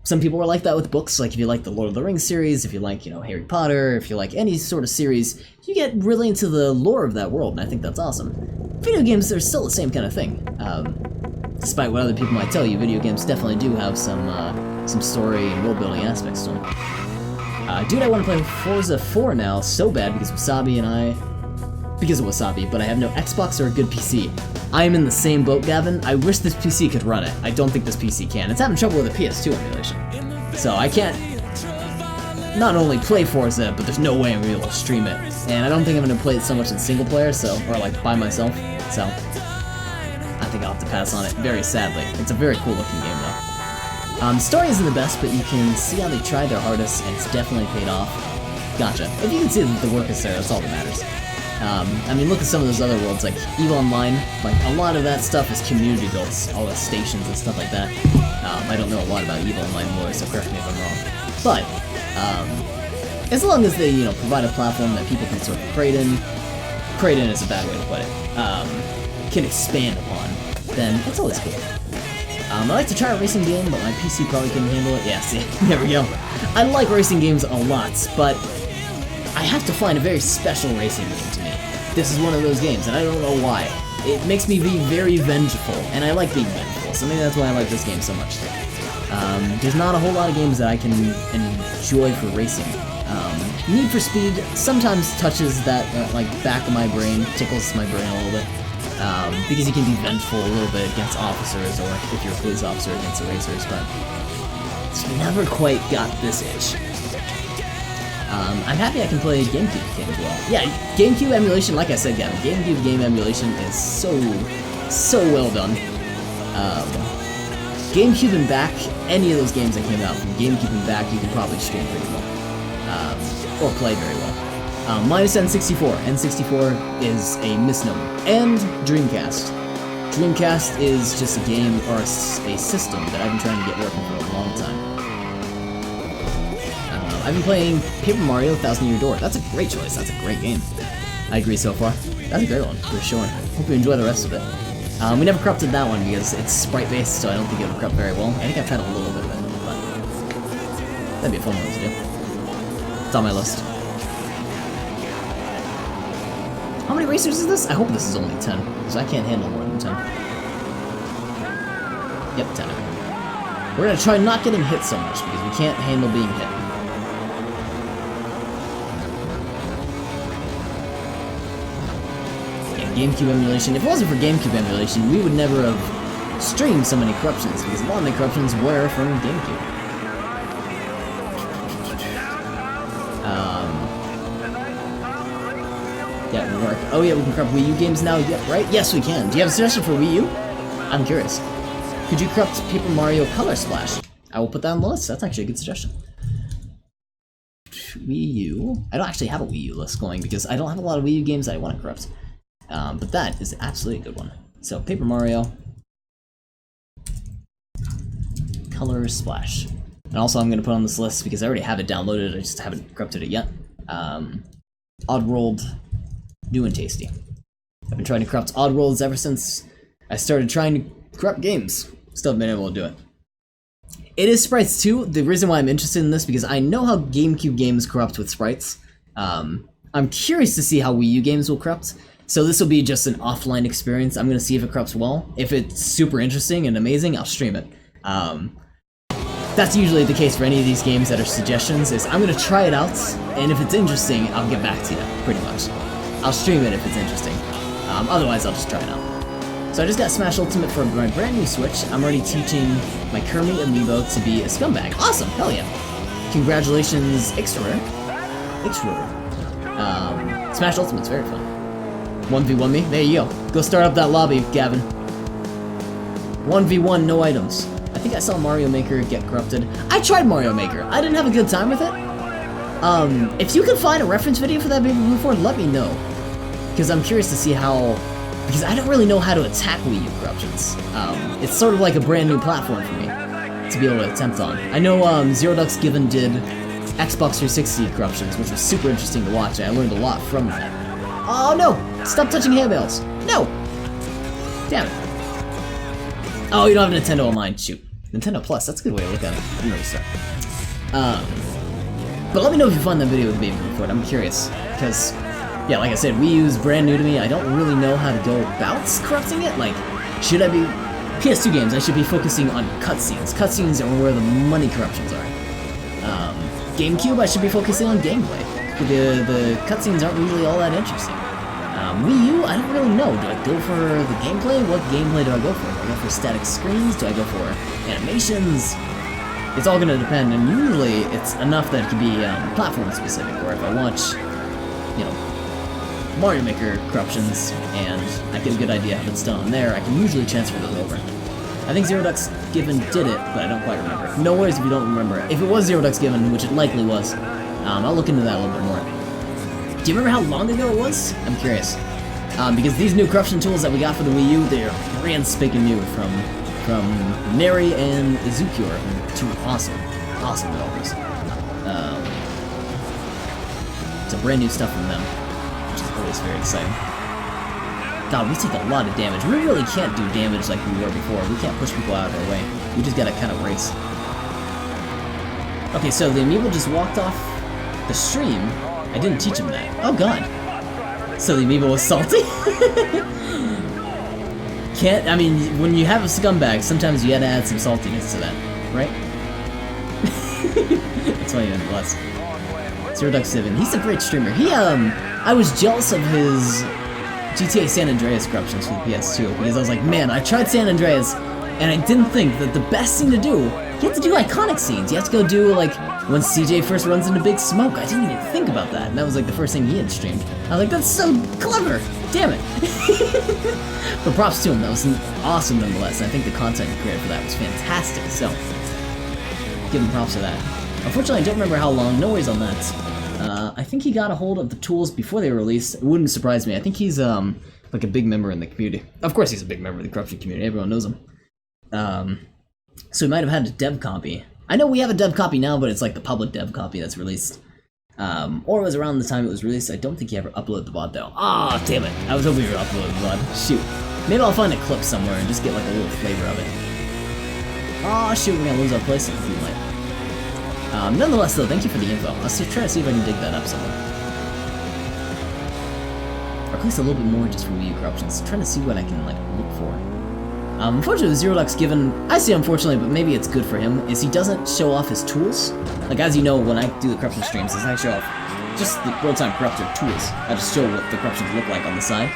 Some people are like that with books, like if you like the Lord of the Rings series, if you like, Harry Potter, if you like any sort of series, you get really into the lore of that world, and I think that's awesome. Video games, they're still the same kind of thing. Despite what other people might tell you, video games definitely do have some story and world-building aspects to them. Dude, I want to play Forza 4 now so bad because of Wasabi, but I have no Xbox or a good PC. I am in the same boat, Gavin. I wish this PC could run it. I don't think this PC can. It's having trouble with the PS2 emulation. So I can't not only play Forza, but there's no way I'm going to be able to stream it. And I don't think I'm going to play it so much in single player, or like by myself, so I think I'll have to pass on it, very sadly. It's a very cool looking game though. The story isn't the best, but you can see how they tried their hardest, and it's definitely paid off. Gotcha. If you can see that the work is there, that's all that matters. I mean, look at some of those other worlds, like EVE Online. Like, a lot of that stuff is community built, all the stations and stuff like that. I don't know a lot about EVE Online lore, so correct me if I'm wrong. But, as long as they, provide a platform that people can sort of crate in is a bad way to put it, can expand upon, then it's always cool. I like to try a racing game, but my PC probably couldn't handle it. Yeah, see, there we go. I like racing games a lot, but I have to find a very special racing game to me. This is one of those games, and I don't know why. It makes me be very vengeful, and I like being vengeful, so maybe that's why I like this game so much. There's not a whole lot of games that I can enjoy for racing. Need for Speed sometimes touches that, back of my brain, tickles my brain a little bit. Because you can be vengeful a little bit against officers, or if you're a police officer against the racers, but it's never quite got this itch. I'm happy I can play GameCube games well. Yeah, GameCube emulation, like I said, Gavin, GameCube game emulation is so well done. GameCube and back, any of those games that came out from GameCube and back, you can probably stream pretty well, or play very well. Minus N64. N64 is a misnomer. And Dreamcast. Dreamcast is just a game, or a system that I've been trying to get working for a long time. I've been playing Paper Mario: Thousand Year Door. That's a great choice. That's a great game. I agree so far. That's a great one, for sure. Hope you enjoy the rest of it. We never corrupted that one because it's sprite-based, so I don't think it would corrupt very well. I think I've tried a little bit of it, but that'd be a fun one to do. It's on my list. How many racers is this? I hope this is only 10, because I can't handle more than 10. Yep, 10. We're gonna try not getting hit so much, because we can't handle being hit. GameCube emulation. If it wasn't for GameCube emulation, we would never have streamed so many corruptions, because a lot of the corruptions were from GameCube. Yeah, it would work. Oh yeah, we can corrupt Wii U games now, yeah, right? Yes, we can. Do you have a suggestion for Wii U? I'm curious. Could you corrupt Paper Mario Color Splash? I will put that on the list. That's actually a good suggestion. Wii U. I don't actually have a Wii U list going, because I don't have a lot of Wii U games that I want to corrupt. But that is absolutely a good one. So, Paper Mario, Color Splash. And also I'm going to put on this list, because I already have it downloaded, I just haven't corrupted it yet. Oddworld, New and Tasty. I've been trying to corrupt Oddworlds ever since I started trying to corrupt games. Still haven't been able to do it. It is sprites too. The reason why I'm interested in this, because I know how GameCube games corrupt with sprites. I'm curious to see how Wii U games will corrupt. So this will be just an offline experience. I'm going to see if it corrupts well. If it's super interesting and amazing, I'll stream it. That's usually the case for any of these games that are suggestions, is I'm going to try it out, and if it's interesting, I'll get back to you, pretty much. I'll stream it if it's interesting. Otherwise, I'll just try it out. So I just got Smash Ultimate for my brand new Switch. I'm already teaching my Kermit amiibo to be a scumbag. Awesome, hell yeah. Congratulations, Ixterer. Smash Ultimate's very fun. 1v1 me? There you go. Go start up that lobby, Gavin. 1v1, no items. I think I saw Mario Maker get corrupted. I tried Mario Maker. I didn't have a good time with it. If you can find a reference video for that before, let me know. Because I'm curious to see how... Because I don't really know how to attack Wii U corruptions. It's sort of like a brand new platform for me to be able to attempt on. I know Zero Ducks Given did Xbox 360 corruptions, which was super interesting to watch, and I learned a lot from that. Oh no! Stop touching handbells! No! Damn it. Oh, you don't have Nintendo Online. Shoot. Nintendo Plus, that's a good way to look at it. I'm gonna restart. But let me know if you find that video with me before it. I'm curious. Because, yeah, like I said, Wii U is brand new to me. I don't really know how to go about corrupting it. Like, should I be... PS2 games, I should be focusing on cutscenes. Cutscenes are where the money corruptions are. GameCube, I should be focusing on gameplay. The cutscenes aren't really all that interesting. Wii U, I don't really know. Do I go for the gameplay? What gameplay do I go for? Do I go for static screens? Do I go for animations? It's all gonna depend, and usually it's enough that it can be platform specific, or if I watch, you know, Mario Maker corruptions, and I get a good idea how it's done on there, I can usually transfer those over. I think Zero Ducks Given did it, but I don't quite remember. No worries if you don't remember. If it was Zero Ducks Given, which it likely was, I'll look into that a little bit more. Do you remember how long ago it was? I'm curious. Because these new corruption tools that we got for the Wii U, they're brand spanking new from Neri and Izukure, two awesome developers. So brand new stuff from them, which is always very exciting. God, we take a lot of damage. We really can't do damage like we were before. We can't push people out of our way. We just gotta kind of race. Okay, so the amiibo just walked off the stream. I didn't teach him that. Oh god. So the amiibo was salty? I mean, when you have a scumbag, sometimes you gotta add some saltiness to that, right? That's funny nonetheless. Zero Duck 7, he's a great streamer. I was jealous of his GTA San Andreas corruptions for the PS2, because I was like, man, I tried San Andreas, and I didn't think that the best thing to do, you have to do iconic scenes. You have to go do, like, when CJ first runs into Big Smoke. I didn't even think about that, and that was, like, the first thing he had streamed. I was like, that's so clever! Damn it! But props to him, that was awesome nonetheless, and I think the content he created for that was fantastic, so give him props for that. Unfortunately, I don't remember how long, no worries on that. I think he got a hold of the tools before they were released. It wouldn't surprise me. I think he's, like a big member in the community. Of course he's a big member of the corruption community, everyone knows him. So he might have had a dev copy. I know we have a dev copy now, but it's like the public dev copy that's released. Or it was around the time it was released. I don't think he ever uploaded the VOD though. Ah, damn it. I was hoping you were uploading the VOD. Shoot. Maybe I'll find a clip somewhere and just get like a little flavor of it. Oh shoot, we're gonna lose our place in a few minutes. Nonetheless though, thank you for the info. I'll try to see if I can dig that up somewhere. Or at least a little bit more just for Wii U corruptions. Trying to see what I can like look for. Unfortunately, Zerolux, given, I say unfortunately, but maybe it's good for him, is he doesn't show off his tools. Like, as you know, when I do the corruption streams, I show off just the real-time corruptor tools. I just show what the corruptions look like on the side.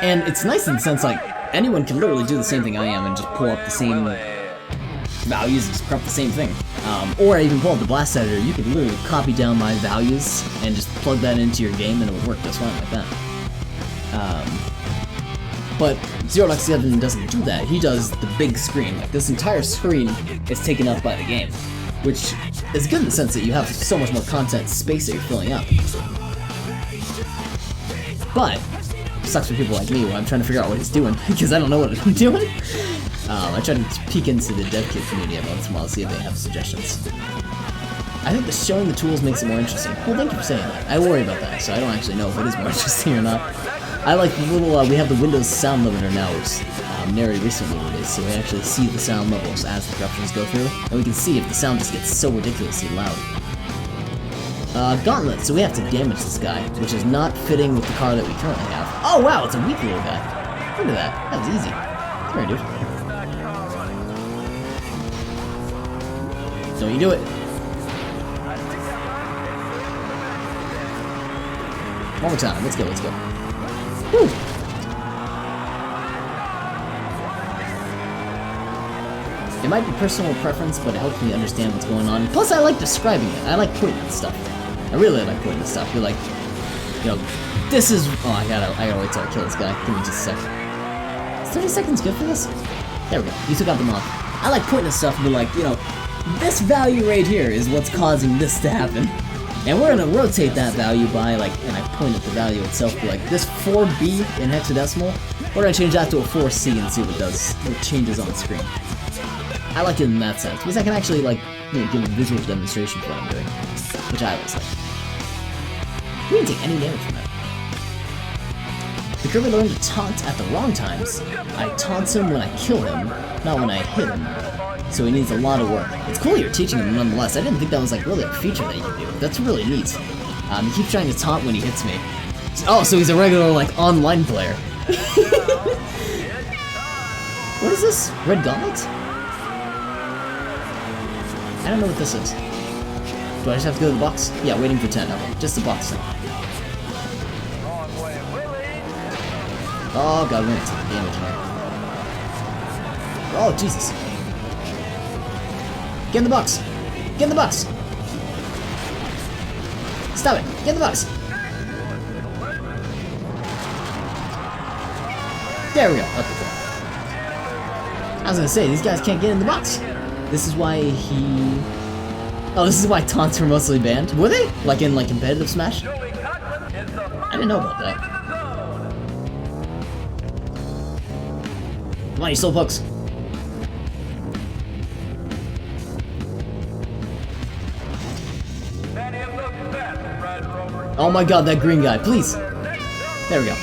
And it's nice in the sense, like, anyone can literally do the same thing I am and just pull up the same values and just corrupt the same thing. Or I even pull up the blast editor, you can literally copy down my values and just plug that into your game and it would work just fine like that. But Zerolux 7 doesn't do that. He does the big screen. Like, this entire screen is taken up by the game, which is good in the sense that you have so much more content space that you're filling up. But sucks for people like me when I'm trying to figure out what he's doing because I don't know what I'm doing. I try to peek into the dev kit community every once in a while to see if they have suggestions. I think that showing the tools makes it more interesting. Well, thank you for saying that. I worry about that, so I don't actually know if it is more interesting or not. I like the little, we have the Windows sound limiter now, which Nary recently released, so we actually see the sound levels as the corruptions go through, and we can see if the sound just gets so ridiculously loud. Gauntlet, so we have to damage this guy, which is not fitting with the car that we currently have. Oh wow, it's a weak little guy. Look at that, that was easy. Come here, dude. Don't you do it. One more time, let's go, let's go. Woo. It might be personal preference, but it helps me understand what's going on. Plus, I like describing it. I like pointing at stuff. I really like pointing at stuff. You're like, you know, this is. Oh, I gotta wait till I kill this guy. Give me just a sec. Is 30 seconds good for this? There we go. You took out the moth. I like pointing at stuff and be like, you know, this value right here is what's causing this to happen. And we're gonna rotate that value by, like, and I point at the value itself, be like, this 4B in hexadecimal, we're gonna change that to a 4C and see what does, what changes on the screen. I like it in that sense, because I can actually, like, you know, give a visual demonstration for what I'm doing, which I always like. We didn't take any damage from that. The Kirby learned to taunt at the wrong times. I taunt him when I kill him, not when I hit him. So he needs a lot of work. It's cool you're teaching him nonetheless. I didn't think that was like really a feature that you could do. That's really neat. He keeps trying to taunt when he hits me. Oh, so he's a regular like online player. What is this? Red Gauntlet? I don't know what this is. Do I just have to go to the box? Yeah, waiting for 10. Okay, just the box thing. Oh god, we're gonna take damage here. Oh Jesus. Get in the box! Get in the box! Stop it! Get in the box! There we go. Okay, cool. I was gonna say, these guys can't get in the box. This is why he... Oh, this is why taunts were mostly banned? Were they? Like in like competitive Smash? I didn't know about that. Come on, you slowpokes. Oh my god, that green guy, please! There we go.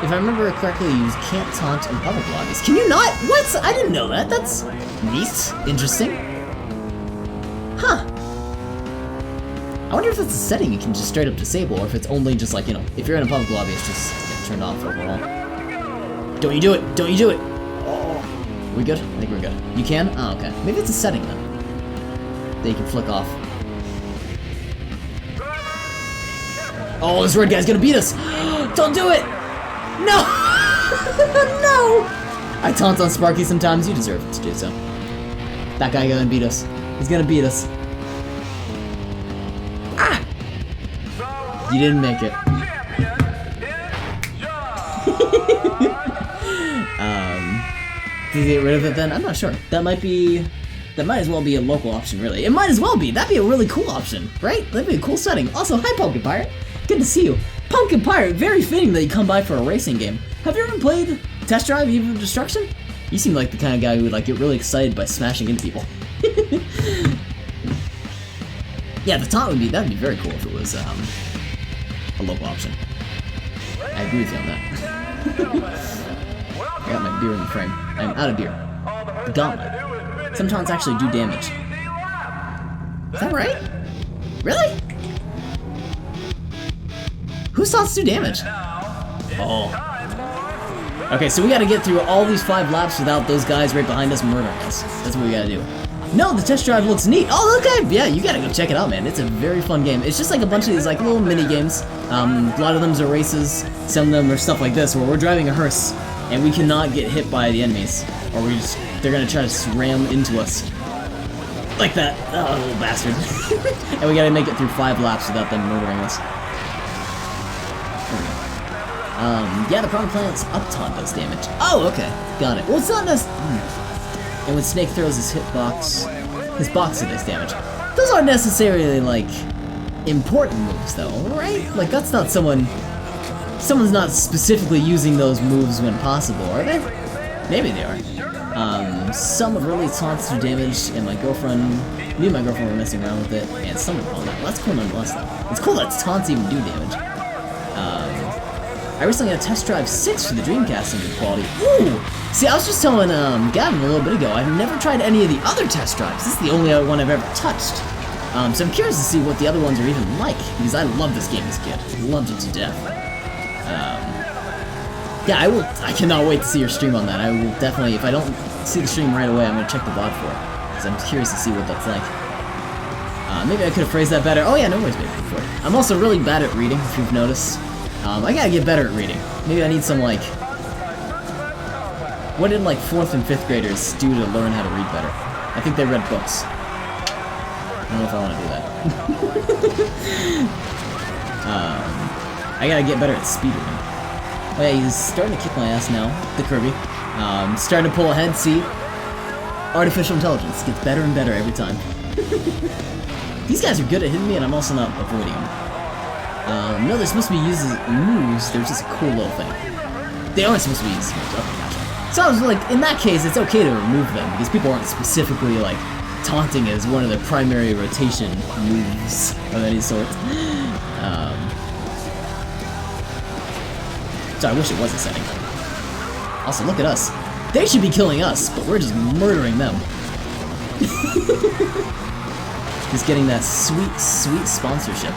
If I remember correctly, you can't taunt in public lobbies. Can you not? What? I didn't know that. That's neat. Interesting. Huh. I wonder if that's a setting you can just straight up disable, or if it's only just like, you know, if you're in a public lobby, it's just turned off overall. Don't you do it! Don't you do it! Oh. We good? I think we're good. You can? Oh, okay. Maybe it's a setting then. That you can flick off. Oh, this red guy's gonna beat us! Don't do it! No! No! I taunt on Sparky sometimes. You deserve to do so. That guy gonna beat us. He's gonna beat us. Ah! You didn't make it. Did he get rid of it then? I'm not sure. That might be... That might as well be a local option, really. It might as well be. That'd be a really cool option, right? That'd be a cool setting. Also, hi, Pumpkin Pirate. Good to see you. Pumpkin Pirate, very fitting that you come by for a racing game. Have you ever played Test Drive Eve of Destruction? You seem like the kind of guy who would like get really excited by smashing into people. Yeah, the taunt that'd be very cool if it was a local option. I agree with you on that. I got my beer in the frame. I'm out of beer. The gauntlet. Some taunts actually do damage. Is that right? Really? Whose taunts do damage? Oh. Okay, so we gotta get through all these 5 laps without those guys right behind us murdering us. That's what we gotta do. No, the test drive looks neat. Oh, okay. Yeah, you gotta go check it out, man. It's a very fun game. It's just like a bunch of these like little mini games. A lot of them are races. Some of them are stuff like this, where we're driving a hearse and we cannot get hit by the enemies, or they're gonna try to ram into us like that. Oh, little bastard. And we gotta make it through 5 laps without them murdering us. Yeah, the Prime Planet's up taunt does damage. Oh, okay. Got it. Well, it's not And when Snake throws his box, it does damage. Those aren't necessarily, like, important moves, though, right? Like, that's not someone's not specifically using those moves when possible, are they? Maybe they are. Some of really taunts do damage, and me and my girlfriend were messing around with it, and some of them that. Well, that's cool nonetheless, though. It's cool that taunts even do damage. I recently got a Test Drive 6 for the Dreamcast in good quality. Ooh! See, I was just telling Gavin a little bit ago, I've never tried any of the other Test Drives. This is the only other one I've ever touched. So I'm curious to see what the other ones are even like, because I loved this game as a kid. Loved it to death. Yeah, I cannot wait to see your stream on that. I will definitely, if I don't see the stream right away, I'm going to check the VOD for it, because I'm curious to see what that's like. Maybe I could have phrased that better. Oh yeah, no worries, baby. I'm also really bad at reading, if you've noticed. I gotta get better at reading. Maybe I need some, like... What did, like, 4th and 5th graders do to learn how to read better? I think they read books. I don't know if I want to do that. I gotta get better at speedrunning. Oh yeah, he's starting to kick my ass now, the Kirby. Starting to pull ahead, see? Artificial intelligence gets better and better every time. These guys are good at hitting me, and I'm also not avoiding them. No, they're supposed to be used as moves, they're just a cool little thing. They aren't supposed to be used as moves, okay, gotcha. So I was like, in that case, it's okay to remove them, because people aren't specifically, like, taunting as one of their primary rotation moves of any sort. So I wish it was a setting. Also, look at us. They should be killing us, but we're just murdering them. Just getting that sweet, sweet sponsorship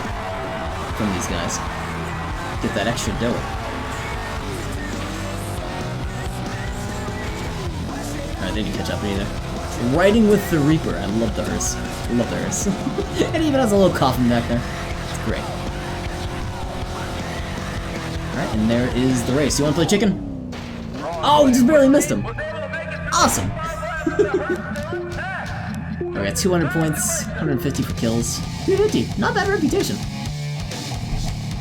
from these guys. Get that extra dough. Alright, they didn't catch up either. Riding with the Reaper. I love the hearse. I love the hearse. It even has a little coffin back there. It's great. Alright, and there is the race. You wanna play chicken? Oh, we just barely missed him. Awesome. We got 200 points, 150 for kills. 350. Not bad reputation.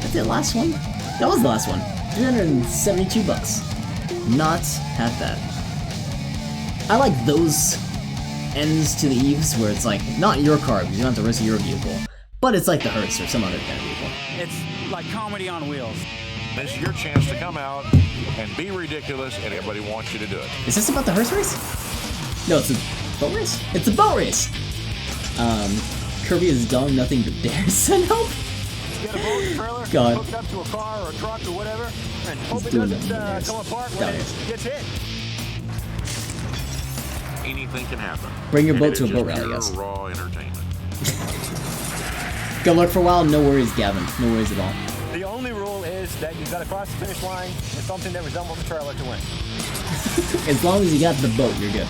That's the last one? That was the last one. 372 bucks. Not half bad. I like those ends to the eaves where it's like, not your car because you don't have to risk your vehicle, but it's like the hearse or some other kind of vehicle. It's like comedy on wheels. This is your chance to come out and be ridiculous, and everybody wants you to do it. Is this about the hearse race? No, it's a boat race? It's a boat race! Kirby is done nothing but dares send help? Get a boat trailer, God. hooked up to a car or a truck or whatever, and hope it doing doesn't nothing but come apart dares. when Dares. it gets hit. Anything can happen. Bring your And boat it to is a boat just rally, pure guys. raw entertainment. Good luck for a while, no worries, Gavin. No worries at all. The only rule is that you've got to cross the finish line with something that resembles a trailer to win. As long as you got the boat, you're good.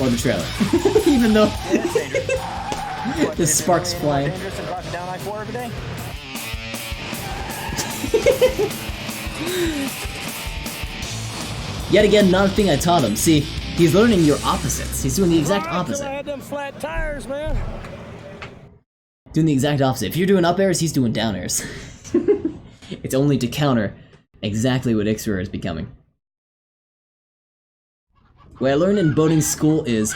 Or the trailer. Even though It's dangerous. the sparks flying. Dangerous than crossing down I-4 every day? Yet again, not a thing I taught him. See, he's learning your opposites. He's doing the exact Till I opposite. had them flat tires, man. Doing the exact opposite. If you're doing up airs, he's doing down airs. It's only to counter exactly what Ixor is becoming. What I learned in boating school is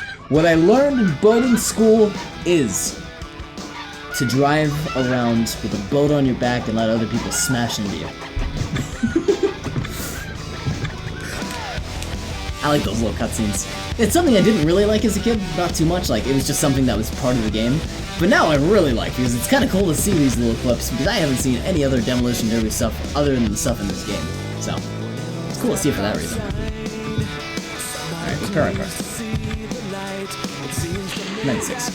to drive around with a boat on your back and let other people smash into you. I like those little cutscenes. It's something I didn't really like as a kid, not too much, like it was just something that was part of the game. But now I really like, because it's kind of cool to see these little clips, because I haven't seen any other Demolition Derby stuff other than the stuff in this game. So, it's cool to see it for that reason. Alright, repair our car. 96.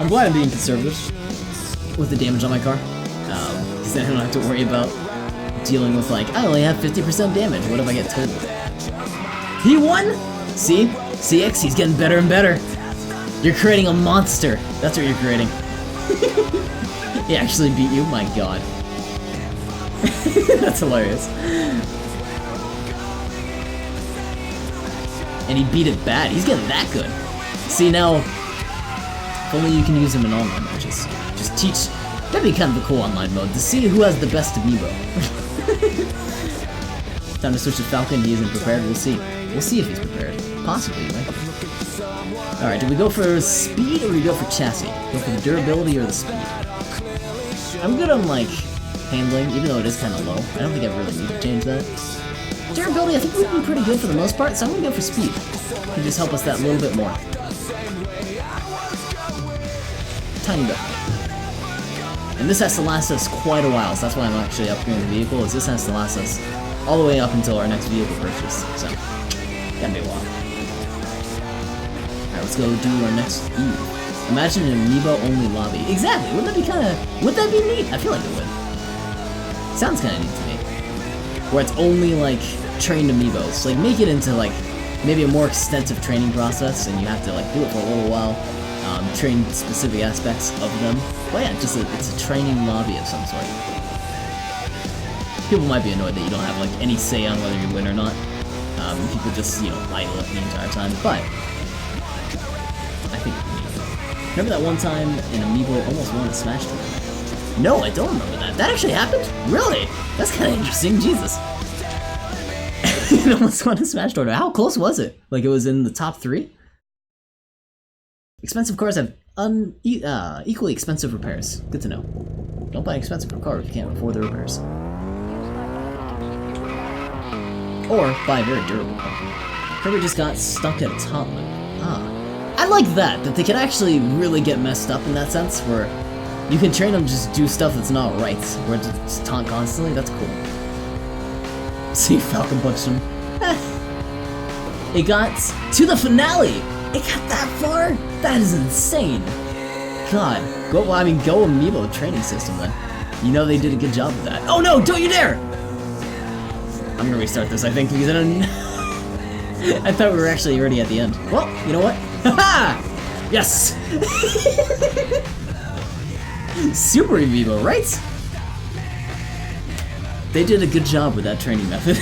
I'm glad I'm being conservative with the damage on my car, because then I don't have to worry about dealing with like, I only have 50% damage, what if I get totaled? He won? See? CX, he's getting better and better. You're creating a monster. That's what you're creating. He actually beat you? My god. That's hilarious. And he beat it bad. He's getting that good. See now, if only you can use him in online matches. Just teach. That'd be kind of a cool online mode to see who has the best amiibo. Time to switch to Falcon. He isn't prepared. We'll see. We'll see if he's prepared. Possibly, right? Alright, do we go for speed or do we go for chassis? Go for the durability or the speed? I'm good on, like, handling, even though it is kind of low. I don't think I really need to change that. Durability, I think we've been pretty good for the most part, so I'm gonna go for speed. It can just help us that little bit more. Tiny bit. And this has to last us quite a while, so that's why I'm actually upgrading the vehicle, is this has to last us all the way up until our next vehicle purchase, so gotta be a while. Alright, let's go do our next Eve. Imagine an amiibo-only lobby. Exactly! Wouldn't that be would that be neat? I feel like it would. Sounds kinda neat to me. Where it's only, like, trained amiibos. Like, make it into, like, maybe a more extensive training process, and you have to, like, do it for a little while. Train specific aspects of them. But yeah, it's a training lobby of some sort. People might be annoyed that you don't have, like, any say on whether you win or not. People just, you know, idle it the entire time, but I think it's neat. Remember that one time an amiibo almost won a Smash tournament? No, I don't remember that. That actually happened? Really? That's kind of interesting, Jesus. It almost won a Smash tournament. How close was it? Like, it was in the top 3? Expensive cars have equally expensive repairs. Good to know. Don't buy an expensive car if you can't afford the repairs. Or buy a very durable car. Kirby just got stuck at a taunt loop. I like that they can actually really get messed up in that sense, where you can train them to just do stuff that's not right, where it's just taunt constantly. That's cool. See, Falcon punched him. It got to the finale! It got that far? That is insane. God. Go amiibo training system then. You know they did a good job of that. Oh no, don't you dare! I'm gonna restart this, I think, because I don't I thought we were actually already at the end. Well, you know what? Haha! Yes! Super amiibo, right? They did a good job with that training method.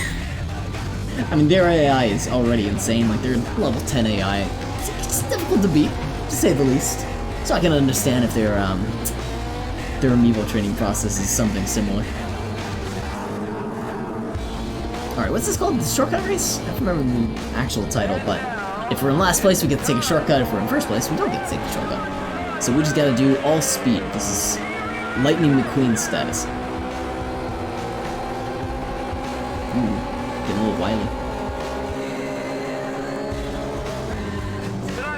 I mean, their AI is already insane, like they're level 10 AI. It's difficult to beat, to say the least. So I can understand if their amiibo training process is something similar. Alright, what's this called? The shortcut race? I don't remember the actual title, but if we're in last place, we get to take a shortcut. If we're in first place, we don't get to take the shortcut. So we just gotta do all speed. This is Lightning McQueen status. Ooh, getting a little wily.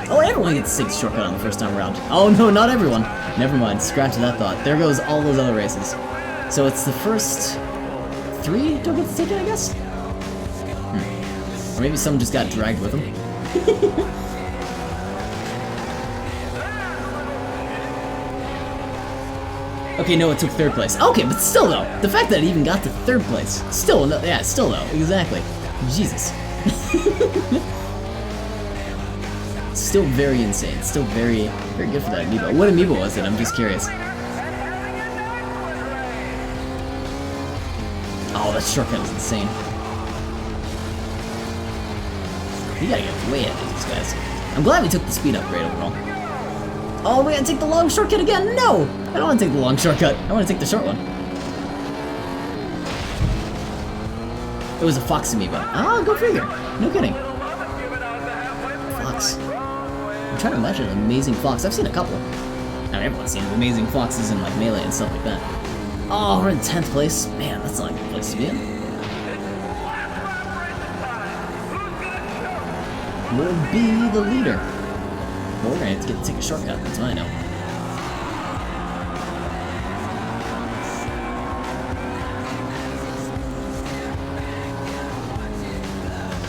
Oh, everyone gets to take the shortcut on the first time around. Oh no, not everyone. Never mind, scratch that thought. There goes all those other races. So it's the first 3 don't get to take it, I guess? Or maybe some just got dragged with them. Okay, no, it took 3rd place. Okay, but still though, the fact that it even got to 3rd place, still, no, yeah, still though, exactly. Jesus. Still very insane. Still very, very good for that amiibo. What amiibo was it? I'm just curious. Oh, that shortcut was insane. We gotta get way ahead of these guys. I'm glad we took the speed upgrade overall. Oh, we gotta take the long shortcut again? No! I don't want to take the long shortcut. I want to take the short one. It was a Fox amiibo. Oh, go figure. No kidding. Fox. I'm trying to imagine an Amazing Fox. I've seen a couple. I mean, everyone's seen Amazing Foxes in like Melee and stuff like that. Oh, we're in 10th place. Man, that's not a good place to be in. We'll be the leader. Well, we're gonna have to take a shortcut, that's what I know.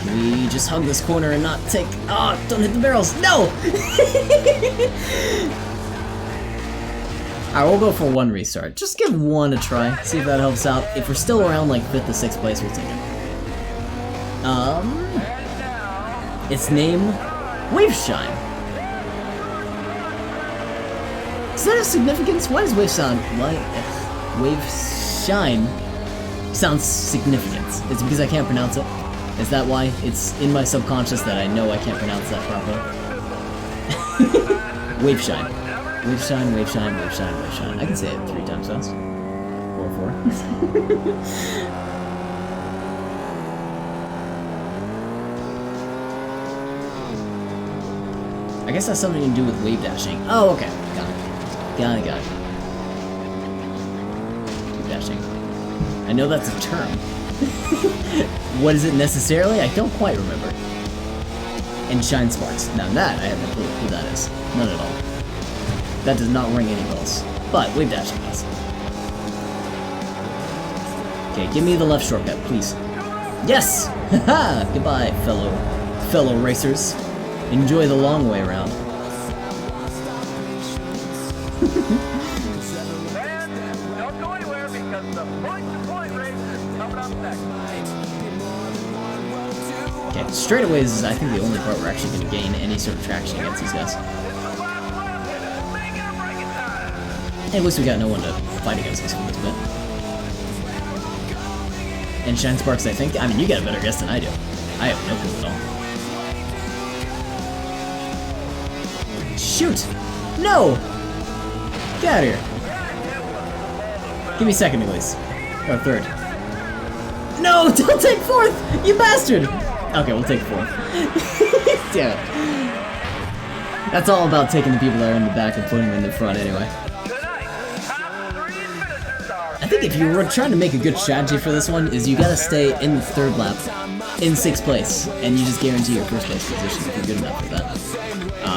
We just hug this corner and not take... Oh, don't hit the barrels! No! Alright, we'll go for one restart. Just give one a try, see if that helps out. If we're still around like 5th to 6th place, we'll take it. Its name... Waveshine. Does that have significance? Why does Waveshine... Waveshine sounds significant? Is it because I can't pronounce it? Is that why? It's in my subconscious that I know I can't pronounce that properly. Waveshine. Waveshine, Waveshine, Waveshine, Waveshine. I can say it 3 times fast. 4. I guess that's something to do with wave dashing. Oh, okay. Got it. Wave dashing. I know that's a term. What is it necessarily? I don't quite remember. And Shine Sparks. Now that, I have no clue who that is. None at all. That does not ring any bells. But wave dashing does. Okay, give me the left shortcut, please. Yes! Haha! Goodbye, fellow racers. Enjoy the long way around. Don't go anywhere because the point-to-point race is coming up next. Okay, straightaways is I think the only part we're actually going to gain any sort of traction against these guys. And at least we got no one to fight against us for this bit. And Shine Sparks, I think. I mean, you got a better guess than I do. I have no clue at all. Shoot! No! Get out of here. Give me second at least. Or third. No! Don't take 4th! You bastard! Okay, we'll take 4th. Damn it. That's all about taking the people that are in the back and putting them in the front anyway. I think if you were trying to make a good strategy for this one, is you gotta stay in the 3rd lap, in 6th place, and you just guarantee your 1st place position if you're good enough for that.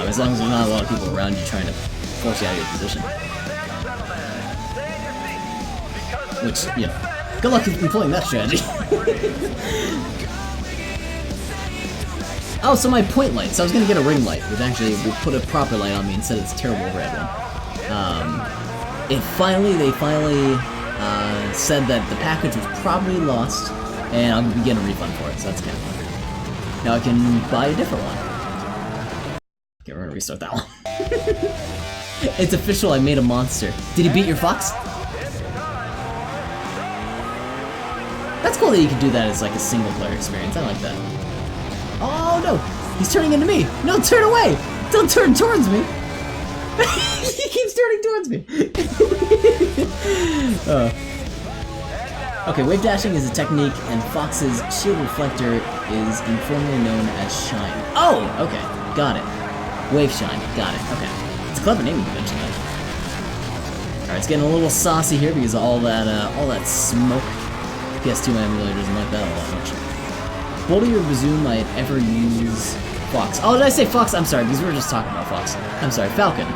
As long as there's not a lot of people around you trying to force you out of your position. Which, you know, good luck employing that strategy. Oh, so my point light. So I was gonna get a ring light, which actually will put a proper light on me instead of this terrible red one. They finally said that the package was probably lost, and I'm gonna get a refund for it, so that's kind of fun. Now I can buy a different one. Okay, we're gonna restart that one. It's official, I made a monster. Did he beat your fox? That's cool that you can do that as like a single player experience, I like that. Oh no! He's turning into me! No, turn away! Don't turn towards me! He keeps turning towards me! Okay, wave dashing is a technique, and Fox's shield reflector is informally known as Shine. Oh! Okay, got it. Wave Shine, got it, okay. It's a clever name you mentioned that. Alright, it's getting a little saucy here because of all that smoke. PS2 emulator doesn't like that all that much. Boldy or Bazoom I'd ever use Fox. Oh, did I say Fox? I'm sorry, because we were just talking about Fox. I'm sorry, Falcon.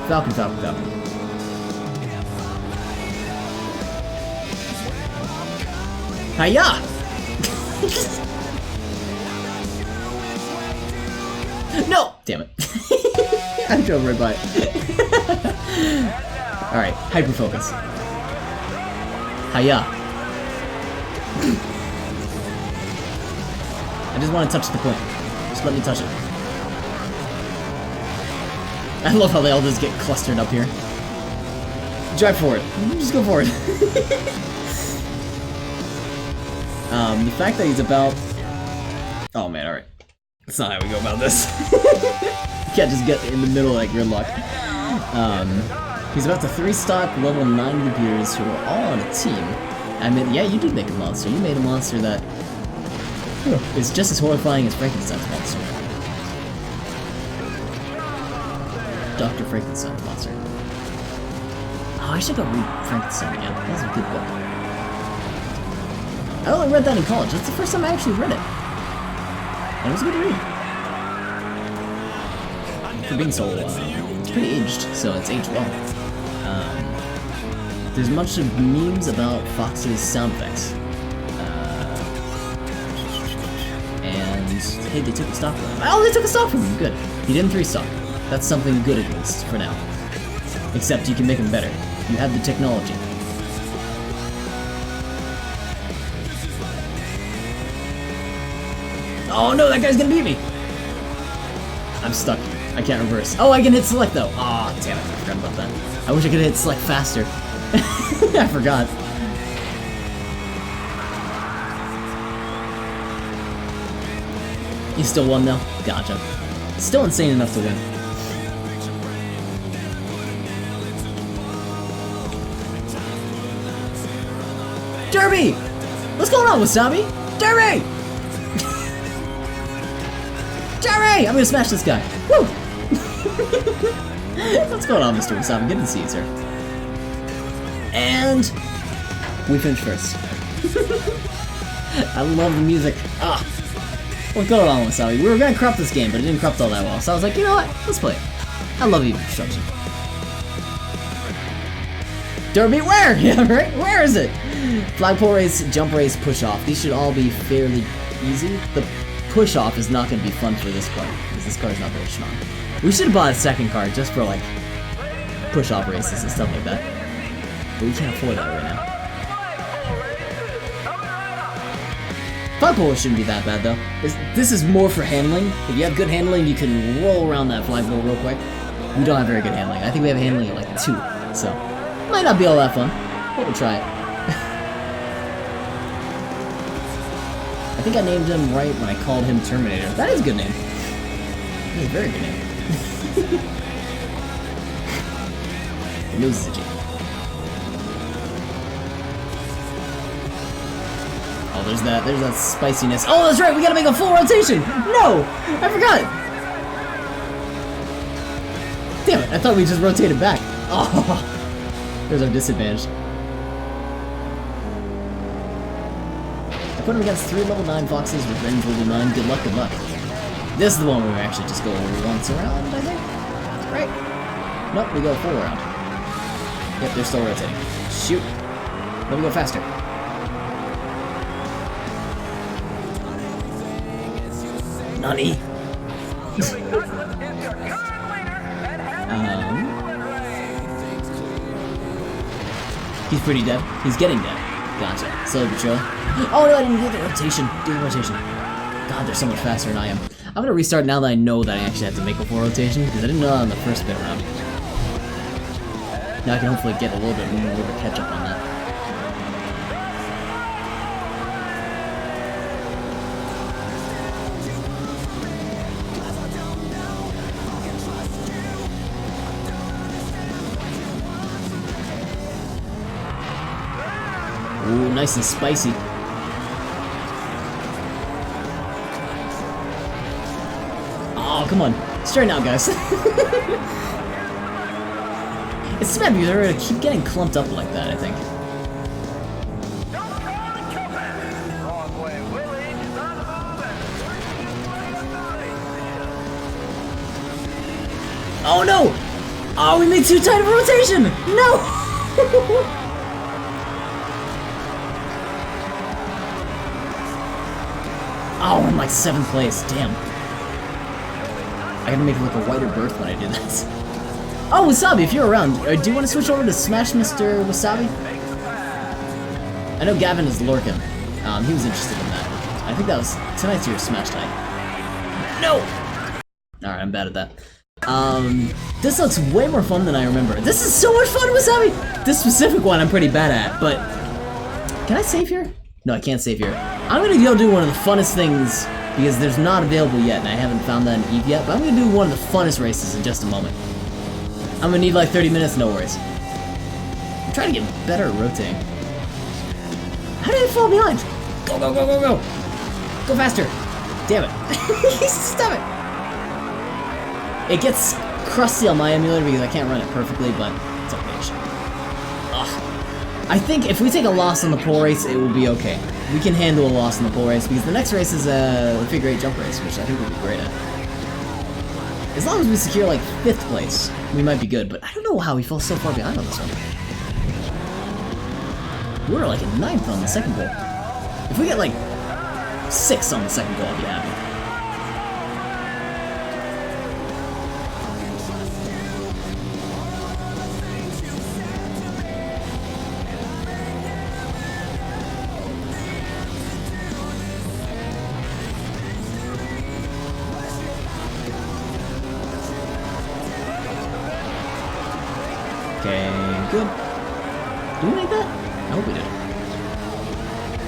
Falcon. Hiya! No! Damn it. I drove right by it. Alright, hyper focus. Hiya. I just want to touch the point. Just let me touch it. I love how they all just get clustered up here. Drive forward. Just go forward. The fact that he's about... Oh man, alright. That's not how we go about this. You can't just get in the middle like gridlock. He's about to 3-stock level 90 gears who are all on a team. I mean, yeah, you did make a monster. You made a monster that is just as horrifying as Frankenstein's monster. Dr. Frankenstein monster. Oh, I should go read Frankenstein again. That was a good book. I only read that in college. That's the first time I actually read it. And it was a good read. For being so, it's pretty aged, so it's aged well. There's much of memes about Fox's sound effects. And hey, they took a stock from him. Oh, they took a stock from him. Good. He didn't 3-stock. That's something good at least for now. Except you can make him better. You have the technology. Oh no, that guy's gonna beat me! I'm stuck. I can't reverse. Oh, I can hit select though. Aw, damn it, I forgot about that. I wish I could hit select faster. I forgot. You still won though? Gotcha. Still insane enough to win. Derby! What's going on, Wasabi? Derby! Derby! I'm gonna smash this guy. Woo! What's going on, Mr. Wasabi? Good to see you, sir. And we finished first. I love the music. Ah! What's going on, Wasabi? We were gonna corrupt this game, but it didn't corrupt all that well. So I was like, you know what? Let's play it. I love Eve Construction. Derby, where? Yeah, right? Where is it? Flagpole race, jump race, push off. These should all be fairly easy. The push off is not going to be fun for this car, because this car is not very strong. We should have bought a second car just for like push off races and stuff like that. But we can't afford that right now. Flagpole shouldn't be that bad though. This is more for handling. If you have good handling, you can roll around that flagpole real quick. We don't have very good handling. I think we have handling at like 2, so might not be all that fun, but we'll try it. I think I named him right when I called him Terminator. That is a good name. That is a very good name. The nose is itchy. Oh, there's that spiciness. Oh, that's right, we gotta make a full rotation! No! I forgot! Damn it, I thought we just rotated back. Oh, there's our disadvantage. I put him against 3 level 9 Foxes, Revenge will be mine. Good luck, good luck. This is the one where we actually just go once around, I think? Right? Nope, we go full around. Yep, they're still rotating. Shoot. Let me go faster. Nani? He's pretty dead. He's getting dead. Gotcha. Slow patrol. Oh no, I didn't do the rotation. Do the rotation. God, they're so much faster than I am. I'm gonna restart now that I know that I actually have to make a full rotation, because I didn't know that on the first bit around. Now I can hopefully get a little bit more of a catch up on that. Ooh, nice and spicy. Oh, come on. Straighten out, guys. It's too bad because they're gonna keep getting clumped up like that, I think. Oh no! Oh, we made too tight of a rotation! No! Oh, I'm like 7th place, damn. I gotta make it like a wider berth when I do this. Oh, Wasabi, if you're around, do you want to switch over to Smash Mr. Wasabi? I know Gavin is lurking. He was interested in that. I think that was tonight's your Smash night. No! Alright, I'm bad at that. This looks way more fun than I remember. This is so much fun, Wasabi! This specific one I'm pretty bad at, but... Can I save here? No, I can't save here. I'm gonna go do one of the funnest things, because there's not available yet, and I haven't found that in Eve yet, but I'm gonna do one of the funnest races in just a moment. I'm gonna need like 30 minutes, no worries. I'm trying to get better at rotating. How did I fall behind? Go, go, go, go, go! Go faster! Damn it. Stop it! It gets crusty on my emulator because I can't run it perfectly, but it's okay. Ugh. I think if we take a loss on the pole race, it will be okay. We can handle a loss in the pole race because the next race is a figure 8 jump race, which I think we'll be great at. As long as we secure like 5th place, we might be good, but I don't know how we fell so far behind on this one. We were like in 9th on the second pole. If we get like 6th on the second pole, I'll be happy. Okay, good. Did we make that? I hope we did.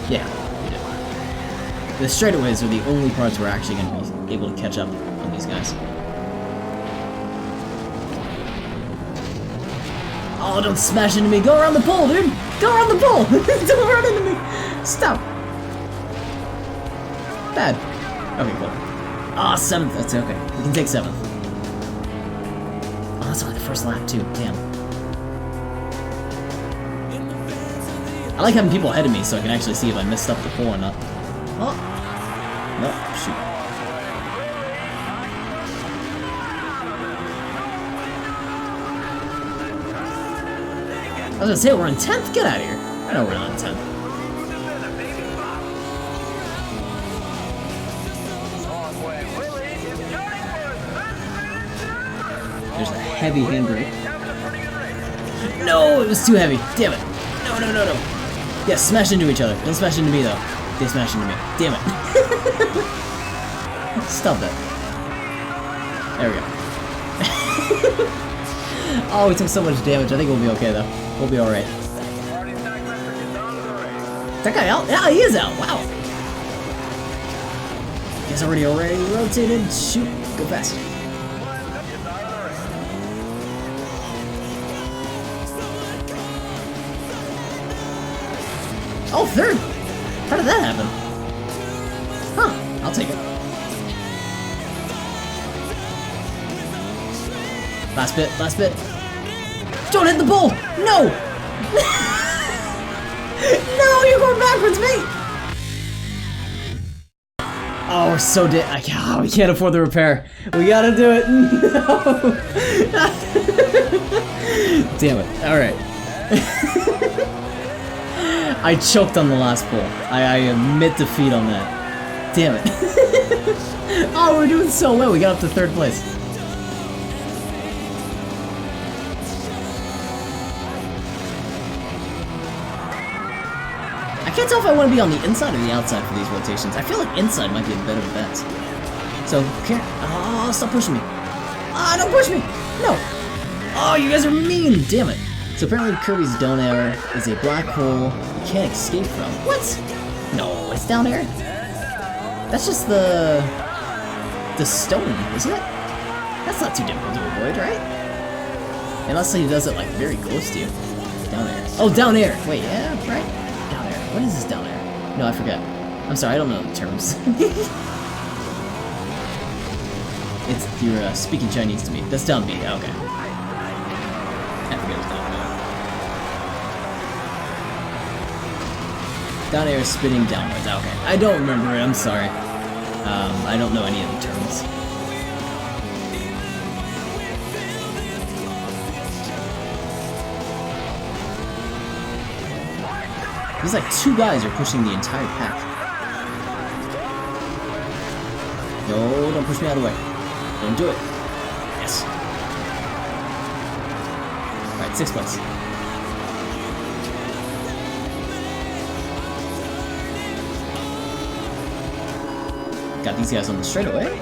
Yeah, we did. The straightaways are the only parts we're actually going to be able to catch up on these guys. Oh, don't smash into me! Go around the pole, dude! Go around the pole! Don't run into me! Stop! Bad. Okay, cool. Ah, 7th. That's okay. We can take 7th. Oh, that's only the first lap, too. Damn. I like having people ahead of me so I can actually see if I messed up the pole or not. Oh! No, shoot. I was gonna say, we're in 10th? Get out of here. I know we're not in 10th. There's a heavy handbrake. No, it was too heavy. Damn it. No, no, no, no. Yeah, smash into each other. Don't smash into me, though. They smash into me. Damn it. Stop that. There we go. Oh, we took so much damage. I think we'll be okay, though. We'll be alright. That guy out? Yeah, he is out. Wow. He's already rotated. Shoot. Go fast. Oh, 3rd! How did that happen? Huh, I'll take it. Last bit, last bit. Don't hit the bull! No! No, you're going backwards, mate! Oh, we're so dead. We can't afford the repair. We gotta do it. No! Damn it. Alright. I choked on the last pull. I admit defeat on that. Damn it. Oh, we're doing so well. We got up to 3rd place. I can't tell if I want to be on the inside or the outside for these rotations. I feel like inside might be a better bet. So, oh, stop pushing me. Ah, don't push me. No. Oh, you guys are mean. Damn it. So apparently Kirby's down air is a black hole you can't escape from. What? No, it's down air. That's just the stone, isn't it? That's not too difficult to avoid, right? Unless he does it like very close to you. Down air. Oh, down air. Wait, yeah, right? Down air. What is this down air? No, I forgot. I'm sorry, I don't know the terms. It's you're speaking Chinese to me. That's down B. Oh, okay. I forget it's down B. Down air is spinning downwards. Okay. I don't remember it. I'm sorry. I don't know any of the terms. These like 2 guys are pushing the entire pack. No, don't push me out of the way. Don't do it. Yes. Alright, 6th place. Got these guys on the straightaway.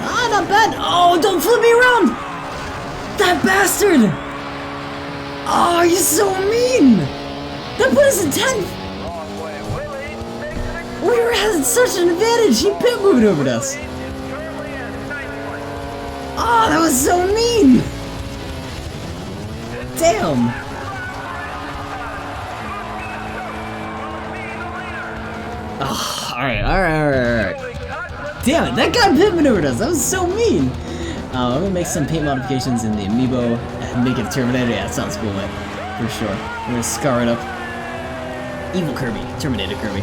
Ah, not bad. Oh, don't flip me around! That bastard! Oh, you're so mean! That put us in 10th! We were having such an advantage, he pit moved over to us. Oh, that was so mean! Damn! Oh, alright. Damn it, that guy pit maneuvered us. That was so mean. I'm gonna make some paint modifications in the amiibo and make it Terminator. Yeah, that sounds cool, man. For sure. I'm gonna scar it up. Evil Kirby. Terminator Kirby.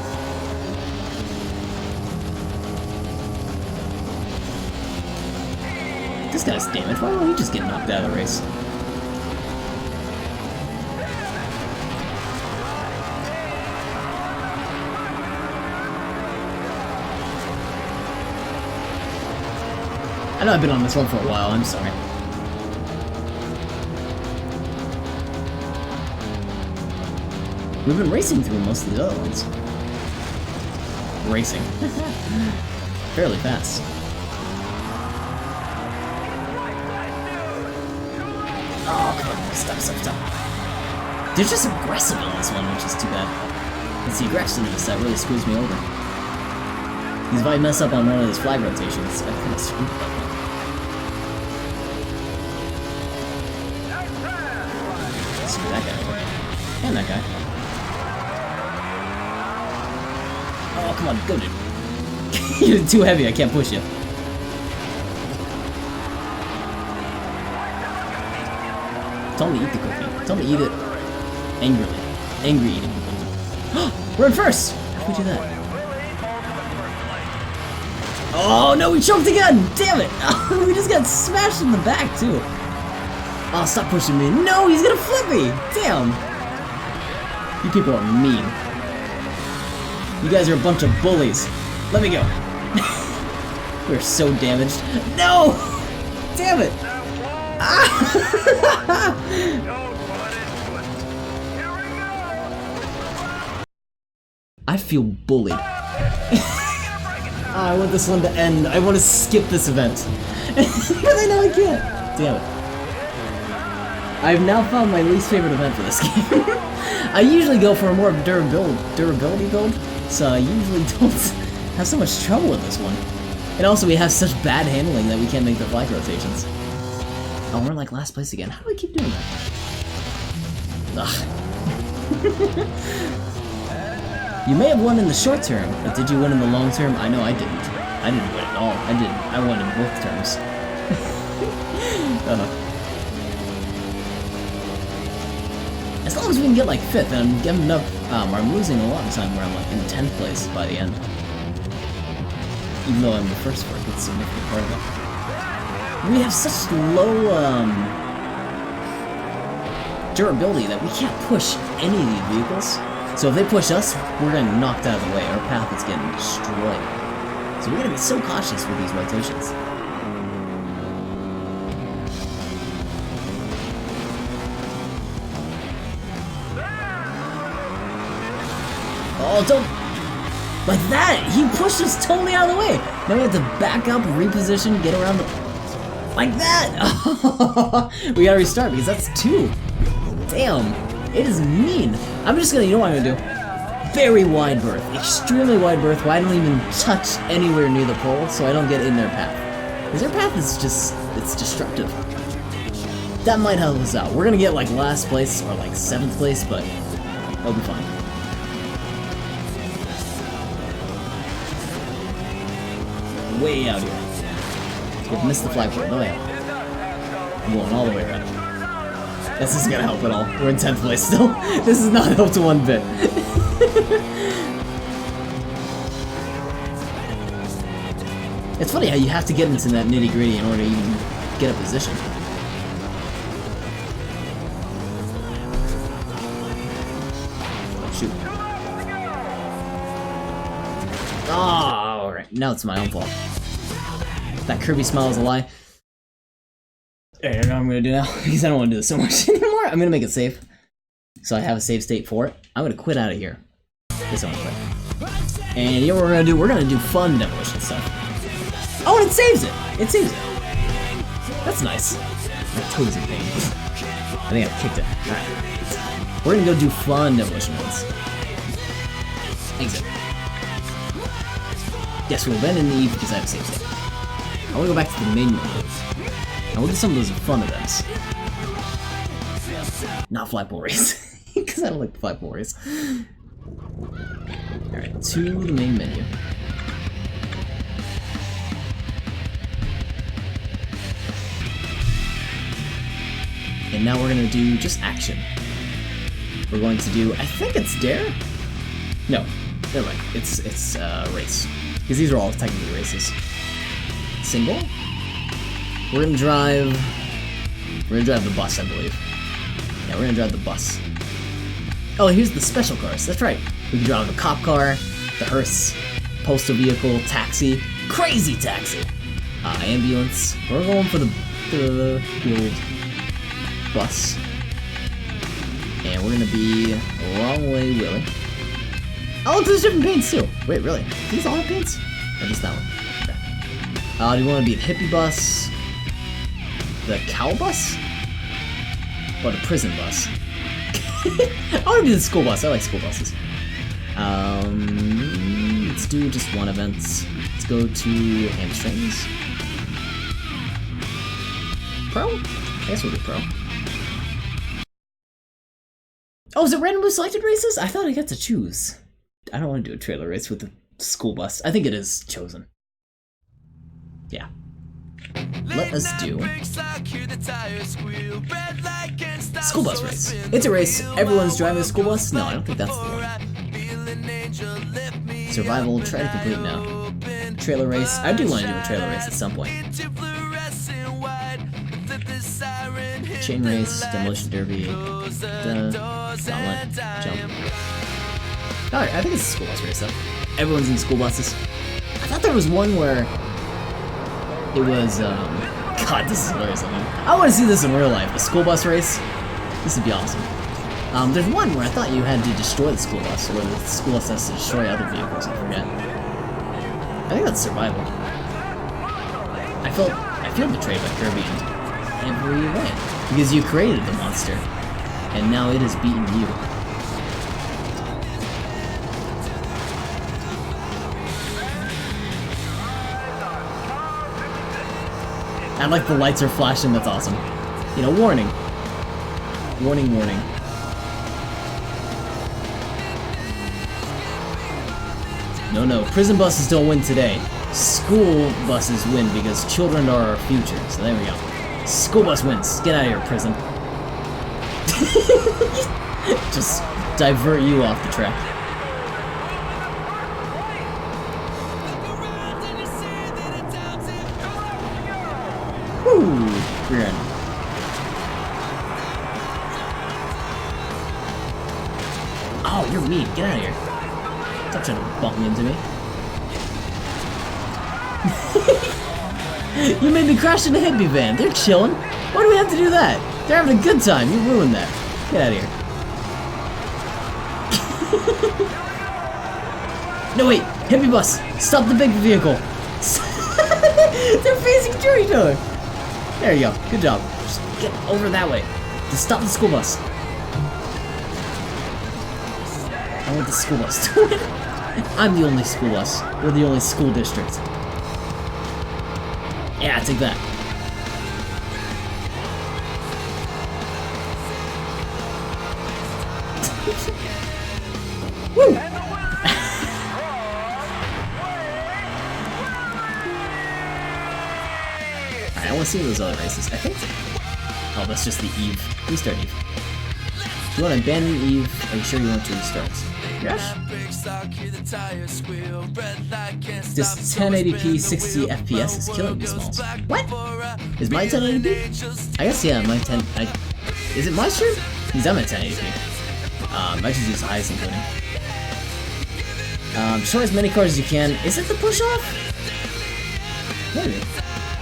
This guy's damaged. Why won't he just get knocked out of the race? I know I've been on this one for a while, I'm sorry. We've been racing through most of the other ones. Racing. Fairly fast. Oh, come on, stop. They're just aggressive on this one, which is too bad. It's the aggressiveness that really screws me over. Because if I mess up on one of those flag rotations, I kind of screwed that one. Screw that guy. And that guy. Oh, come on, go, dude. You're too heavy, I can't push you. Tell him to eat the cookie. Tell him to eat it angrily. Angry eating the cookie. We're in first! How did we do that? Oh no, we choked again! Damn it! We just got smashed in the back, too. Oh, stop pushing me. No, he's gonna flip me! Damn! You people are mean. You guys are a bunch of bullies. Let me go. We're so damaged. No! Damn it! I feel bullied. I want this one to end. I want to skip this event. But I know I can't. Damn it. I've now found my least favorite event for this game. I usually go for a more durability build, so I usually don't have so much trouble with this one. And also we have such bad handling that we can't make the flag rotations. Oh, we're in like last place again. How do I keep doing that? Ugh. You may have won in the short term, but did you win in the long term? I know I didn't. I didn't win at all. I didn't. I won in both terms. As long as we can get like 5th, and I'm giving up, or I'm losing a lot of time where I'm like in 10th place by the end. Even though I'm the first for a good significant part of it. We have such low, durability that we can't push any of these vehicles. So if they push us, we're getting knocked out of the way. Our path is getting destroyed. So we're gonna be so cautious with these rotations. Oh, don't... Like that! He pushed us totally out of the way! Now we have to back up, reposition, get around the... Like that! We gotta restart because that's 2. Damn! It is mean! I'm just gonna, you know what I'm gonna do? Very wide berth. Extremely wide berth where I don't even touch anywhere near the pole so I don't get in their path. Because their path is just... it's destructive. That might help us out. We're gonna get like last place or like 7th place, but it'll be fine. Way out here. We've missed the flagpole. No way out. I'm going all the way around. This isn't gonna help at all. We're in 10th place still. This is not helped one bit. It's funny how you have to get into that nitty gritty in order to even get a position. Oh, shoot. Oh, alright. Now it's my own fault. That Kirby smile is a lie. Alright, I know what I'm gonna do now, because I don't want to do this so much anymore. I'm gonna make it safe. So I have a save state for it. I'm gonna quit out of here. This one quit. And you know what we're gonna do? We're gonna do fun demolition stuff. Oh, and it saves it! It saves it. That's nice. My toes in pain. I think I kicked it. Alright. We're gonna go do fun demolition ones. Exit. Yes, we'll bend in the E because I have a save state. I wanna go back to the main mode. And we'll do some of those fun events. Not flagpole race. Because I don't like the flagpole race. Alright, to the main menu. And now we're gonna do just action. We're going to do, I think it's dare? No, never mind. It's race. Because these are all technically races. Single? We're gonna drive the bus, I believe. Yeah, we're gonna drive the bus. Oh, here's the special cars, that's right. We can drive a cop car, the hearse, postal vehicle, taxi, crazy taxi, ambulance. We're going for the old bus. And we're gonna be Wrong Way Willie. Oh, look, there's different paints too. Wait, really? These all have paints? Or just that one? Okay. Do you want to be the hippie bus? The cow bus? Or the prison bus? I want to be the school bus. I like school buses. Let's do just one event. Let's go to hamstrings. Pro? I guess we'll do pro. Oh, is it randomly selected races? I thought I got to choose. I don't want to do a trailer race with the school bus. I think it is chosen. Yeah. Let us do school bus race. It's a race. Everyone's driving a school bus? No, I don't think that's the one. Survival, try to complete now. Trailer race. I do want to do a trailer race at some point. Chain race, demolition derby, gauntlet, jump. Alright, I think it's a school bus race though. Everyone's in school buses. I thought there was one where it was, God, this is hilarious. I want to see this in real life. A school bus race. This would be awesome. There's one where I thought you had to destroy the school bus, or where the school bus has to destroy other vehicles, I forget. I think that's survival. I feel betrayed by Kirby in every way. Because you created the monster, and now it has beaten you. I like the lights are flashing, that's awesome. You know, warning. Warning, warning. No, prison buses don't win today. School buses win because children are our future. So there we go. School bus wins. Get out of here, prison. Just divert you off the track. Woo! Rear end. Oh, you're mean. Get out of here. Stop trying to bump me into me. You made me crash in a hippie van. They're chilling. Why do we have to do that? They're having a good time. You ruined that. Get out of here. No, wait. Hippie bus. Stop the big vehicle. They're facing each other. There you go. Good job. Just get over that way. Just stop the school bus. I want the school bus to win. I'm the only school bus. We're the only school district. Yeah, take that. Woo! Alright, I want to see those other races. I think. Oh, that's just the Eve. Restart Eve. Do you want to abandon Eve? Are you sure you want to restart? Yes. This 1080p 60 FPS is killing me, Smalls. What? Is my 1080p? I guess, yeah, my 10... is it my stream? Because I'm at 1080p. I just use the highest encoding. Destroy as many cars as you can. Is it the push-off? Maybe.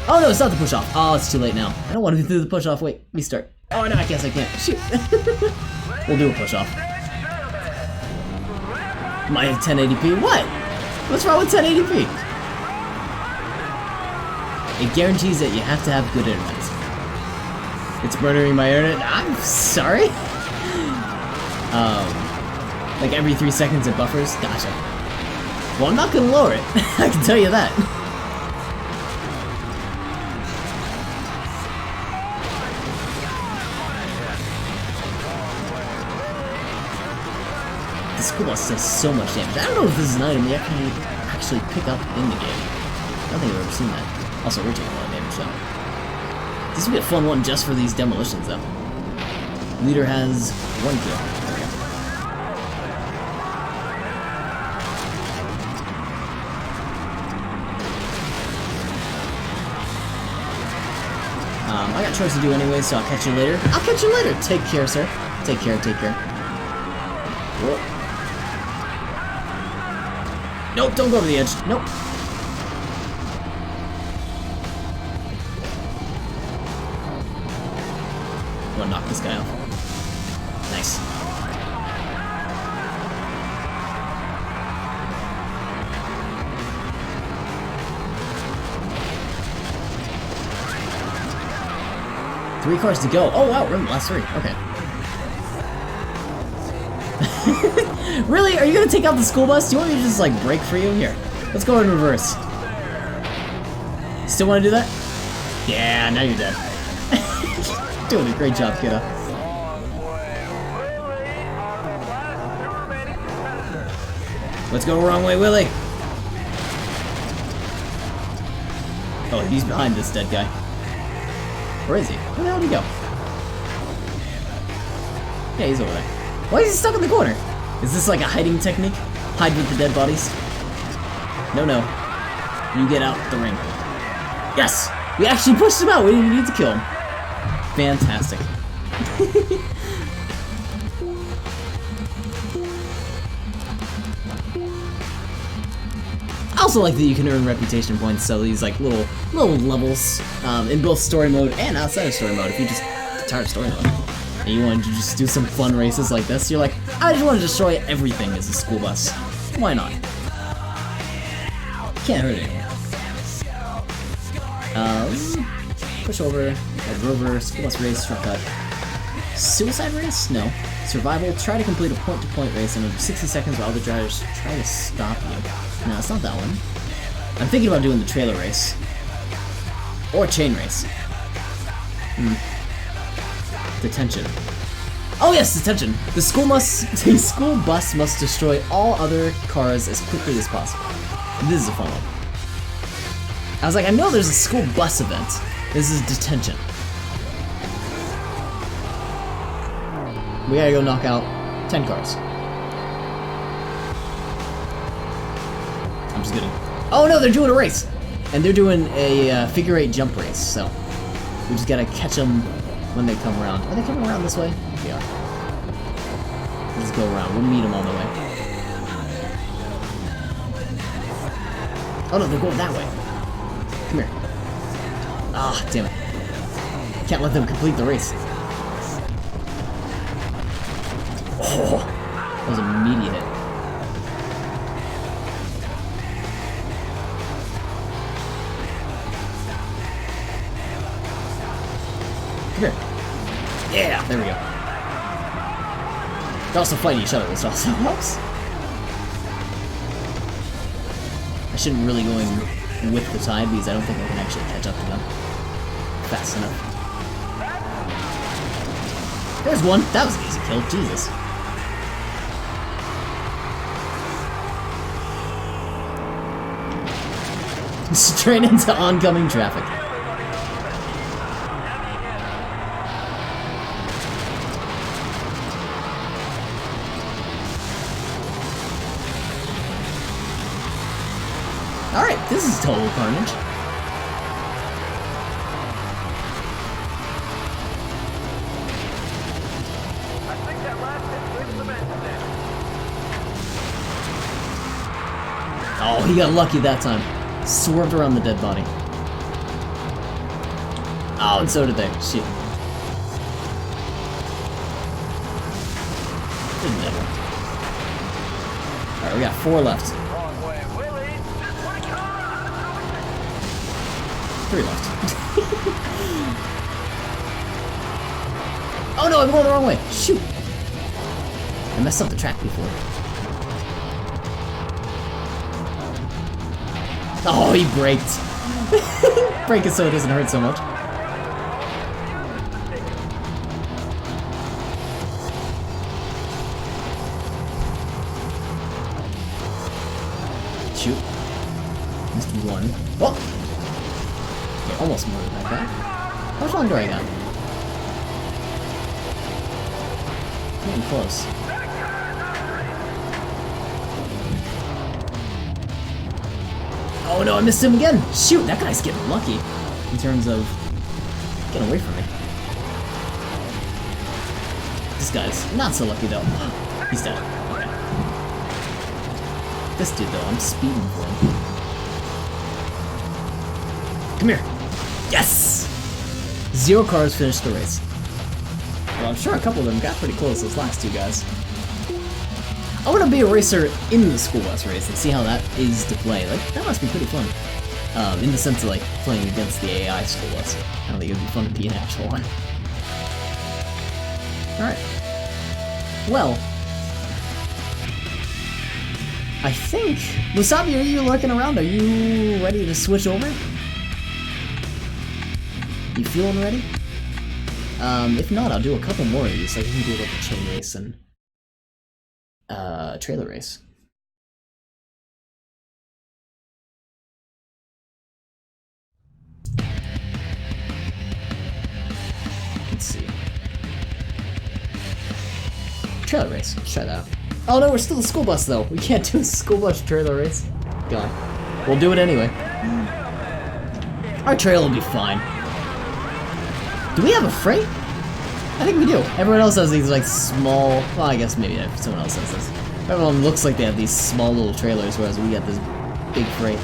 Oh, no, it's not the push-off. Oh, it's too late now. I don't want to do the push-off. Wait, restart. Oh, no, I guess I can't. Shoot. We'll do a push-off. My 1080p? What? What's wrong with 1080p? It guarantees that you have to have good internet. It's murdering my internet? I'm sorry? Like every 3 seconds it buffers? Gotcha. Well, I'm not gonna lower it. I can tell you that. the school bus does so much damage. I don't know if this is an item you can actually pick up in the game. I don't think I've ever seen that. Also, we're taking a lot of damage, so. This would be a fun one just for these demolitions, though. Leader has 1 kill. There we go. I got chores to do anyway, so I'll catch you later. I'll catch you later! Take care, sir. Take care, take care. Whoa. Nope, don't go to the edge. Nope. I'm gonna knock this guy off. Nice. Three cars to go. Oh wow, we're in the last 3. Okay. Really? Are you gonna take out the school bus? Do you want me to just like brake for you? Here. Let's go in reverse. Still wanna do that? Yeah, now you're dead. Doing a great job, kiddo. Let's go wrong way, Willie. Oh, he's behind this dead guy. Where is he? Where the hell did he go? Yeah, he's over there. Why is he stuck in the corner? Is this like a hiding technique? Hide with the dead bodies? No, no. You get out the ring. Yes! We actually pushed him out. We didn't even need to kill him. Fantastic. I also like that you can earn reputation points, so these like little levels in both story mode and outside of story mode. If you just tired of story mode and you wanted to just do some fun races like this, you're like, I just want to destroy everything as a school bus. Why not? Can't hurt anyone. Push over, head rover, school bus race, shortcut. Suicide race? No. Survival, try to complete a point-to-point race in under 60 seconds while other drivers try to stop you. No, it's not that one. I'm thinking about doing the trailer race. Or chain race. Detention. Oh yes, detention! The school bus must destroy all other cars as quickly as possible. This is a fun one. I was like, I know there's a school bus event. This is detention. We gotta go knock out 10 cars. I'm just kidding. Oh no, they're doing a race! And they're doing a figure 8 jump race, so we just gotta catch them when they come around. Are they coming around this way? They are. Let's go around. We'll meet them on the way. Oh no, they're going that way. Come here. Ah, damn it. Can't let them complete the race. Oh, that was an immediate hit. Come here. Yeah, there we go. They're also fighting each other, which also helps. I shouldn't really go in with the tide because I don't think I can actually catch up to them fast enough. There's one. That was an easy kill. Jesus. Straight into oncoming traffic. Alright, this is total carnage. I think that last hit wins the match now. Oh, he got lucky that time. Swerved around the dead body. Oh, and so did they. Shit. Didn't matter. Alright, we got 4 left. Wrong way, Willie. 3 left. Oh no, I'm going the wrong way. Shoot. I messed up the track before. Oh, he braked. Brake it so it doesn't hurt so much. Missed one. Oh! Okay, almost more than that guy. How much longer do I got? Getting close. Oh no, I missed him again! Shoot, that guy's getting lucky in terms of getting away from me. This guy's not so lucky though. He's dead. Okay. This dude though, I'm speeding for him. Come here. Yes! 0 cars finished the race. Well, I'm sure a couple of them got pretty close, those last 2 guys. I want to be a racer in the school bus race and see how that is to play. Like, that must be pretty fun. In the sense of, like, playing against the AI school bus. I don't think it would be fun to be an actual one. Alright. Well. I think... Wasabi, are you lurking around? Are you ready to switch over? You feeling ready? If not, I'll do a couple more of these. Like, we can do like a chain race and trailer race. Let's see. Trailer race. Let's try that out. Oh no, we're still a school bus though. We can't do a school bus trailer race. God. We'll do it anyway. Our trailer will be fine. Do we have a freight? I think we do. Everyone else has these like small, well I guess maybe someone else has this. Everyone looks like they have these small little trailers, whereas we got this big freight.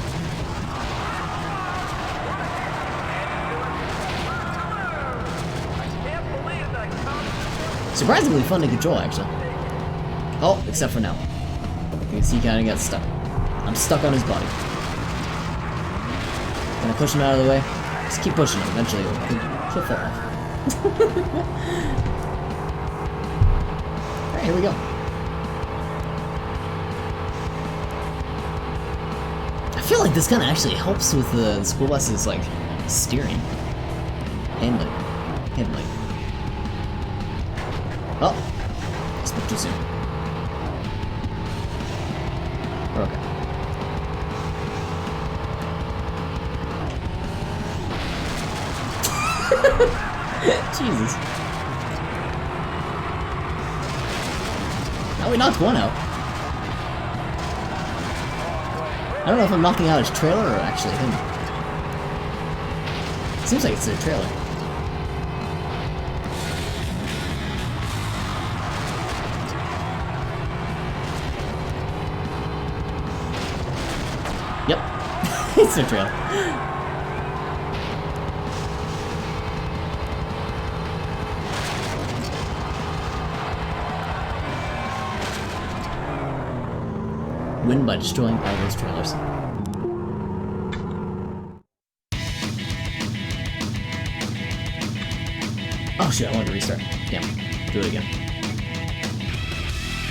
Surprisingly fun to control actually. Oh, except for now. Because he kinda got stuck. I'm stuck on his body. Gonna push him out of the way. Just keep pushing him, eventually he'll fall off. Alright, here we go. I feel like this kind of actually helps with the school bus's like steering. Handling. Oh! Spoke too soon. Okay. Jesus. Now we knocked one out. I don't know if I'm knocking out his trailer or actually him. Seems like it's their trailer. Yep. It's their trailer. Win by destroying all those trailers. Oh shit, I wanted to restart. Damn. Do it again.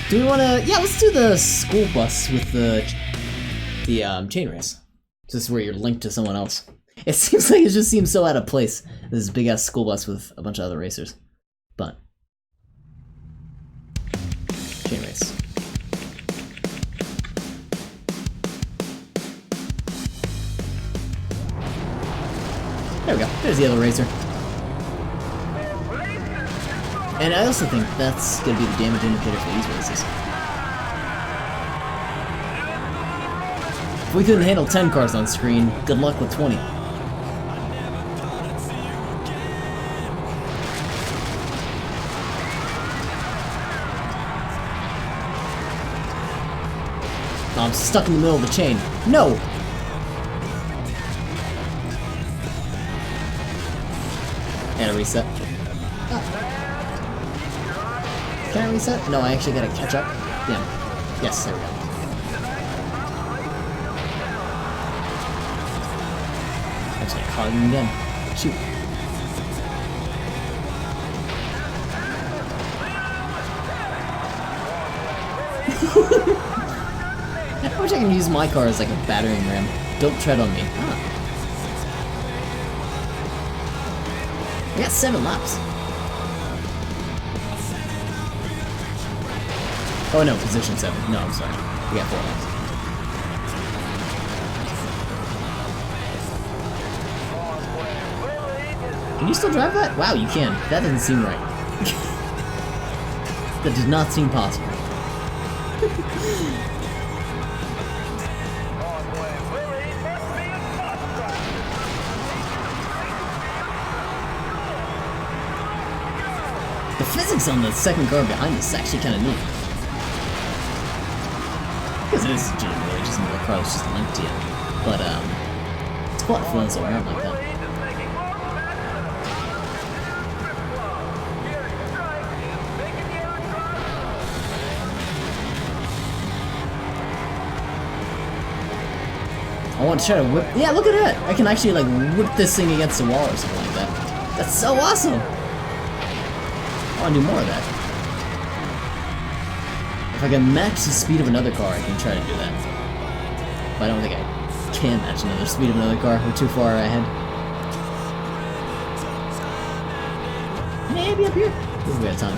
Do we wanna... Yeah, let's do the school bus with the chain race. This is where you're linked to someone else. It seems like it just seems so out of place. This big ass school bus with a bunch of other racers. But... chain race. There we go. There's the other racer. And I also think that's gonna be the damage indicator for these races. If we couldn't handle 10 cars on screen, good luck with 20. Oh, I'm stuck in the middle of the chain. No! And a reset. Ah. Can I reset? No, I actually gotta catch up. Damn. Yes, there we go. I'm just gonna call him again. Shoot. I wish I can use my car as like a battering ram. Don't tread on me. Ah. We got 7 laps. Oh no, position 7. No, I'm sorry. We got 4 laps. Can you still drive that? Wow, you can. That doesn't seem right. That does not seem possible. The physics on the second car behind us is actually kind of neat. Because it is generally just another car that's just linked to you. But, it's quite fun to around like that. I want to try to whip. Yeah, look at that! I can actually like whip this thing against the wall or something like that. That's so awesome! I want to do more of that. If I can match the speed of another car, I can try to do that. But I don't think I can match another speed of another car. We're too far ahead. Maybe up here. We got time.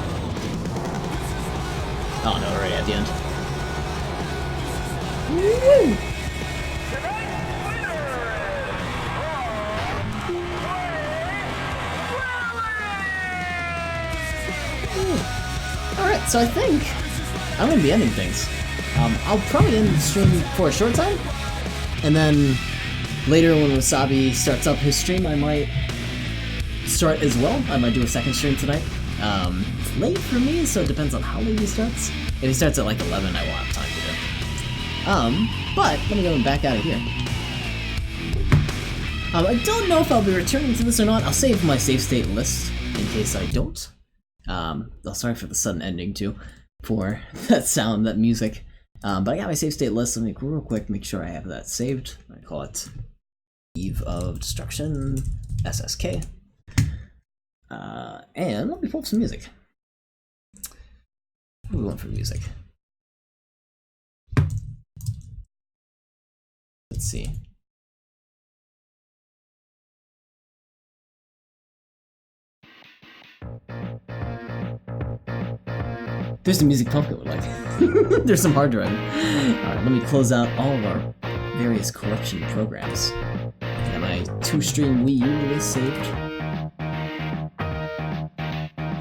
Oh no, we're already at the end. Woo! Alright, so I think I'm gonna be ending things. I'll probably end the stream for a short time, and then later when Wasabi starts up his stream, I might start as well. I might do a second stream tonight. It's late for me, so it depends on how late he starts. If he starts at like 11, I won't have time to do it. But let me go back out of here. I don't know if I'll be returning to this or not. I'll save my save state list in case I don't. Sorry for the sudden ending too, for that sound, that music. But I got my save state list. Let me real quick make sure I have that saved. I call it Eve of Destruction SSK. And let me pull up some music. What do we want for music? Let's see. There's the music Pumpkin would like. There's some hard driving. Alright, let me close out all of our various collection programs. I got my 2-stream Wii U release saved.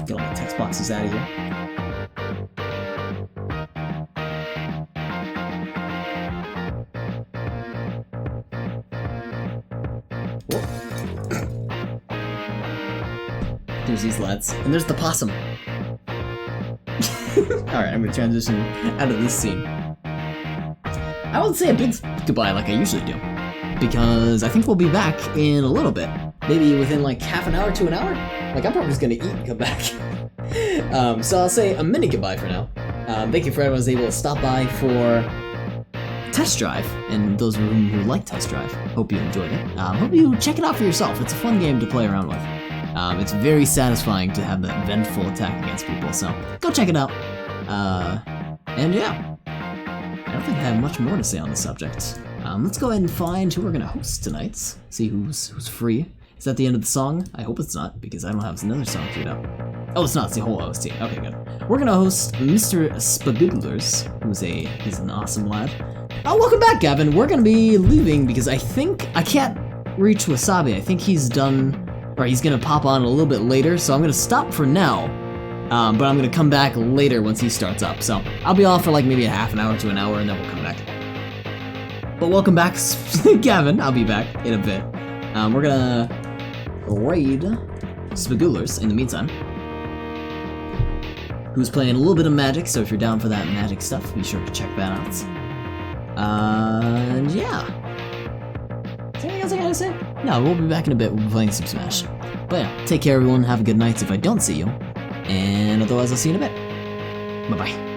Get all my text boxes out of here. Whoa. There's these lads. And there's the possum. Alright, I'm gonna transition out of this scene. I won't say a big goodbye like I usually do, because I think we'll be back in a little bit. Maybe within like half an hour to an hour? Like, I'm probably just gonna eat and come back. So I'll say a mini goodbye for now. Thank you for everyone who was able to stop by for Test Drive, and those of you who like Test Drive, hope you enjoyed it. Hope you check it out for yourself. It's a fun game to play around with. It's very satisfying to have that vengeful attack against people, so go check it out. And yeah, I don't think I have much more to say on the subject. Let's go ahead and find who we're gonna host tonight. See who's free. Is that the end of the song? I hope it's not, because I don't have another song queued up. Oh, it's not. It's the whole OST. Okay, good. We're gonna host Mr. Spagoodlers, he's an awesome lad. Oh, welcome back, Gavin. We're gonna be leaving because I think I can't reach Wasabi. I think he's done. Or he's gonna pop on a little bit later, so I'm gonna stop for now. But I'm gonna come back later once he starts up. So I'll be off for like maybe a half an hour to an hour, and then we'll come back. But welcome back, Gavin. I'll be back in a bit. We're gonna raid Spagoodlers in the meantime, who's playing a little bit of Magic. So if you're down for that Magic stuff, be sure to check that out. And yeah. Is there anything else I gotta say? No, we'll be back in a bit. We'll be playing some Smash. But yeah, take care everyone, have a good night if I don't see you. And otherwise I'll see you in a bit. Bye-bye.